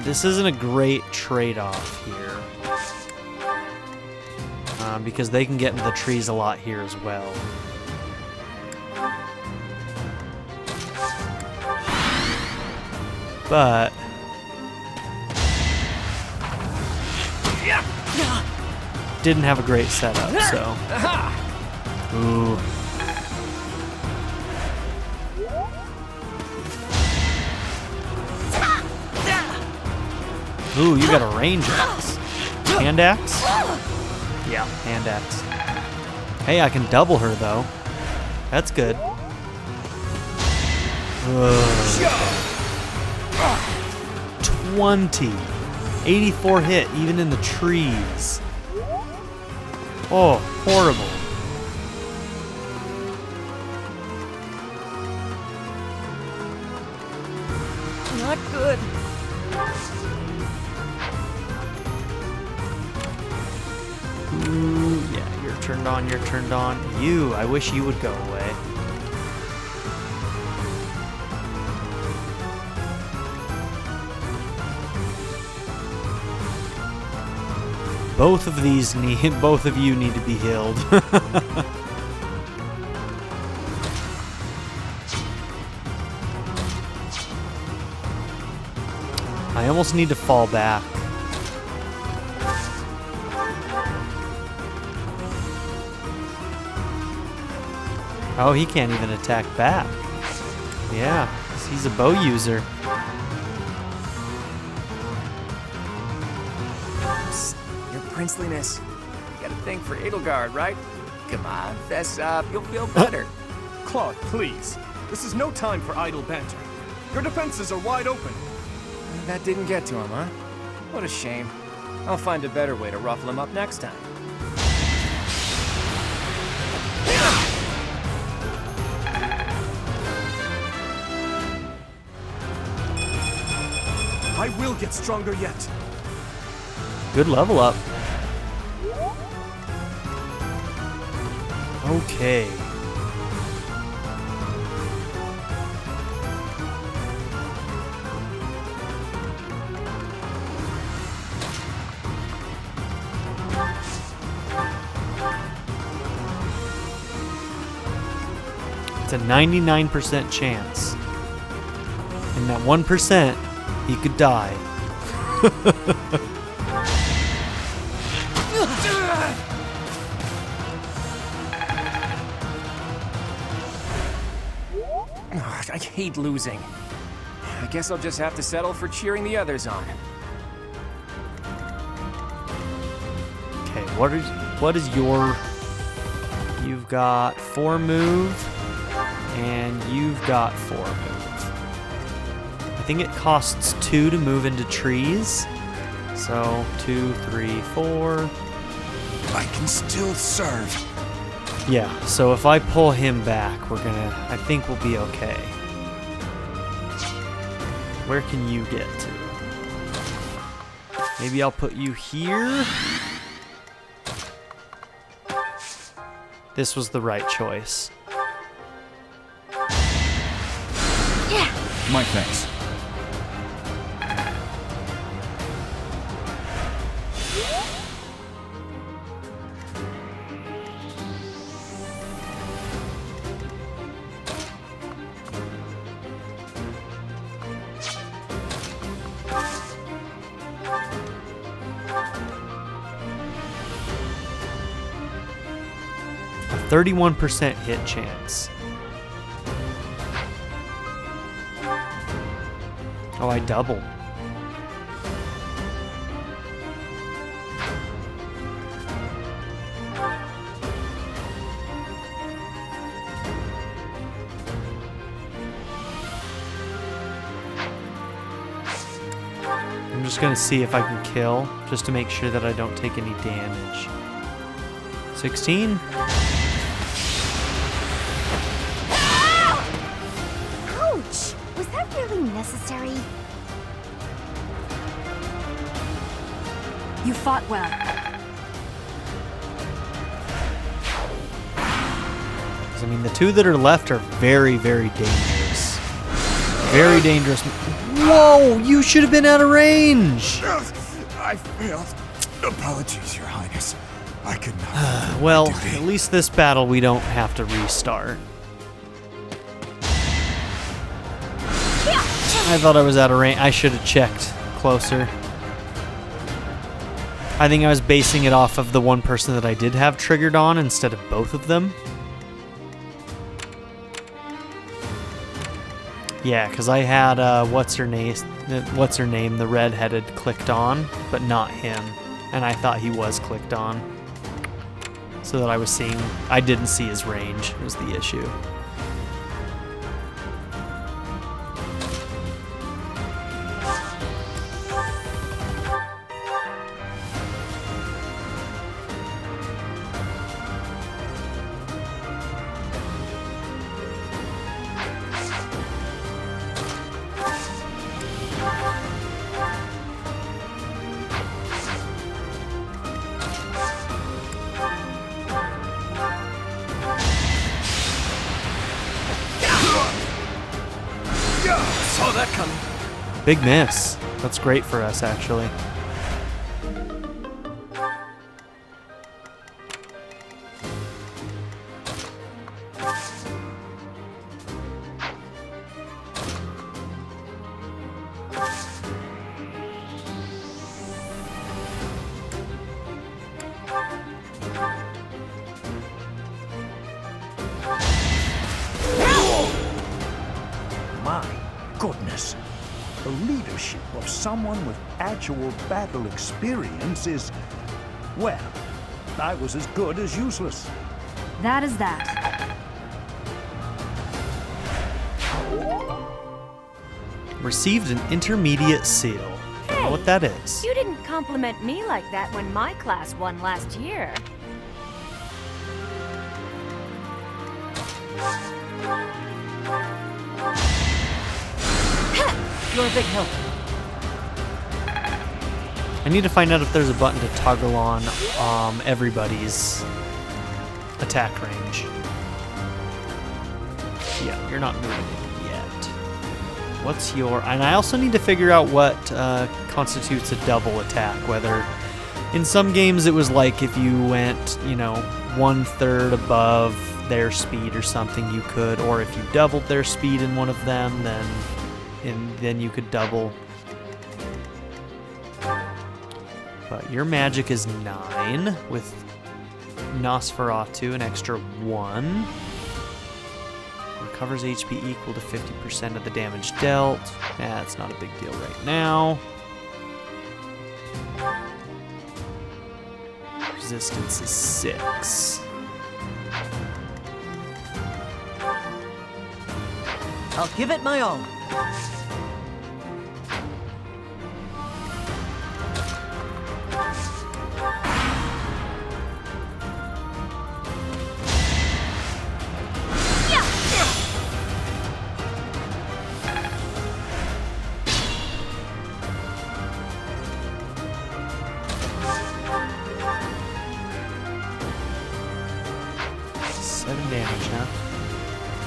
S1: This isn't a great trade-off here. Because they can get into the trees a lot here as well. But... didn't have a great setup, so... Ooh. Ooh, you got a range axe. Hand axe? Yeah, hand axe. Hey, I can double her though. That's good. 20. 84 hit, even in the trees. Oh, horrible.
S19: Not good.
S1: Ooh, yeah, you're turned on, you're turned on. You, I wish you would go away. Both of these need, both of you need to be healed. I almost need to fall back. Oh, he can't even attack back. Yeah, he's a bow user.
S9: Psst, your princeliness. You got a thing for Edelgard, right? Come on, fess up. You'll feel better.
S5: Claude, please. This is no time for idle banter. Your defenses are wide open.
S9: That didn't get to him, huh? What a shame. I'll find a better way to ruffle him up next time.
S5: I will get stronger yet.
S1: Good level up. Okay. It's a 99% chance. And that 1%, he could die.
S9: I hate losing. I guess I'll just have to settle for cheering the others on.
S1: Okay, what is your... You've got 4 move, and you've got 4 move. I think it costs 2 to move into trees. So 2, 3, 4.
S18: I can still serve.
S1: Yeah, so if I pull him back, I think we'll be okay. Where can you get to? Maybe I'll put you here. This was the right choice.
S20: Yeah. My thanks.
S1: 31% hit chance. Oh, I double. I'm just gonna see if I can kill, just to make sure that I don't take any damage. 16.
S23: Ouch! Was that really necessary?
S11: You fought well.
S1: I mean, the two that are left are very, very dangerous. Very dangerous. Whoa! You should have been out of range!
S6: I failed. Apologies, Your Highness. I could not.
S1: Well, at least this battle we don't have to restart. I thought I was out of range. I should have checked closer. I think I was basing it off of the one person that I did have triggered on instead of both of them. Yeah, because I had what's her name, the redheaded clicked on, but not him, and I thought he was clicked on, so that I didn't see his range was the issue.
S17: Saw that coming.
S1: Big miss. That's great for us, actually.
S7: My goodness. The leadership of someone with actual battle experience is, well, I was as good as useless.
S11: That is that.
S1: Received an intermediate seal. Don't know what that is.
S8: You didn't compliment me like that when my class won last year.
S19: You're a big help.
S1: I need to find out if there's a button to toggle on everybody's attack range. Yeah, you're not moving yet. What's your... And I also need to figure out what constitutes a double attack, whether... In some games it was like if you went, you know, 1/3 above their speed or something you could, or if you doubled their speed in one of them, then you could double. But your magic is 9 with Nosferatu, an extra 1. Recovers HP equal to 50% of the damage dealt. That's not a big deal right now. Resistance is 6.
S19: I'll give it my all.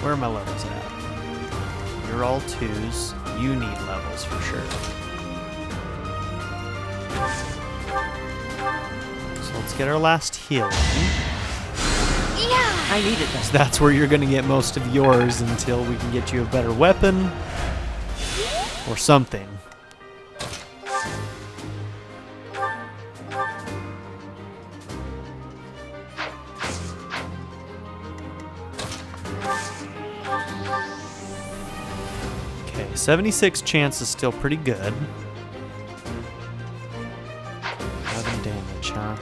S1: Where are my levels at? You're all 2s. You need levels for sure. So let's get our last heal.
S19: Yeah! I need it then.
S1: So that's where you're going to get most of yours until we can get you a better weapon or something. 76 chance is still pretty good. 11 damage, huh?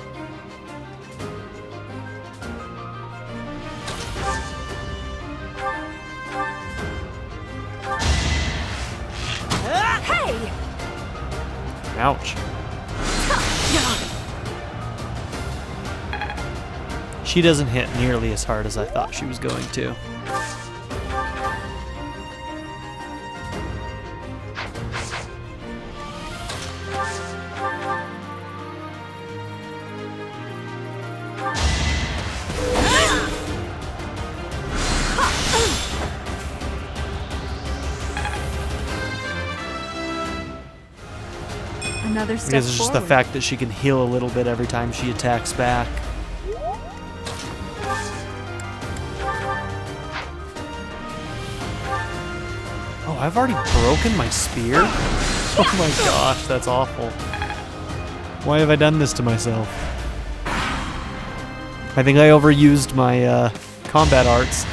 S13: Hey!
S1: Ouch. She doesn't hit nearly as hard as I thought she was going to.
S13: Another step
S1: Because it's just the
S13: forward.
S1: fact that she can heal a little bit every time she attacks back. Oh, I've already broken my spear? Oh my gosh, that's awful. Why have I done this to myself? I think I overused my combat arts.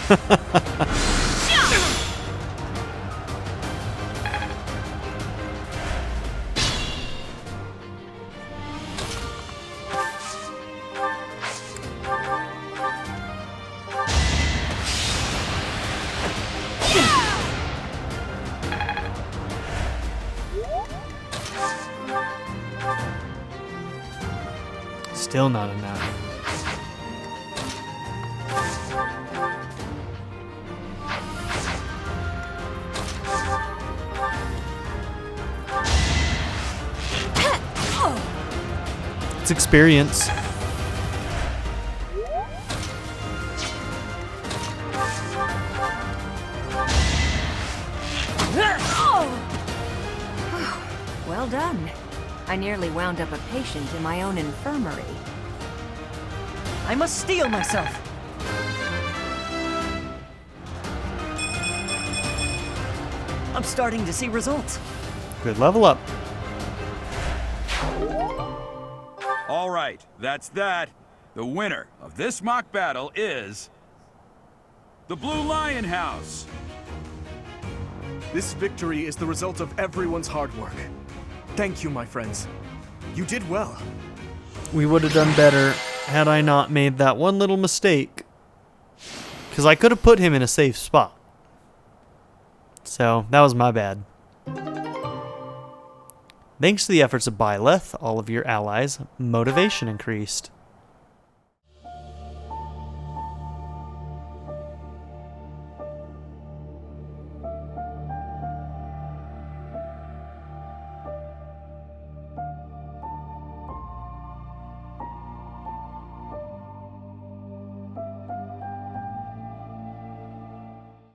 S1: Still not enough. It's experience.
S13: Well done. I nearly wound up a patient in my own infirmary.
S19: I must steel myself. I'm starting to see results.
S1: Good level up.
S12: All right, that's that. The winner of this mock battle is the Blue Lion House.
S5: This victory is the result of everyone's hard work. Thank you, my friends. You did well.
S1: We would have done better had I not made that one little mistake. Because I could have put him in a safe spot. So, that was my bad. Thanks to the efforts of Byleth, all of your allies' motivation increased.